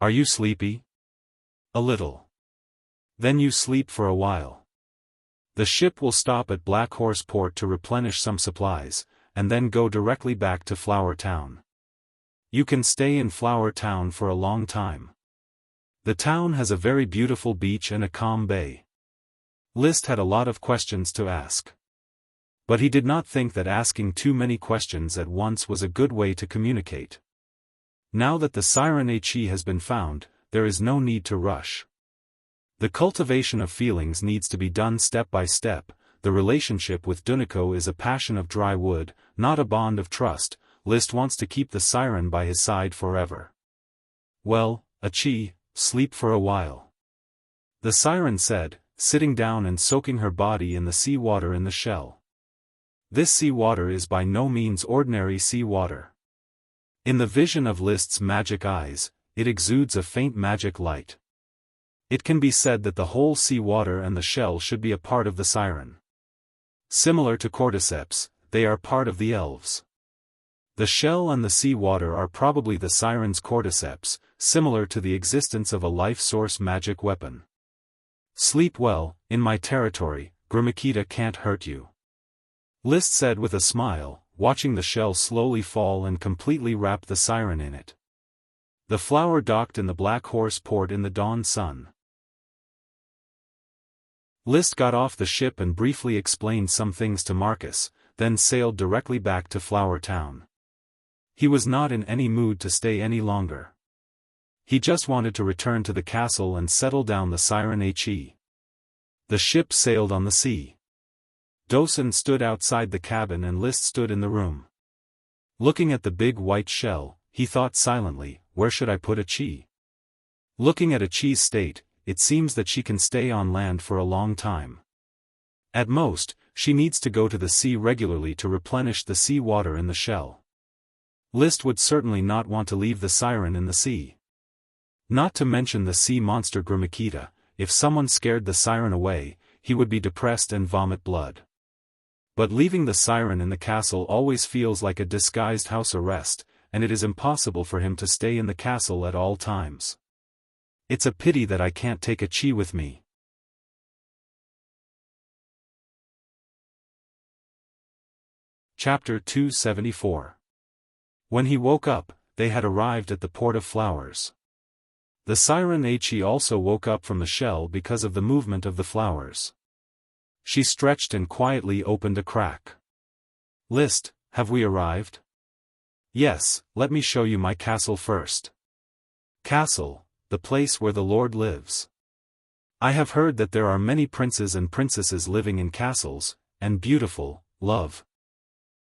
Are you sleepy? A little. Then you sleep for a while. The ship will stop at Black Horse Port to replenish some supplies, and then go directly back to Flower Town. You can stay in Flower Town for a long time. The town has a very beautiful beach and a calm bay. List had a lot of questions to ask. But he did not think that asking too many questions at once was a good way to communicate. Now that the siren Achi has been found, there is no need to rush. The cultivation of feelings needs to be done step by step. The relationship with Duniko is a passion of dry wood, not a bond of trust. List wants to keep the siren by his side forever. Well, Achi, sleep for a while. The siren said, sitting down and soaking her body in the sea water in the shell. This sea water is by no means ordinary sea water. In the vision of List's magic eyes, it exudes a faint magic light. It can be said that the whole sea water and the shell should be a part of the siren. Similar to cordyceps, they are part of the elves. The shell and the sea water are probably the siren's cordyceps, similar to the existence of a life source magic weapon. Sleep well, in my territory, Grimakita can't hurt you. List said with a smile, watching the shell slowly fall and completely wrap the siren in it. The flower docked in the Black Horse port in the dawn sun. List got off the ship and briefly explained some things to Marcus, then sailed directly back to Flower Town. He was not in any mood to stay any longer. He just wanted to return to the castle and settle down the siren He. The ship sailed on the sea. Dosen stood outside the cabin and List stood in the room. Looking at the big white shell, he thought silently, where should I put He? Looking at Chi's state, it seems that she can stay on land for a long time. At most, she needs to go to the sea regularly to replenish the sea water in the shell. List would certainly not want to leave the siren in the sea. Not to mention the sea monster Grimakita. If someone scared the siren away, he would be depressed and vomit blood. But leaving the siren in the castle always feels like a disguised house arrest, and it is impossible for him to stay in the castle at all times. It's a pity that I can't take Chi with me. Chapter 274. When he woke up, they had arrived at the Port of Flowers. The siren He also woke up from the shell because of the movement of the flowers. She stretched and quietly opened a crack. List, have we arrived? Yes, let me show you my castle first. Castle, the place where the Lord lives. I have heard that there are many princes and princesses living in castles, and beautiful, love.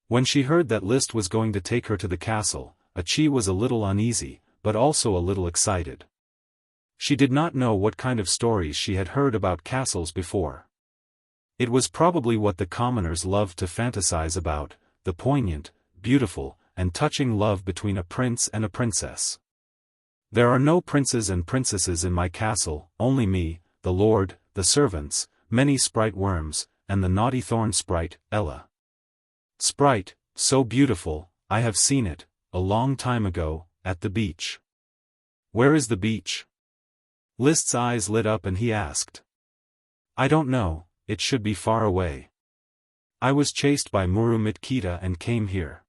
When she heard that List was going to take her to the castle, Chi was a little uneasy, but also a little excited. She did not know what kind of stories she had heard about castles before. It was probably what the commoners loved to fantasize about, the poignant, beautiful, and touching love between a prince and a princess. There are no princes and princesses in my castle, only me, the lord, the servants, many sprite worms, and the naughty thorn sprite, Ella. Sprite, so beautiful, I have seen it, a long time ago, at the beach. Where is the beach? List's eyes lit up and he asked. I don't know, it should be far away. I was chased by Murumitkita and came here.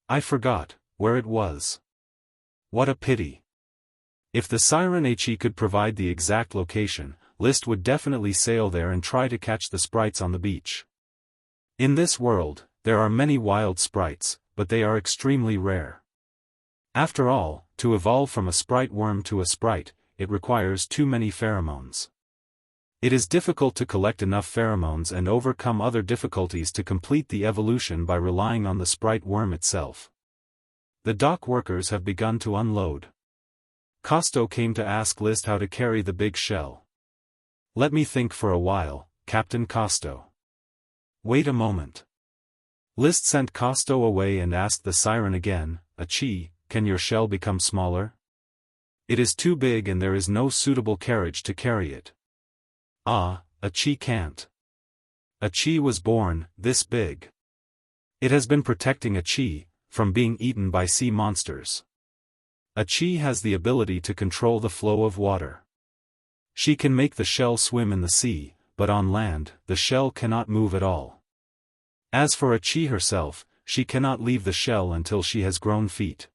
I forgot where it was. What a pity. If the siren He could provide the exact location, List would definitely sail there and try to catch the sprites on the beach. In this world, there are many wild sprites, but they are extremely rare. After all, to evolve from a sprite worm to a sprite, it requires too many pheromones. It is difficult to collect enough pheromones and overcome other difficulties to complete the evolution by relying on the sprite worm itself. The dock workers have begun to unload. Costo came to ask List how to carry the big shell. Let me think for a while, Captain Costo. Wait a moment. List sent Costo away and asked the siren again, Chi, can your shell become smaller? It is too big and there is no suitable carriage to carry it. Ah, Chi can't. Chi was born this big. It has been protecting Chi from being eaten by sea monsters. Chi has the ability to control the flow of water. She can make the shell swim in the sea, but on land, the shell cannot move at all. As for Chi herself, she cannot leave the shell until she has grown feet.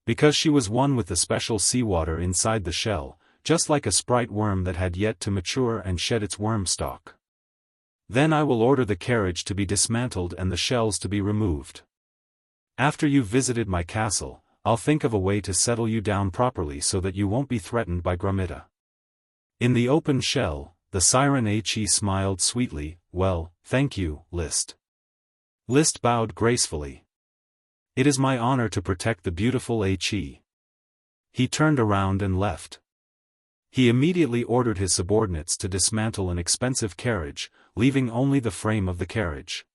Because she was one with the special seawater inside the shell, just like a sprite worm that had yet to mature and shed its worm stalk. Then I will order the carriage to be dismantled and the shells to be removed. After you've visited my castle, I'll think of a way to settle you down properly so that you won't be threatened by Gromita. In the open shell, the siren Chi smiled sweetly. Well, thank you, List. List bowed gracefully. It is my honor to protect the beautiful Chi. He turned around and left. He immediately ordered his subordinates to dismantle an expensive carriage, leaving only the frame of the carriage.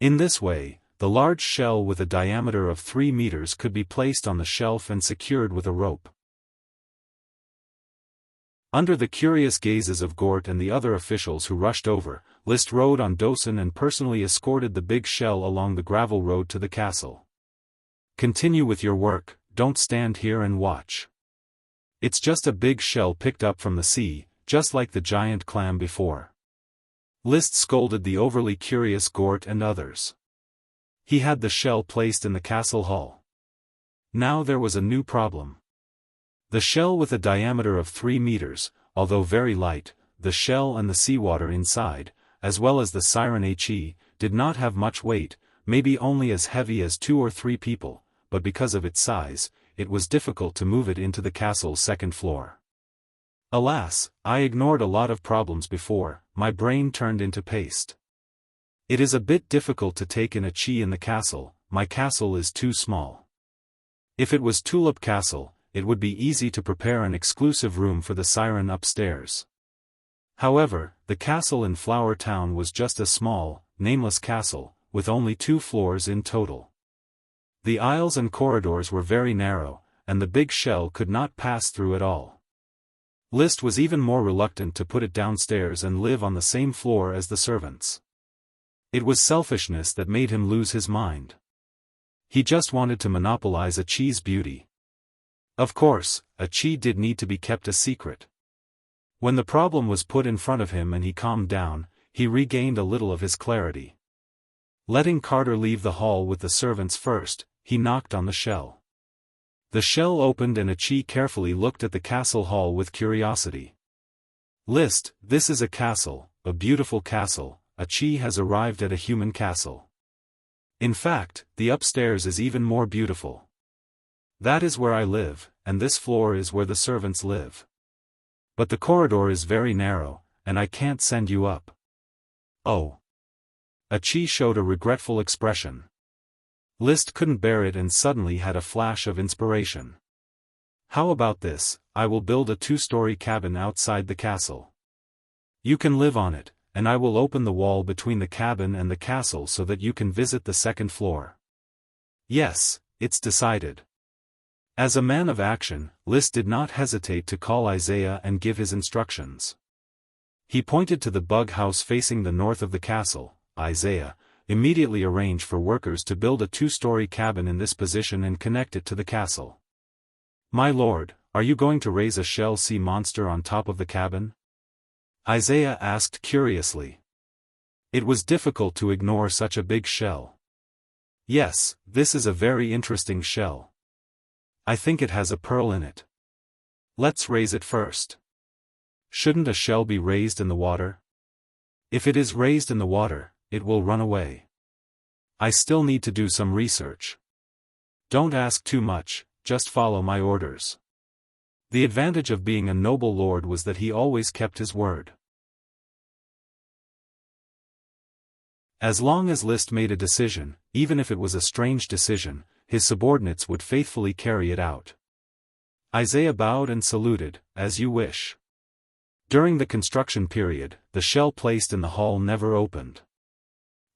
In this way, the large shell with a diameter of 3 meters could be placed on the shelf and secured with a rope. Under the curious gazes of Gort and the other officials who rushed over, List rode on Dosen and personally escorted the big shell along the gravel road to the castle. "Continue with your work, don't stand here and watch. It's just a big shell picked up from the sea, just like the giant clam before." List scolded the overly curious Gort and others. He had the shell placed in the castle hall. Now there was a new problem. The shell with a diameter of 3 meters, although very light, the shell and the seawater inside, as well as the siren he, did not have much weight, maybe only as heavy as 2 or 3 people, but because of its size, it was difficult to move it into the castle's second floor. Alas, I ignored a lot of problems before, my brain turned into paste. It is a bit difficult to take in a chi in the castle, my castle is too small. If it was Tulip Castle, it would be easy to prepare an exclusive room for the siren upstairs. However, the castle in Flower Town was just a small, nameless castle, with only 2 floors in total. The aisles and corridors were very narrow, and the big shell could not pass through at all. List was even more reluctant to put it downstairs and live on the same floor as the servants. It was selfishness that made him lose his mind. He just wanted to monopolize a chi's beauty. Of course, a chi did need to be kept a secret. When the problem was put in front of him and he calmed down, he regained a little of his clarity. Letting Carter leave the hall with the servants first, he knocked on the shell. The shell opened and a chi carefully looked at the castle hall with curiosity. "List, this is a castle, a beautiful castle, a chi has arrived at a human castle. In fact, the upstairs is even more beautiful. That is where I live, and this floor is where the servants live. But the corridor is very narrow, and I can't send you up." "Oh." A chi showed a regretful expression. List couldn't bear it and suddenly had a flash of inspiration. "How about this, I will build a 2-story cabin outside the castle. You can live on it, and I will open the wall between the cabin and the castle so that you can visit the second floor." "Yes, it's decided." As a man of action, List did not hesitate to call Isaiah and give his instructions. He pointed to the bug house facing the north of the castle. Isaiah immediately arranged for workers to build a 2-story cabin in this position and connect it to the castle. "My lord, are you going to raise a shell sea monster on top of the cabin?" Isaiah asked curiously. It was difficult to ignore such a big shell. "Yes, this is a very interesting shell. I think it has a pearl in it. Let's raise it first." "Shouldn't a shell be raised in the water?" "If it is raised in the water, it will run away. I still need to do some research. Don't ask too much, just follow my orders." The advantage of being a noble lord was that he always kept his word. As long as List made a decision, even if it was a strange decision, his subordinates would faithfully carry it out. Isaiah bowed and saluted, "As you wish." During the construction period, the shell placed in the hall never opened.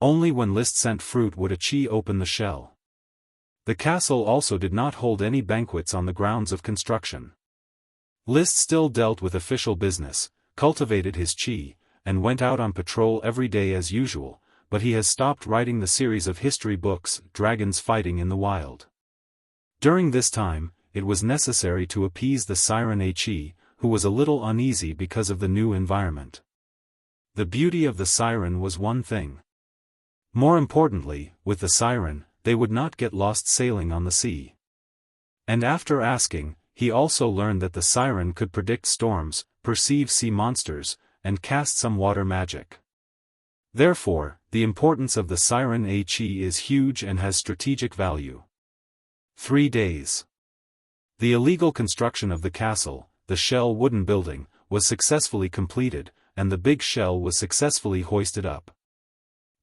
Only when List sent fruit would a chi open the shell. The castle also did not hold any banquets on the grounds of construction. List still dealt with official business, cultivated his chi, and went out on patrol every day as usual, but he has stopped writing the series of history books, Dragons Fighting in the Wild. During this time, it was necessary to appease the siren he, who was a little uneasy because of the new environment. The beauty of the siren was one thing. More importantly, with the siren, they would not get lost sailing on the sea. And after asking, he also learned that the siren could predict storms, perceive sea monsters, and cast some water magic. Therefore, the importance of the siren he is huge and has strategic value. 3 days. The illegal construction of the castle, the shell wooden building, was successfully completed, and the big shell was successfully hoisted up.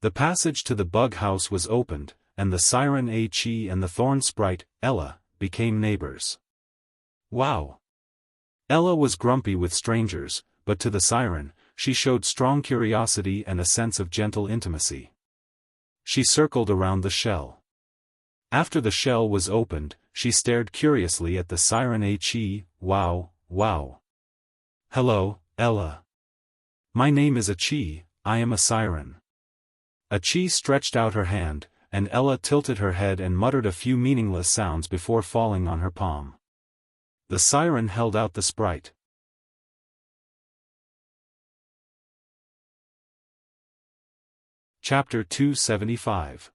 The passage to the bug house was opened, and the siren he and the thorn sprite, Ella, became neighbors. Wow! Ella was grumpy with strangers, but to the siren, she showed strong curiosity and a sense of gentle intimacy. She circled around the shell. After the shell was opened, she stared curiously at the siren he. "Wow, wow. Hello, Ella. My name is Achi, I am a siren. Achi stretched out her hand, and Ella tilted her head and muttered a few meaningless sounds before falling on her palm. The siren held out the sprite. Chapter 275.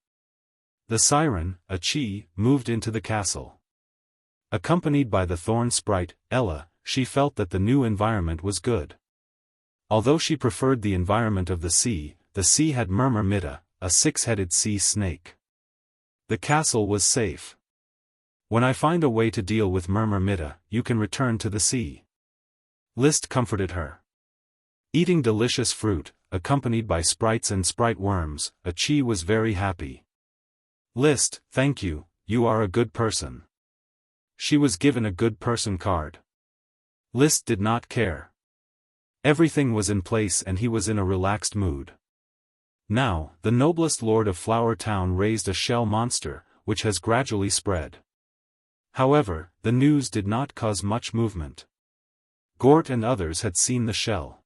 The siren, Achi, moved into the castle. Accompanied by the thorn sprite, Ella, she felt that the new environment was good. Although she preferred the environment of the sea had Murmur Mitta, a six-headed sea snake. The castle was safe. When I find a way to deal with Murmur Mitta, you can return to the sea. List comforted her. Eating delicious fruit, accompanied by sprites and sprite worms, Achi was very happy. List, thank you, you are a good person. She was given a good person card. List did not care. Everything was in place and he was in a relaxed mood. Now, the noblest lord of Flower Town raised a shell monster, which has gradually spread. However, the news did not cause much movement. Gort and others had seen the shell.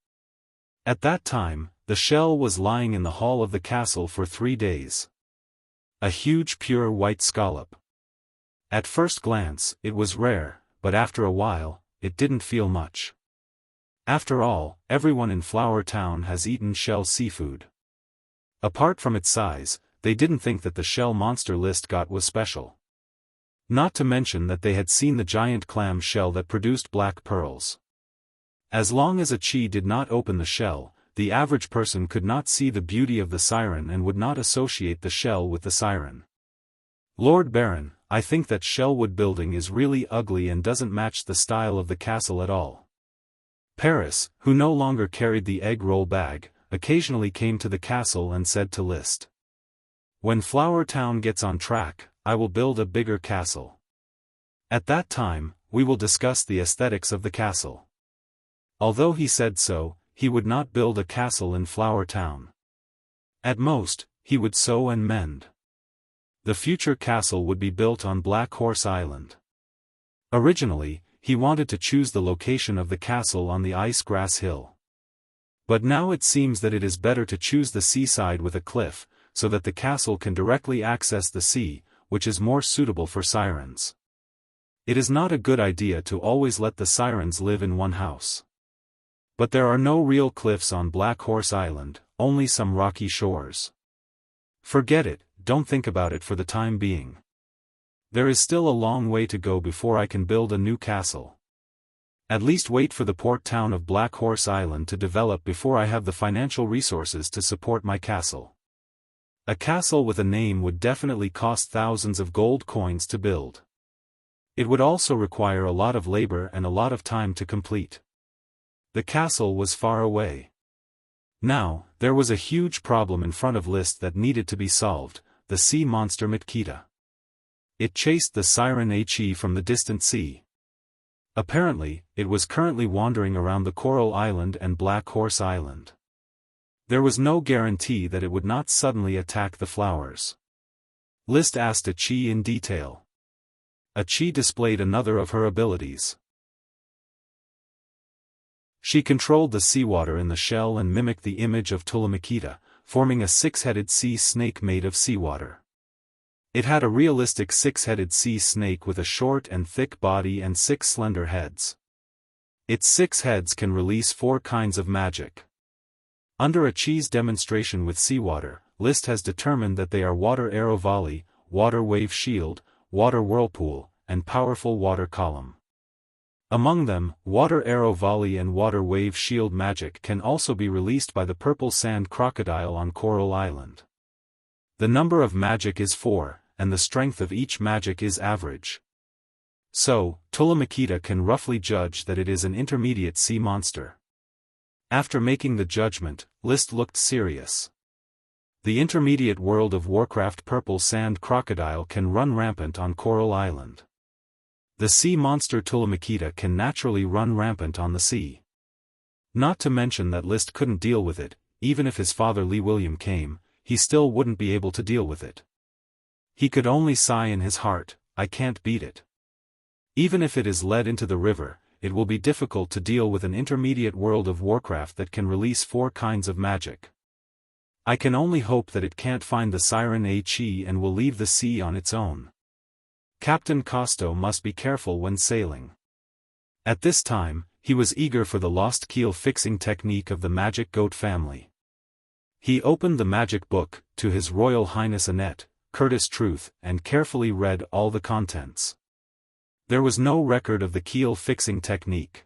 At that time, the shell was lying in the hall of the castle for 3 days. A huge pure white scallop. At first glance, it was rare, but after a while, it didn't feel much. After all, everyone in Flower Town has eaten shell seafood. Apart from its size, they didn't think that the shell monster List got was special. Not to mention that they had seen the giant clam shell that produced black pearls. As long as Achi did not open the shell, the average person could not see the beauty of the siren and would not associate the shell with the siren. Lord Baron, I think that shellwood building is really ugly and doesn't match the style of the castle at all. Paris, who no longer carried the egg roll bag, occasionally came to the castle and said to List. When Flower Town gets on track, I will build a bigger castle. At that time, we will discuss the aesthetics of the castle. Although he said so, he would not build a castle in Flower Town. At most, he would sew and mend. The future castle would be built on Black Horse Island. Originally, he wanted to choose the location of the castle on the ice grass hill. But now it seems that it is better to choose the seaside with a cliff, so that the castle can directly access the sea, which is more suitable for sirens. It is not a good idea to always let the sirens live in one house. But there are no real cliffs on Black Horse Island, only some rocky shores. Forget it, don't think about it for the time being. There is still a long way to go before I can build a new castle. At least wait for the port town of Black Horse Island to develop before I have the financial resources to support my castle. A castle with a name would definitely cost thousands of gold coins to build. It would also require a lot of labor and a lot of time to complete. The castle was far away. Now, there was a huge problem in front of List that needed to be solved, the sea monster Mitkita. It chased the siren Achi from the distant sea. Apparently, it was currently wandering around the Coral Island and Black Horse Island. There was no guarantee that it would not suddenly attack the flowers. List asked Achi in detail. Achi displayed another of her abilities. She controlled the seawater in the shell and mimicked the image of Tulamikita, forming a six-headed sea snake made of seawater. It had a realistic six-headed sea snake with a short and thick body and 6 slender heads. Its 6 heads can release 4 kinds of magic. Under Achi's demonstration with seawater, List has determined that they are Water Arrow Volley, Water Wave Shield, Water Whirlpool, and Powerful Water Column. Among them, Water Arrow Volley and Water Wave Shield magic can also be released by the purple sand crocodile on Coral Island. The number of magic is 4, and the strength of each magic is average. So, Tulamikita can roughly judge that it is an intermediate sea monster. After making the judgment, List looked serious. The intermediate World of Warcraft purple sand crocodile can run rampant on Coral Island. The sea monster Tulamikita can naturally run rampant on the sea. Not to mention that List couldn't deal with it, even if his father Lee William came, he still wouldn't be able to deal with it. He could only sigh in his heart, I can't beat it. Even if it is led into the river, it will be difficult to deal with an intermediate World of Warcraft that can release 4 kinds of magic. I can only hope that it can't find the siren He and will leave the sea on its own. Captain Costo must be careful when sailing. At this time, he was eager for the lost keel fixing technique of the magic goat family. He opened the magic book, to His Royal Highness Annette, Curtis Truth, and carefully read all the contents. There was no record of the keel fixing technique.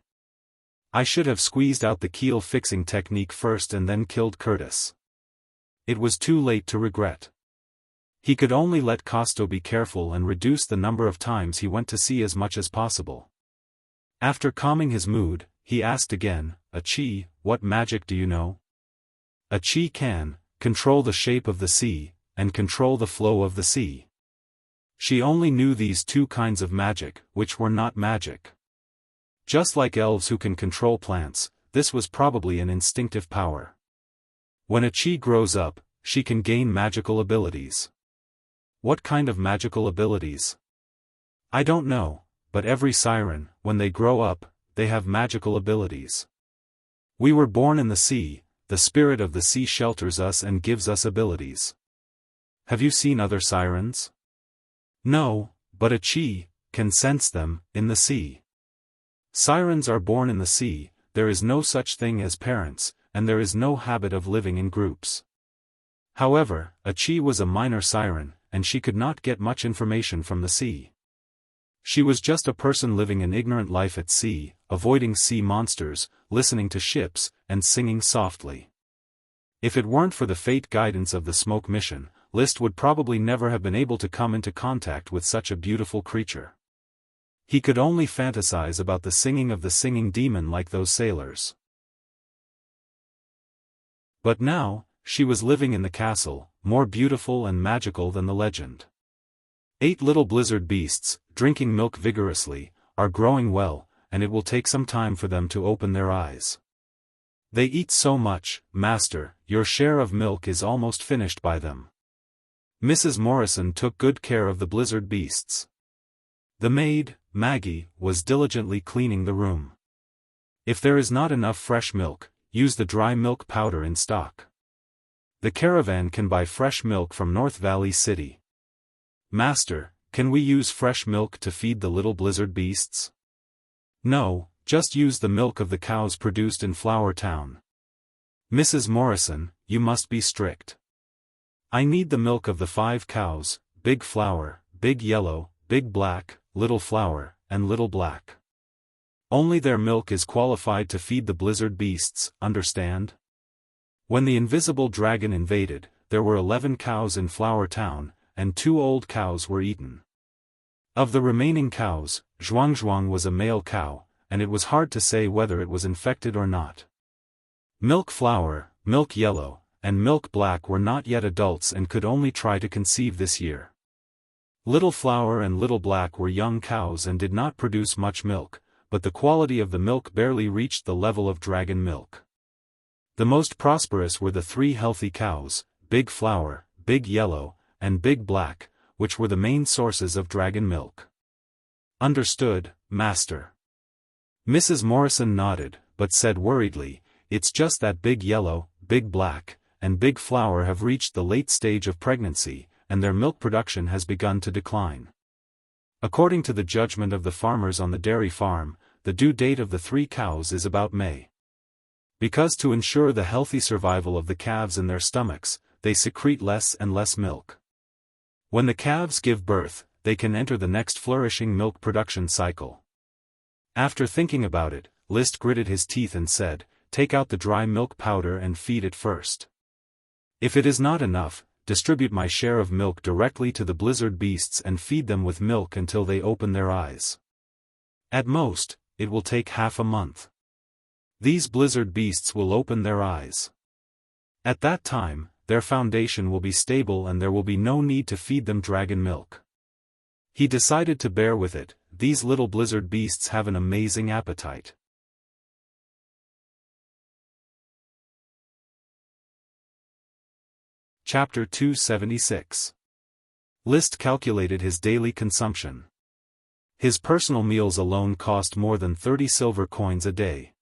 I should have squeezed out the keel fixing technique first and then killed Curtis. It was too late to regret. He could only let Costo be careful and reduce the number of times he went to sea as much as possible. After calming his mood, he asked again, "Achi, what magic do you know?" Achi can control the shape of the sea, and control the flow of the sea. She only knew these 2 kinds of magic, which were not magic. Just like elves who can control plants, this was probably an instinctive power. When Achi grows up, she can gain magical abilities. What kind of magical abilities? I don't know, but every siren, when they grow up, they have magical abilities. We were born in the sea, the spirit of the sea shelters us and gives us abilities. Have you seen other sirens? No, but Achi can sense them in the sea. Sirens are born in the sea, there is no such thing as parents, and there is no habit of living in groups. However, Achi was a minor siren, and she could not get much information from the sea. She was just a person living an ignorant life at sea, avoiding sea monsters, listening to ships, and singing softly. If it weren't for the fate guidance of the smoke mission, List would probably never have been able to come into contact with such a beautiful creature. He could only fantasize about the singing of the singing demon like those sailors. But now, she was living in the castle, more beautiful and magical than the legend. 8 little blizzard beasts, drinking milk vigorously, are growing well, and it will take some time for them to open their eyes. They eat so much, Master, your share of milk is almost finished by them. Mrs. Morrison took good care of the blizzard beasts. The maid, Maggie, was diligently cleaning the room. If there is not enough fresh milk, use the dry milk powder in stock. The caravan can buy fresh milk from North Valley City. Master, can we use fresh milk to feed the little blizzard beasts? No, just use the milk of the cows produced in Flower Town. Mrs. Morrison, you must be strict. I need the milk of the 5 cows, Big Flower, Big Yellow, Big Black, Little Flower, and Little Black. Only their milk is qualified to feed the blizzard beasts, understand? When the invisible dragon invaded, there were 11 cows in Flower Town, and 2 old cows were eaten. Of the remaining cows, Zhuang was a male cow, and it was hard to say whether it was infected or not. Milk Flower, Milk Yellow, and Milk Black were not yet adults and could only try to conceive this year. Little Flower and Little Black were young cows and did not produce much milk, but the quality of the milk barely reached the level of dragon milk. The most prosperous were the 3 healthy cows, Big Flower, Big Yellow, and Big Black, which were the main sources of dragon milk. Understood, Master. Mrs. Morrison nodded, but said worriedly, it's just that Big Yellow, Big Black, and Big Flower have reached the late stage of pregnancy, and their milk production has begun to decline. According to the judgment of the farmers on the dairy farm, the due date of the 3 cows is about May. Because to ensure the healthy survival of the calves in their stomachs, they secrete less and less milk. When the calves give birth, they can enter the next flourishing milk production cycle. After thinking about it, List gritted his teeth and said, take out the dry milk powder and feed it first. If it is not enough, distribute my share of milk directly to the blizzard beasts and feed them with milk until they open their eyes. At most, it will take half a month. These blizzard beasts will open their eyes. At that time, their foundation will be stable and there will be no need to feed them dragon milk. He decided to bear with it, these little blizzard beasts have an amazing appetite. Chapter 276. List calculated his daily consumption. His personal meals alone cost more than 30 silver coins a day.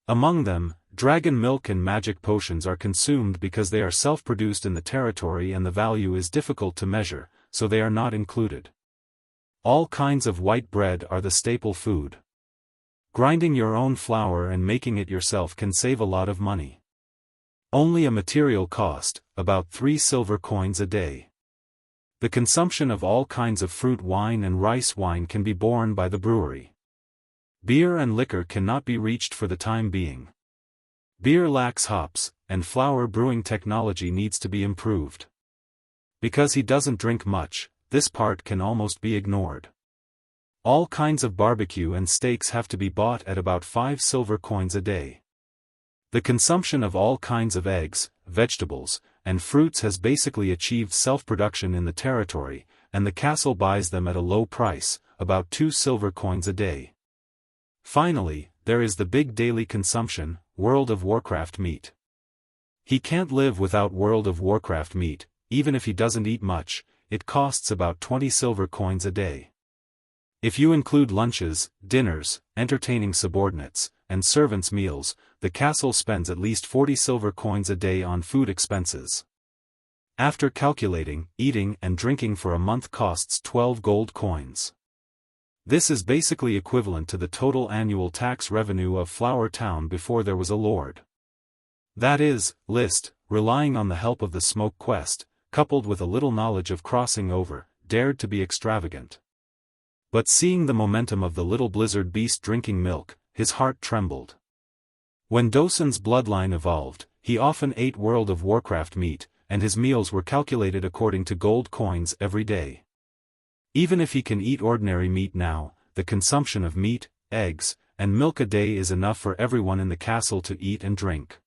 Among them, dragon milk and magic potions are consumed because they are self-produced in the territory and the value is difficult to measure, so they are not included. All kinds of white bread are the staple food. Grinding your own flour and making it yourself can save a lot of money. Only a material cost, about 3 silver coins a day. The consumption of all kinds of fruit wine and rice wine can be borne by the brewery. Beer and liquor cannot be reached for the time being. Beer lacks hops, and flour brewing technology needs to be improved. Because he doesn't drink much, this part can almost be ignored. All kinds of barbecue and steaks have to be bought at about 5 silver coins a day. The consumption of all kinds of eggs, vegetables, and fruits has basically achieved self-production in the territory, and the castle buys them at a low price, about 2 silver coins a day. Finally, there is the big daily consumption, World of Warcraft meat. He can't live without World of Warcraft meat, even if he doesn't eat much. It costs about 20 silver coins a day. If you include lunches, dinners, entertaining subordinates, and servants' meals, the castle spends at least 40 silver coins a day on food expenses. After calculating, eating and drinking for a month costs 12 gold coins. This is basically equivalent to the total annual tax revenue of Flower Town before there was a lord. That is, List, relying on the help of the smoke quest, coupled with a little knowledge of crossing over, dared to be extravagant. But seeing the momentum of the little blizzard beast drinking milk, his heart trembled. When Dosun's bloodline evolved, he often ate World of Warcraft meat, and his meals were calculated according to gold coins every day. Even if he can eat ordinary meat now, the consumption of meat, eggs, and milk a day is enough for everyone in the castle to eat and drink.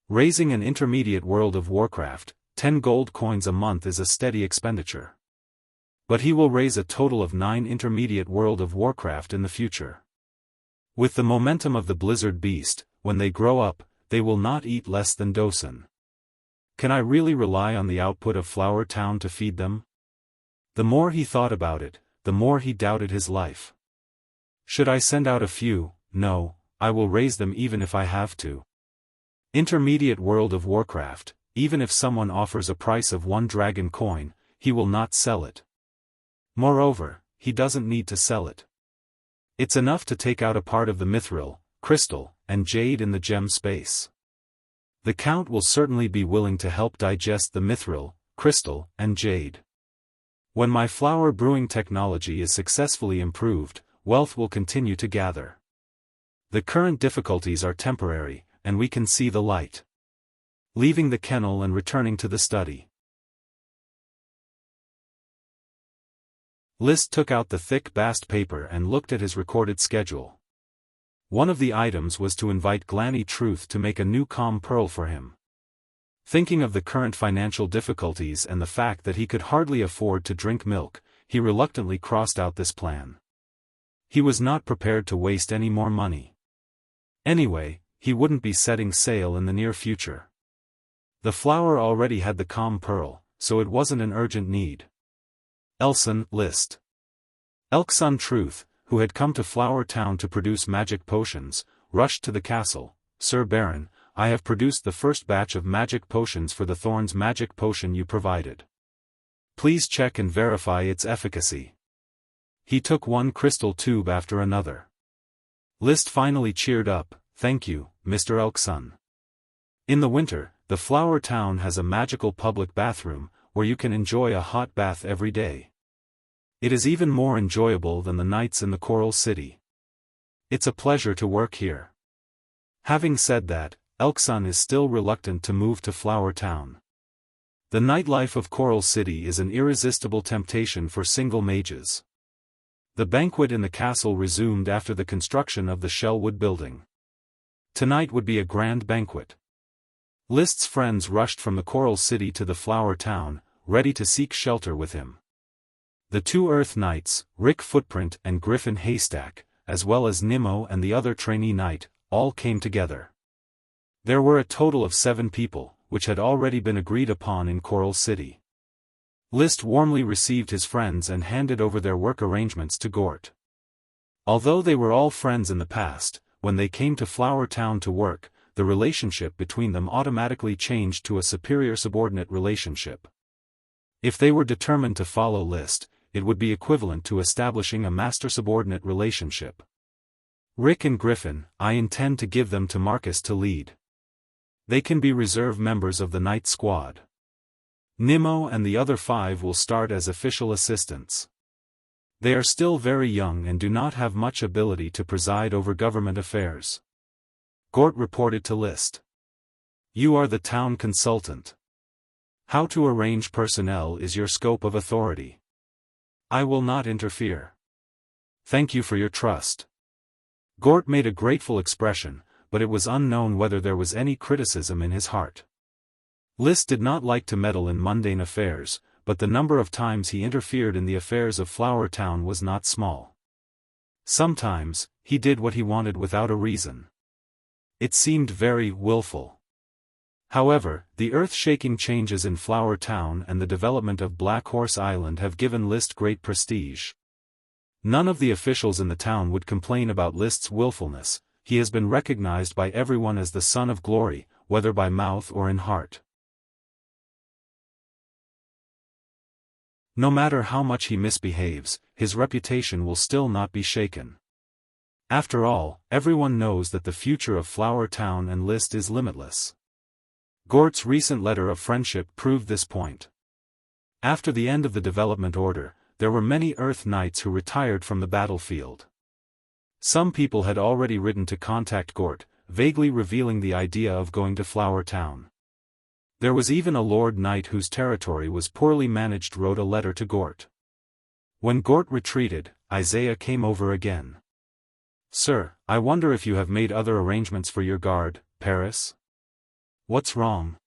Raising an intermediate World of Warcraft, 10 gold coins a month is a steady expenditure. But he will raise a total of 9 intermediate World of Warcraft in the future. With the momentum of the Blizzard Beast, when they grow up, they will not eat less than Dosun. Can I really rely on the output of Flower Town to feed them? The more he thought about it, the more he doubted his life. Should I send out a few? No, I will raise them even if I have to. Intermediate World of Warcraft, even if someone offers a price of 1 dragon coin, he will not sell it. Moreover, he doesn't need to sell it. It's enough to take out a part of the mithril, crystal, and jade in the gem space. The Count will certainly be willing to help digest the mithril, crystal, and jade. When my flour brewing technology is successfully improved, wealth will continue to gather. The current difficulties are temporary, and we can see the light. Leaving the kennel and returning to the study. List took out the thick bast paper and looked at his recorded schedule. One of the items was to invite Glanny Truth to make a new calm pearl for him. Thinking of the current financial difficulties and the fact that he could hardly afford to drink milk, he reluctantly crossed out this plan. He was not prepared to waste any more money. Anyway, he wouldn't be setting sail in the near future. The flower already had the calm pearl, so it wasn't an urgent need. Elson, List. Elkson Truth, who had come to Flower Town to produce magic potions, rushed to the castle. Sir Baron, I have produced the first batch of magic potions for the Thorns magic potion you provided. Please check and verify its efficacy. He took one crystal tube after another. List finally cheered up. Thank you, Mr. Elkson. In the winter, the Flower Town has a magical public bathroom, where you can enjoy a hot bath every day. It is even more enjoyable than the nights in the Coral City. It's a pleasure to work here. Having said that, Elkson is still reluctant to move to Flower Town. The nightlife of Coral City is an irresistible temptation for single mages. The banquet in the castle resumed after the construction of the Shellwood building. Tonight would be a grand banquet. List's friends rushed from the Coral City to the Flower Town, ready to seek shelter with him. The 2 Earth Knights, Rick Footprint and Griffin Haystack, as well as Nimmo and the other trainee knight, all came together. There were a total of 7 people, which had already been agreed upon in Coral City. Liszt warmly received his friends and handed over their work arrangements to Gort. Although they were all friends in the past, when they came to Flower Town to work, the relationship between them automatically changed to a superior-subordinate relationship. If they were determined to follow Liszt, it would be equivalent to establishing a master-subordinate relationship. Rick and Griffin, I intend to give them to Marcus to lead. They can be reserve members of the night squad. Nimmo and the other 5 will start as official assistants. They are still very young and do not have much ability to preside over government affairs. Gort reported to Liszt. You are the town consultant. How to arrange personnel is your scope of authority. I will not interfere. Thank you for your trust. Gort made a grateful expression, but it was unknown whether there was any criticism in his heart. Liszt did not like to meddle in mundane affairs, but the number of times he interfered in the affairs of Flower Town was not small. Sometimes, he did what he wanted without a reason. It seemed very willful. However, the earth-shaking changes in Flower Town and the development of Black Horse Island have given Liszt great prestige. None of the officials in the town would complain about Liszt's willfulness. He has been recognized by everyone as the son of glory, whether by mouth or in heart. No matter how much he misbehaves, his reputation will still not be shaken. After all, everyone knows that the future of Flower Town and Liszt is limitless. Gort's recent letter of friendship proved this point. After the end of the development order, there were many Earth Knights who retired from the battlefield. Some people had already written to contact Gort, vaguely revealing the idea of going to Flower Town. There was even a Lord Knight whose territory was poorly managed wrote a letter to Gort. When Gort retreated, Isaiah came over again. Sir, I wonder if you have made other arrangements for your guard, Paris? What's wrong?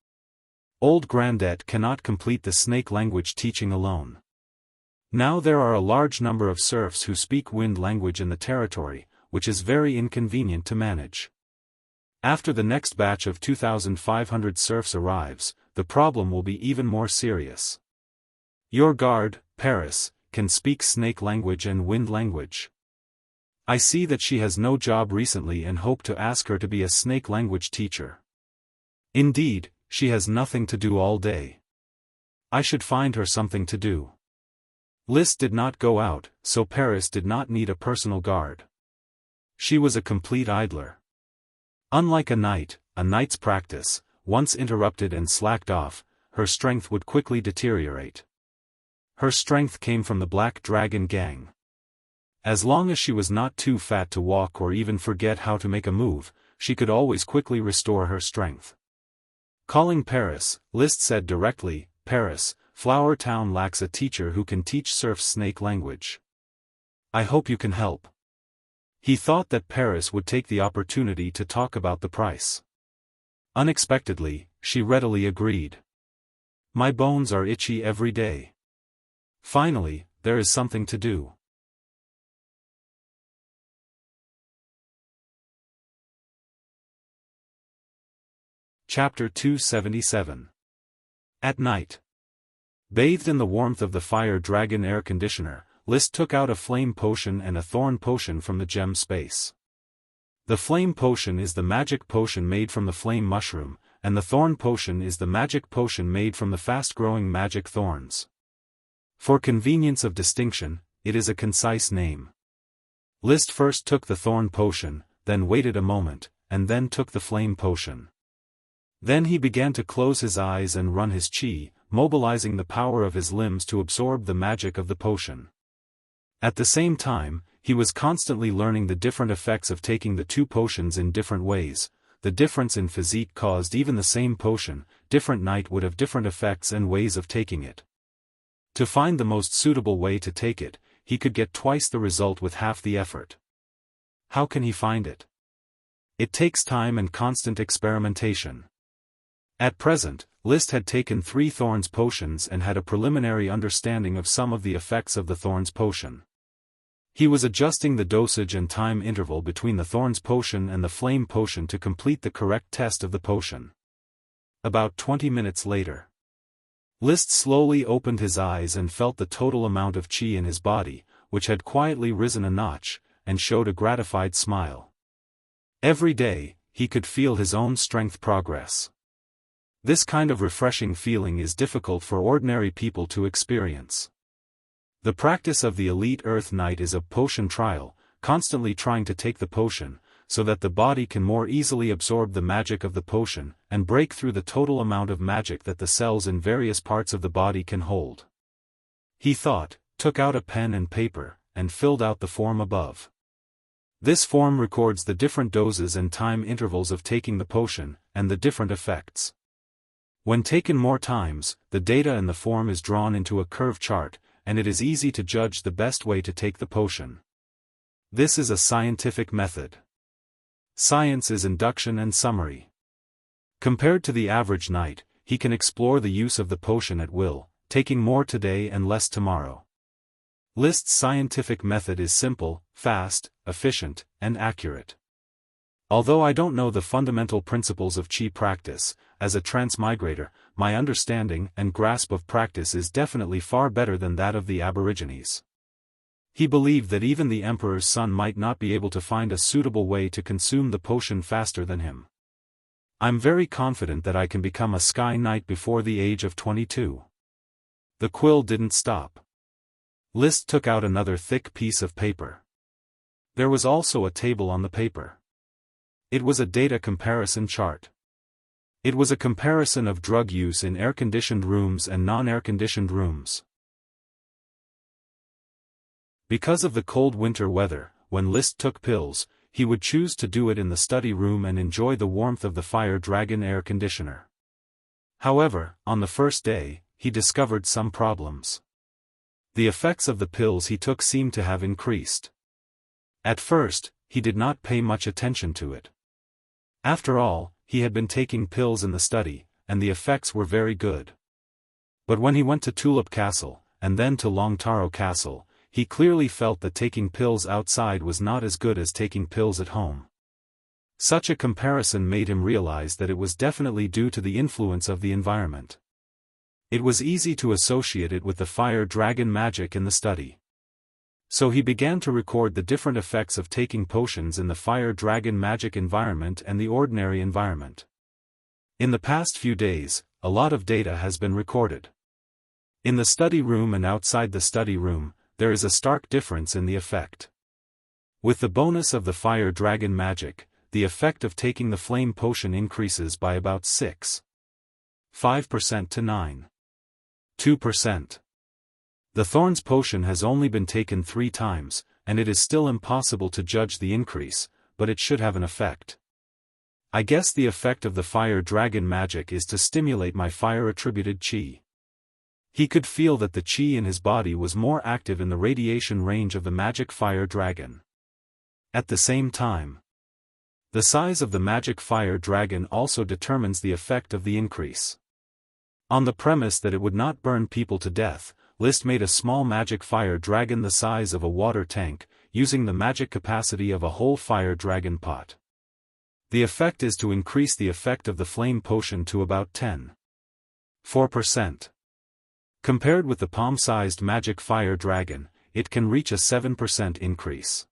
Old Grandette cannot complete the snake language teaching alone. Now there are a large number of serfs who speak wind language in the territory, which is very inconvenient to manage. After the next batch of 2,500 serfs arrives, the problem will be even more serious. Your guard, Paris, can speak snake language and wind language. I see that she has no job recently and hope to ask her to be a snake language teacher. Indeed, she has nothing to do all day. I should find her something to do. Liszt did not go out, so Paris did not need a personal guard. She was a complete idler. Unlike a knight's practice, once interrupted and slacked off, her strength would quickly deteriorate. Her strength came from the Black Dragon gang. As long as she was not too fat to walk or even forget how to make a move, she could always quickly restore her strength. Calling Paris, Liszt said directly, Paris, Flower Town lacks a teacher who can teach serfs snake language. I hope you can help. He thought that Paris would take the opportunity to talk about the price. Unexpectedly, she readily agreed. My bones are itchy every day. Finally, there is something to do. Chapter 277. At night. Bathed in the warmth of the Fire Dragon air conditioner, Liszt took out a flame potion and a thorn potion from the gem space. The flame potion is the magic potion made from the flame mushroom, and the thorn potion is the magic potion made from the fast-growing magic thorns. For convenience of distinction, it is a concise name. Liszt first took the thorn potion, then waited a moment, and then took the flame potion. Then he began to close his eyes and run his chi, mobilizing the power of his limbs to absorb the magic of the potion. At the same time, he was constantly learning the different effects of taking the two potions in different ways. The difference in physique caused even the same potion, different knight would have different effects and ways of taking it. To find the most suitable way to take it, he could get twice the result with half the effort. How can he find it? It takes time and constant experimentation. At present, Liszt had taken 3 Thorns potions and had a preliminary understanding of some of the effects of the Thorns potion. He was adjusting the dosage and time interval between the Thorns potion and the Flame potion to complete the correct test of the potion. About 20 minutes later, List slowly opened his eyes and felt the total amount of qi in his body, which had quietly risen a notch, and showed a gratified smile. Every day, he could feel his own strength progress. This kind of refreshing feeling is difficult for ordinary people to experience. The practice of the elite Earth Knight is a potion trial, constantly trying to take the potion, so that the body can more easily absorb the magic of the potion, and break through the total amount of magic that the cells in various parts of the body can hold. He thought, took out a pen and paper, and filled out the form above. This form records the different doses and time intervals of taking the potion, and the different effects. When taken more times, the data in the form is drawn into a curve chart, and it is easy to judge the best way to take the potion. This is a scientific method. Science is induction and summary. Compared to the average knight, he can explore the use of the potion at will, taking more today and less tomorrow. List's scientific method is simple, fast, efficient, and accurate. Although I don't know the fundamental principles of qi practice, as a transmigrator, my understanding and grasp of practice is definitely far better than that of the Aborigines. He believed that even the emperor's son might not be able to find a suitable way to consume the potion faster than him. I'm very confident that I can become a sky knight before the age of 22. The quill didn't stop. List took out another thick piece of paper. There was also a table on the paper. It was a data comparison chart. It was a comparison of drug use in air-conditioned rooms and non-air-conditioned rooms. Because of the cold winter weather, when List took pills, he would choose to do it in the study room and enjoy the warmth of the Fire Dragon air conditioner. However, on the first day, he discovered some problems. The effects of the pills he took seemed to have increased. At first, he did not pay much attention to it. After all, he had been taking pills in the study, and the effects were very good. But when he went to Tulip Castle, and then to Longtaro Castle, he clearly felt that taking pills outside was not as good as taking pills at home. Such a comparison made him realize that it was definitely due to the influence of the environment. It was easy to associate it with the Fire Dragon magic in the study. So he began to record the different effects of taking potions in the Fire Dragon magic environment and the ordinary environment. In the past few days, a lot of data has been recorded. In the study room and outside the study room, there is a stark difference in the effect. With the bonus of the Fire Dragon magic, the effect of taking the flame potion increases by about 6.5% to 9.2%. The Thorns potion has only been taken 3 times, and it is still impossible to judge the increase, but it should have an effect. I guess the effect of the Fire Dragon magic is to stimulate my fire-attributed qi. He could feel that the qi in his body was more active in the radiation range of the magic Fire Dragon. At the same time, the size of the magic Fire Dragon also determines the effect of the increase. On the premise that it would not burn people to death, List made a small magic Fire Dragon the size of a water tank, using the magic capacity of a whole Fire Dragon pot. The effect is to increase the effect of the flame potion to about 10.4%. Compared with the palm-sized magic Fire Dragon, it can reach a 7% increase.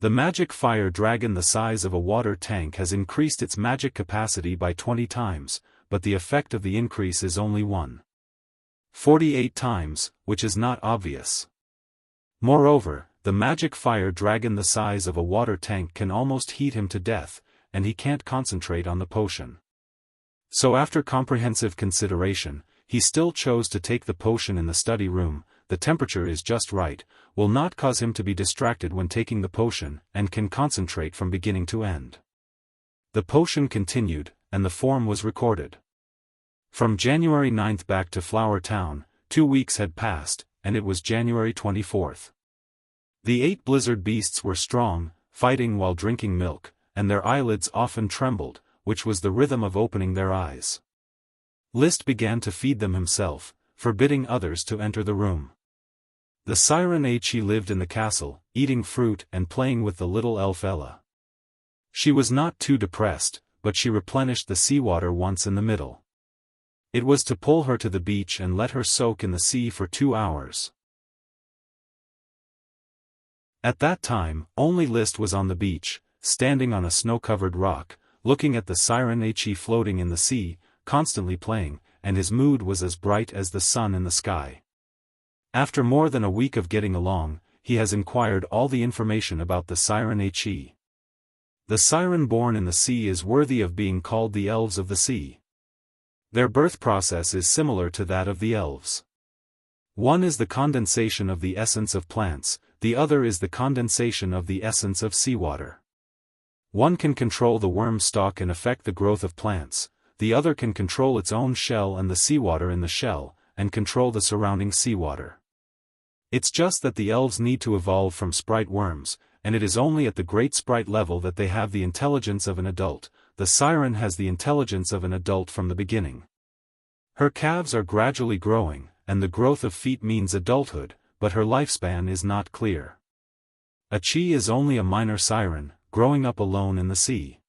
The magic Fire Dragon the size of a water tank has increased its magic capacity by 20 times, but the effect of the increase is only 1.48 times, which is not obvious. Moreover, the magic Fire Dragon the size of a water tank can almost heat him to death, and he can't concentrate on the potion. So after comprehensive consideration, he still chose to take the potion in the study room. The temperature is just right, will not cause him to be distracted when taking the potion, and can concentrate from beginning to end. The potion continued, and the form was recorded. From January 9th back to Flower Town, 2 weeks had passed, and it was January 24th. The 8 blizzard beasts were strong, fighting while drinking milk, and their eyelids often trembled, which was the rhythm of opening their eyes. List began to feed them himself, forbidding others to enter the room. The siren Aichi lived in the castle, eating fruit and playing with the little elf Ella. She was not too depressed, but she replenished the seawater once in the middle. It was to pull her to the beach and let her soak in the sea for 2 hours. At that time, only List was on the beach, standing on a snow-covered rock, looking at the siren He floating in the sea, constantly playing, and his mood was as bright as the sun in the sky. After more than a week of getting along, he has inquired all the information about the siren He. The siren born in the sea is worthy of being called the elves of the sea. Their birth process is similar to that of the elves. One is the condensation of the essence of plants, the other is the condensation of the essence of seawater. One can control the worm stalk and affect the growth of plants, the other can control its own shell and the seawater in the shell, and control the surrounding seawater. It's just that the elves need to evolve from sprite worms, and it is only at the great sprite level that they have the intelligence of an adult. The siren has the intelligence of an adult from the beginning. Her calves are gradually growing, and the growth of feet means adulthood, but her lifespan is not clear. He is only a minor siren, growing up alone in the sea.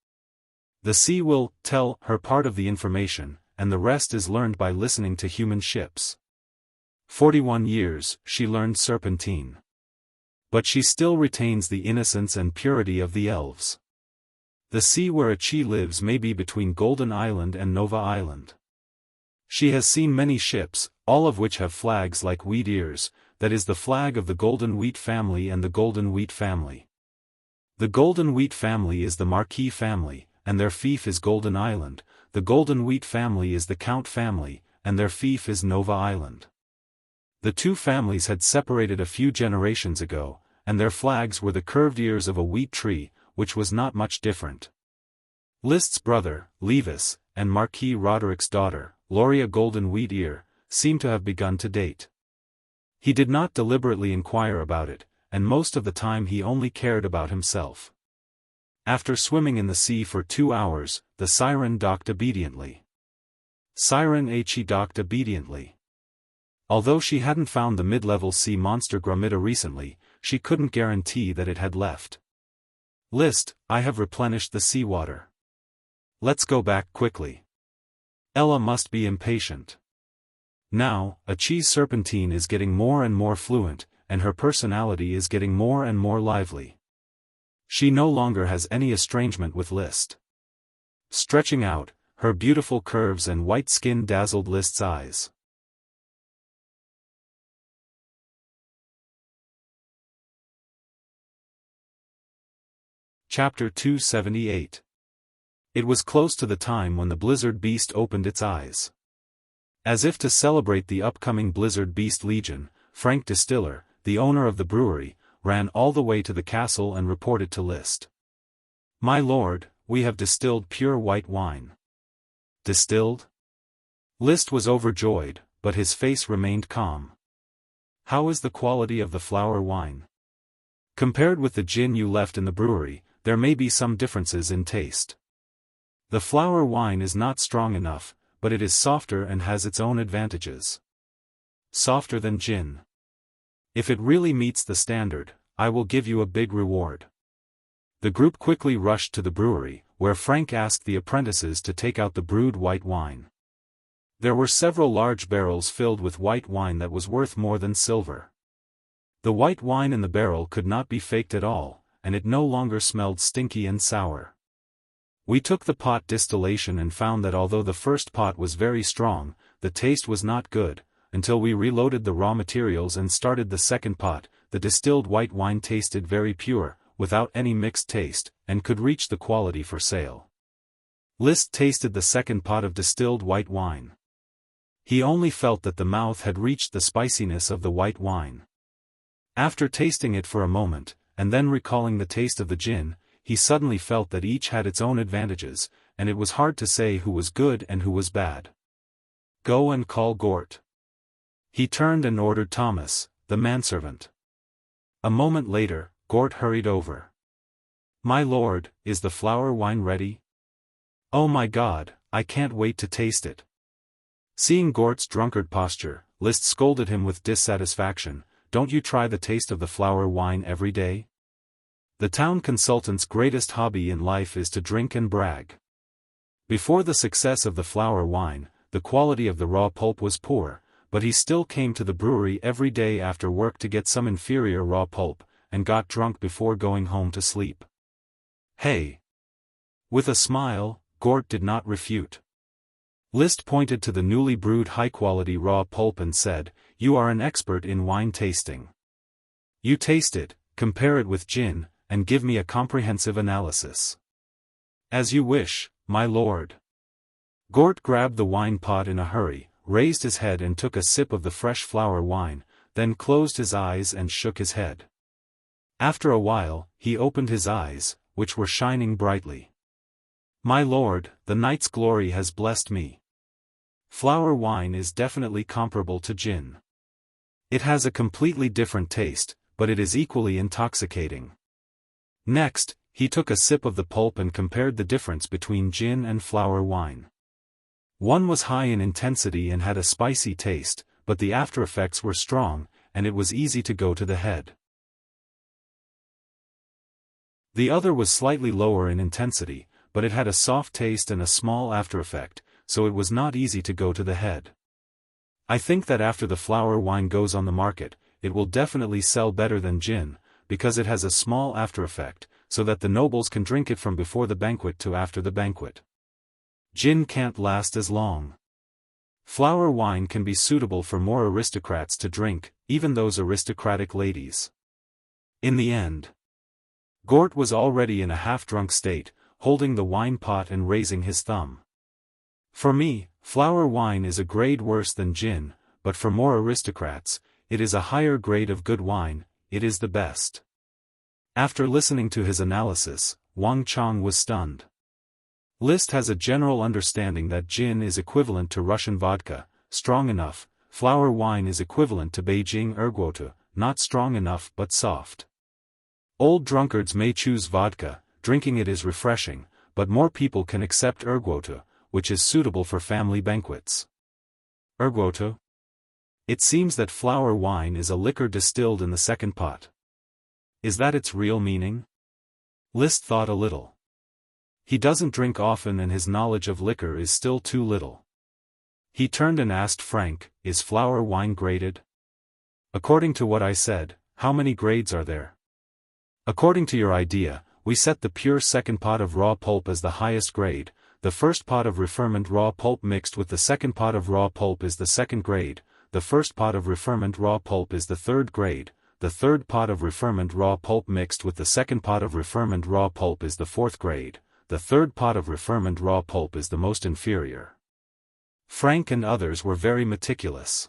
The sea will tell her part of the information, and the rest is learned by listening to human ships. 41 years, she learned Serpentine. But she still retains the innocence and purity of the elves. The sea where He lives may be between Golden Island and Nova Island. She has seen many ships, all of which have flags like wheat ears, that is the flag of the Golden Wheat family and the Golden Wheat family. The Golden Wheat family is the Marquis family, and their fief is Golden Island. The Golden Wheat family is the Count family, and their fief is Nova Island. The two families had separated a few generations ago, and their flags were the curved ears of a wheat tree, which was not much different. List's brother, Levis, and Marquis Roderick's daughter, Loria Golden Wheat Ear, seem to have begun to date. He did not deliberately inquire about it, and most of the time he only cared about himself. After swimming in the sea for 2 hours, the siren docked obediently. Siren He docked obediently. Although she hadn't found the mid-level sea monster Gromita recently, she couldn't guarantee that it had left. List, I have replenished the seawater. Let's go back quickly. Ella must be impatient. Now, He's Serpentine is getting more and more fluent, and her personality is getting more and more lively. She no longer has any estrangement with List. Stretching out, her beautiful curves and white skin dazzled List's eyes. Chapter 278. It was close to the time when the blizzard beast opened its eyes. As if to celebrate the upcoming blizzard beast legion, Frank Distiller, the owner of the brewery, ran all the way to the castle and reported to List. "My lord, we have distilled pure white wine." Distilled? List was overjoyed, but his face remained calm. "How is the quality of the flower wine? Compared with the gin you left in the brewery, there may be some differences in taste. The flower wine is not strong enough, but it is softer and has its own advantages." "Softer than gin. If it really meets the standard, I will give you a big reward." The group quickly rushed to the brewery, where Frank asked the apprentices to take out the brewed white wine. There were several large barrels filled with white wine that was worth more than silver. The white wine in the barrel could not be faked at all, and it no longer smelled stinky and sour. We took the pot distillation and found that although the first pot was very strong, the taste was not good. Until we reloaded the raw materials and started the second pot, the distilled white wine tasted very pure, without any mixed taste, and could reach the quality for sale. List tasted the second pot of distilled white wine. He only felt that the mouth had reached the spiciness of the white wine. After tasting it for a moment, and then recalling the taste of the gin, he suddenly felt that each had its own advantages, and it was hard to say who was good and who was bad. "Go and call Gort." He turned and ordered Thomas, the manservant. A moment later, Gort hurried over. "My lord, is the flower wine ready?" "Oh my God, I can't wait to taste it." Seeing Gort's drunkard posture, List scolded him with dissatisfaction. "Don't you try the taste of the flower wine every day? The town consultant's greatest hobby in life is to drink and brag." Before the success of the flower wine, the quality of the raw pulp was poor, but he still came to the brewery every day after work to get some inferior raw pulp, and got drunk before going home to sleep. Hey! With a smile, Gort did not refute. List pointed to the newly brewed high-quality raw pulp and said, "You are an expert in wine tasting. You taste it, compare it with gin, and give me a comprehensive analysis." "As you wish, my lord." Gort grabbed the wine pot in a hurry, raised his head and took a sip of the fresh flower wine, then closed his eyes and shook his head. After a while, he opened his eyes, which were shining brightly. "My lord, the night's glory has blessed me. Flower wine is definitely comparable to gin. It has a completely different taste, but it is equally intoxicating." Next, he took a sip of the pulp and compared the difference between gin and flower wine. One was high in intensity and had a spicy taste, but the after-effects were strong, and it was easy to go to the head. The other was slightly lower in intensity, but it had a soft taste and a small after-effect, so it was not easy to go to the head. "I think that after the flower wine goes on the market, it will definitely sell better than gin, because it has a small after-effect, so that the nobles can drink it from before the banquet to after the banquet. Gin can't last as long. Flower wine can be suitable for more aristocrats to drink, even those aristocratic ladies." In the end, Gort was already in a half-drunk state, holding the wine pot and raising his thumb. "For me, flower wine is a grade worse than gin, but for more aristocrats, it is a higher grade of good wine, it is the best." After listening to his analysis, Wang Chong was stunned. List has a general understanding that gin is equivalent to Russian vodka, strong enough, flower wine is equivalent to Beijing ergotu, not strong enough but soft. Old drunkards may choose vodka, drinking it is refreshing, but more people can accept ergotu, which is suitable for family banquets. Ergotu? It seems that flower wine is a liquor distilled in the second pot. Is that its real meaning? List thought a little. He doesn't drink often and his knowledge of liquor is still too little. He turned and asked Frank, "Is flower wine graded?" "According to what I said, how many grades are there?" "According to your idea, we set the pure second pot of raw pulp as the highest grade, the first pot of referment raw pulp mixed with the second pot of raw pulp is the second grade, the first pot of referment raw pulp is the third grade, the third pot of referment raw pulp mixed with the second pot of referment raw pulp is the fourth grade, the third pot of referment raw pulp is the most inferior." Frank and others were very meticulous.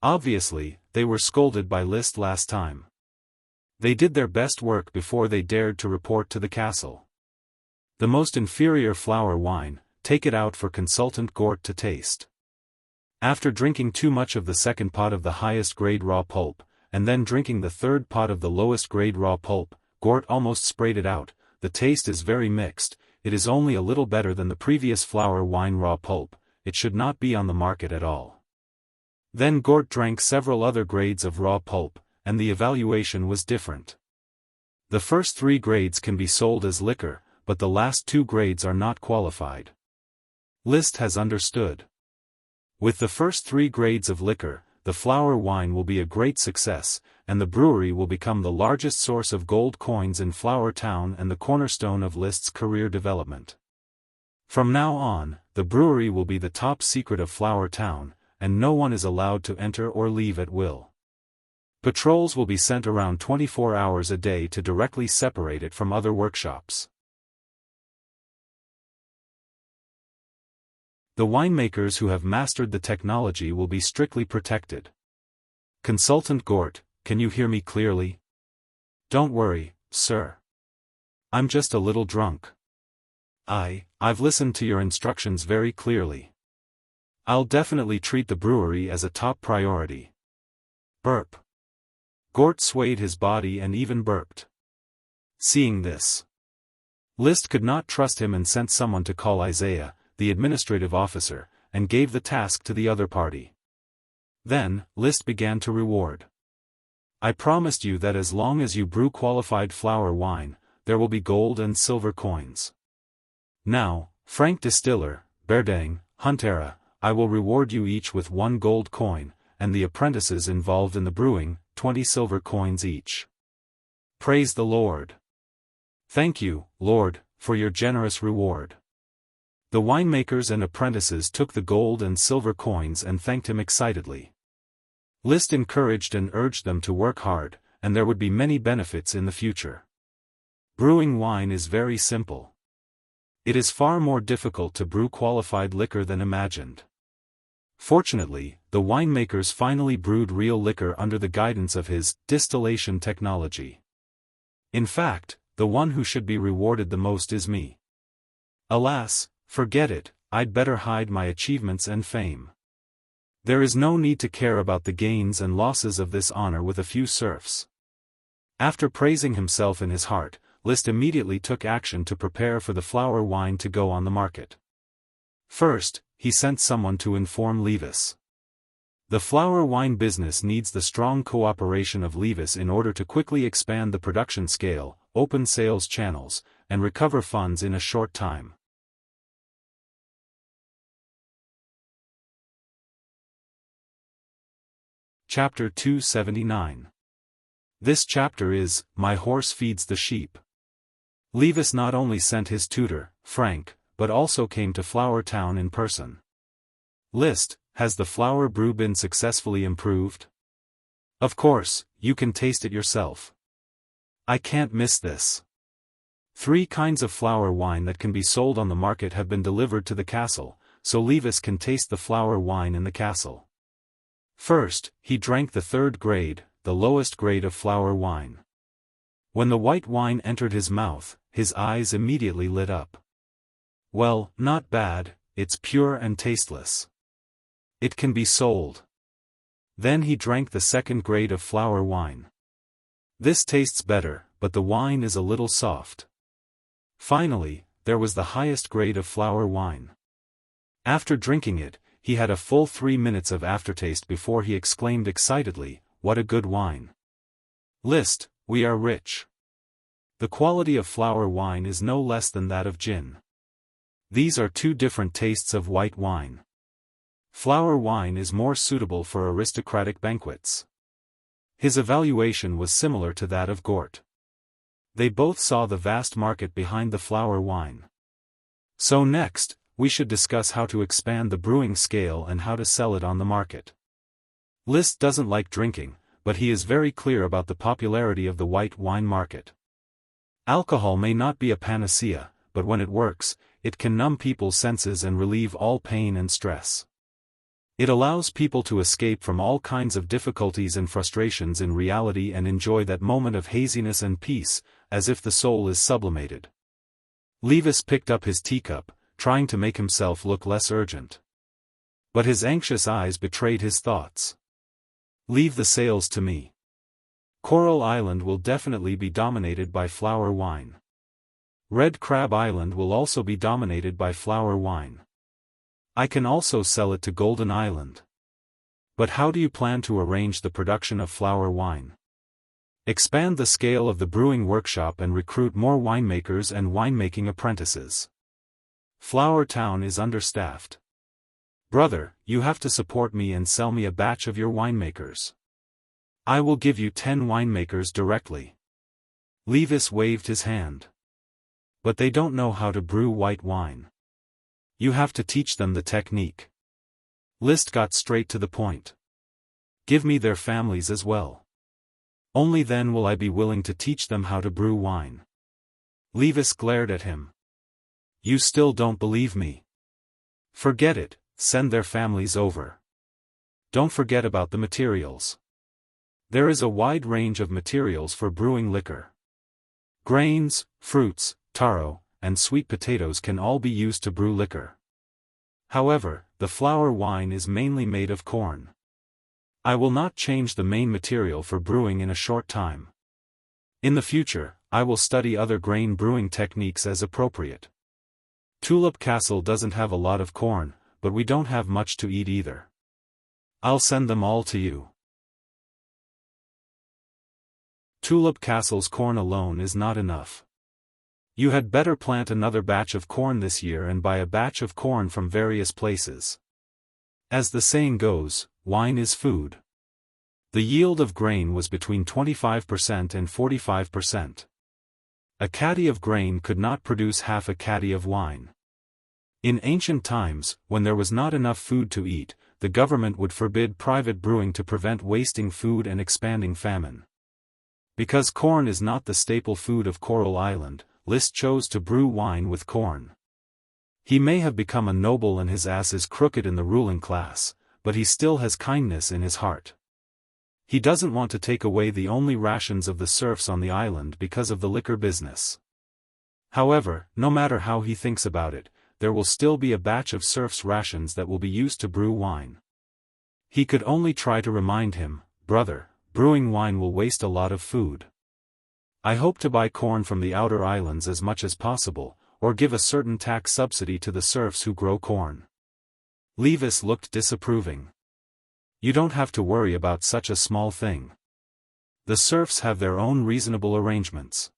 Obviously, they were scolded by List last time. They did their best work before they dared to report to the castle. The most inferior flower wine, take it out for Consultant Gort to taste. After drinking too much of the second pot of the highest grade raw pulp, and then drinking the third pot of the lowest grade raw pulp, Gort almost sprayed it out. "The taste is very mixed, it is only a little better than the previous flower wine raw pulp, it should not be on the market at all." Then Gort drank several other grades of raw pulp, and the evaluation was different. The first 3 grades can be sold as liquor, but the last 2 grades are not qualified. List has understood. With the first 3 grades of liquor, the flower wine will be a great success, and the brewery will become the largest source of gold coins in Flower Town and the cornerstone of List's career development. From now on, the brewery will be the top secret of Flower Town, and no one is allowed to enter or leave at will. Patrols will be sent around 24 hours a day to directly separate it from other workshops. The winemakers who have mastered the technology will be strictly protected. Consultant Gort, can you hear me clearly? Don't worry, sir. I'm just a little drunk. I've listened to your instructions very clearly. I'll definitely treat the brewery as a top priority. Burp. Gort swayed his body and even burped. Seeing this, List could not trust him and sent someone to call Isaiah, the administrative officer, and gave the task to the other party. Then, List began to reward. "I promised you that as long as you brew qualified flower wine, there will be gold and silver coins. Now, Frank Distiller, Berdang, Huntera, I will reward you each with 1 gold coin, and the apprentices involved in the brewing, 20 silver coins each. Praise the Lord. Thank you, Lord, for your generous reward. The winemakers and apprentices took the gold and silver coins and thanked him excitedly. Liszt encouraged and urged them to work hard, and there would be many benefits in the future. Brewing wine is very simple. It is far more difficult to brew qualified liquor than imagined. Fortunately, the winemakers finally brewed real liquor under the guidance of his distillation technology. In fact, the one who should be rewarded the most is me. Alas, forget it, I'd better hide my achievements and fame. There is no need to care about the gains and losses of this honor with a few serfs. After praising himself in his heart, Liszt immediately took action to prepare for the flower wine to go on the market. First, he sent someone to inform Levis. The flower wine business needs the strong cooperation of Levis in order to quickly expand the production scale, open sales channels, and recover funds in a short time. Chapter 279. This chapter is, My Horse Feeds the Sheep. Levis not only sent his tutor, Frank, but also came to Flower Town in person. Liszt, has the flower brew been successfully improved? Of course, you can taste it yourself. I can't miss this. 3 kinds of flower wine that can be sold on the market have been delivered to the castle, so Levis can taste the flower wine in the castle. First, he drank the 3rd grade, the lowest grade of flower wine. When the white wine entered his mouth, his eyes immediately lit up. Well, not bad, it's pure and tasteless. It can be sold. Then he drank the 2nd grade of flower wine. This tastes better, but the wine is a little soft. Finally, there was the highest grade of flower wine. After drinking it, he had a full 3 minutes of aftertaste before he exclaimed excitedly, "What a good wine! Liszt, we are rich." The quality of flower wine is no less than that of gin. These are 2 different tastes of white wine. Flower wine is more suitable for aristocratic banquets. His evaluation was similar to that of Gort. They both saw the vast market behind the flower wine. So next, we should discuss how to expand the brewing scale and how to sell it on the market. Liszt doesn't like drinking, but he is very clear about the popularity of the white wine market. Alcohol may not be a panacea, but when it works, it can numb people's senses and relieve all pain and stress. It allows people to escape from all kinds of difficulties and frustrations in reality and enjoy that moment of haziness and peace, as if the soul is sublimated. Levis picked up his teacup, trying to make himself look less urgent. But his anxious eyes betrayed his thoughts. Leave the sales to me. Coral Island will definitely be dominated by flower wine. Red Crab Island will also be dominated by flower wine. I can also sell it to Golden Island. But how do you plan to arrange the production of flower wine? Expand the scale of the brewing workshop and recruit more winemakers and winemaking apprentices. Flower Town is understaffed. Brother, you have to support me and sell me a batch of your winemakers. I will give you 10 winemakers directly. Levis waved his hand. But they don't know how to brew white wine. You have to teach them the technique. Liszt got straight to the point. Give me their families as well. Only then will I be willing to teach them how to brew wine. Levis glared at him. You still don't believe me? Forget it, send their families over. Don't forget about the materials. There is a wide range of materials for brewing liquor. Grains, fruits, taro, and sweet potatoes can all be used to brew liquor. However, the flower wine is mainly made of corn. I will not change the main material for brewing in a short time. In the future, I will study other grain brewing techniques as appropriate. Tulip Castle doesn't have a lot of corn, but we don't have much to eat either. I'll send them all to you. Tulip Castle's corn alone is not enough. You had better plant another batch of corn this year and buy a batch of corn from various places. As the saying goes, wine is food. The yield of grain was between 25% and 45%. A caddy of grain could not produce half a caddy of wine. In ancient times, when there was not enough food to eat, the government would forbid private brewing to prevent wasting food and expanding famine. Because corn is not the staple food of Coral Island, Liszt chose to brew wine with corn. He may have become a noble and his ass is crooked in the ruling class, but he still has kindness in his heart. He doesn't want to take away the only rations of the serfs on the island because of the liquor business. However, no matter how he thinks about it, there will still be a batch of serfs' rations that will be used to brew wine. He could only try to remind him, brother, brewing wine will waste a lot of food. I hope to buy corn from the outer islands as much as possible, or give a certain tax subsidy to the serfs who grow corn. Levis looked disapproving. You don't have to worry about such a small thing. The serfs have their own reasonable arrangements.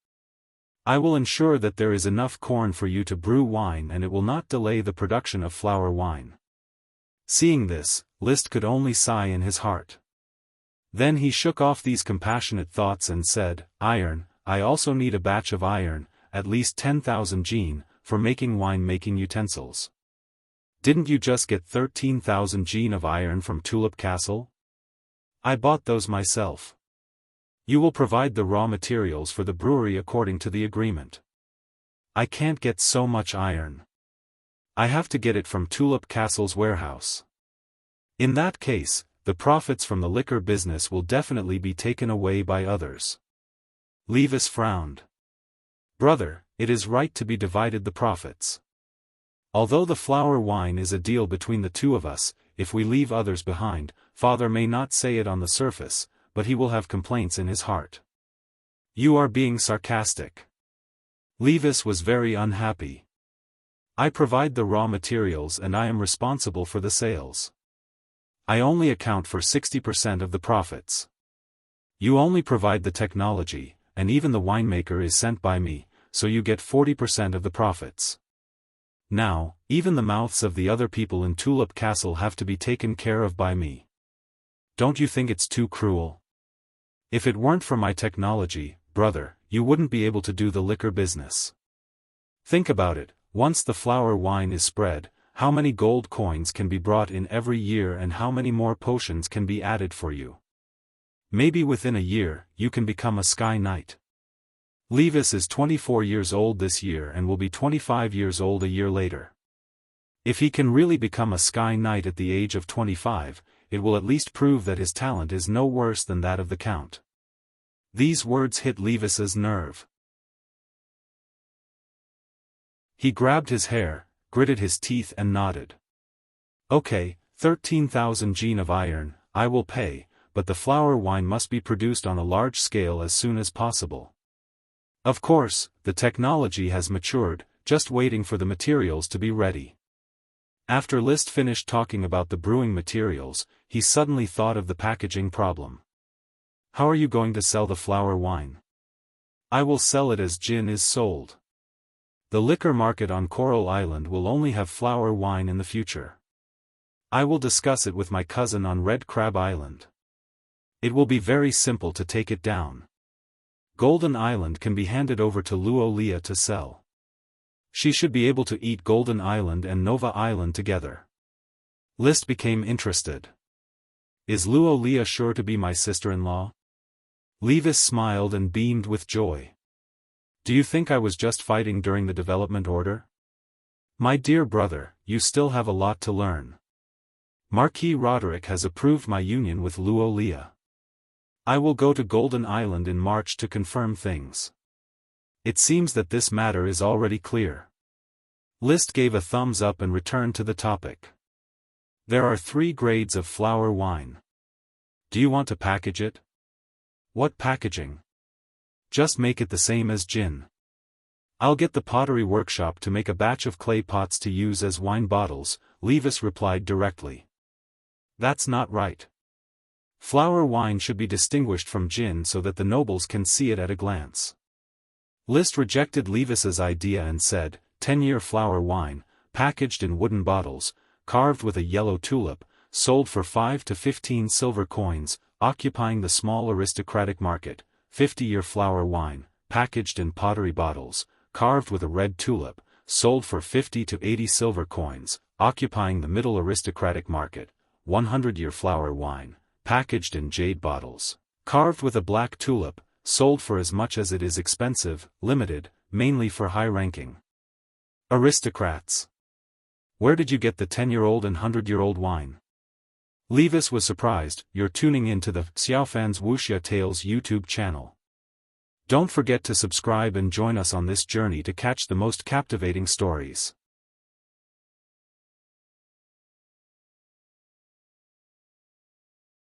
I will ensure that there is enough corn for you to brew wine and it will not delay the production of flour wine. Seeing this, Liszt could only sigh in his heart. Then he shook off these compassionate thoughts and said, iron, I also need a batch of iron, at least 10,000 gene, for making wine-making utensils. Didn't you just get 13,000 gene of iron from Tulip Castle? I bought those myself. You will provide the raw materials for the brewery according to the agreement. I can't get so much iron. I have to get it from Tulip Castle's warehouse. In that case, the profits from the liquor business will definitely be taken away by others. Levis frowned. Brother, it is right to be divided the profits. Although the flour wine is a deal between the two of us, if we leave others behind, Father may not say it on the surface, but he will have complaints in his heart. You are being sarcastic. Levis was very unhappy. I provide the raw materials and I am responsible for the sales. I only account for 60% of the profits. You only provide the technology, and even the winemaker is sent by me, so you get 40% of the profits. Now, even the mouths of the other people in Tulip Castle have to be taken care of by me. Don't you think it's too cruel? If it weren't for my technology, brother, you wouldn't be able to do the liquor business. Think about it, once the flour wine is spread, how many gold coins can be brought in every year and how many more potions can be added for you? Maybe within a year, you can become a Sky Knight. Levis is 24 years old this year and will be 25 years old a year later. If he can really become a Sky Knight at the age of 25, it will at least prove that his talent is no worse than that of the Count. These words hit Levis's nerve. He grabbed his hair, gritted his teeth and nodded. Okay, 13,000 gene of iron, I will pay, but the flour wine must be produced on a large scale as soon as possible. Of course, the technology has matured, just waiting for the materials to be ready. After Liszt finished talking about the brewing materials, he suddenly thought of the packaging problem. How are you going to sell the flour wine? I will sell it as gin is sold. The liquor market on Coral Island will only have flour wine in the future. I will discuss it with my cousin on Red Crab Island. It will be very simple to take it down. Golden Island can be handed over to Luolia to sell. She should be able to eat Golden Island and Nova Island together. Liszt became interested. Is Luolia sure to be my sister-in-law? Levis smiled and beamed with joy. Do you think I was just fighting during the development order? My dear brother, you still have a lot to learn. Marquis Roderick has approved my union with Luolia. I will go to Golden Island in March to confirm things. It seems that this matter is already clear. Liszt gave a thumbs up and returned to the topic. There are 3 grades of flour wine. Do you want to package it? What packaging? Just make it the same as gin. I'll get the pottery workshop to make a batch of clay pots to use as wine bottles, Levis replied directly. That's not right. Flour wine should be distinguished from gin so that the nobles can see it at a glance. Liszt rejected Levis's idea and said, 10-year flour wine, packaged in wooden bottles, carved with a yellow tulip, sold for 5 to 15 silver coins, occupying the small aristocratic market. 50-year flower wine, packaged in pottery bottles, carved with a red tulip, sold for 50 to 80 silver coins, occupying the middle aristocratic market. 100-year flower wine, packaged in jade bottles, carved with a black tulip, sold for as much as it is expensive, limited, mainly for high-ranking aristocrats. Where did you get the 10-year-old and 100-year-old wine? Levis was surprised. You're tuning into the Xiaofan's Wuxia Tales YouTube channel. Don't forget to subscribe and join us on this journey to catch the most captivating stories.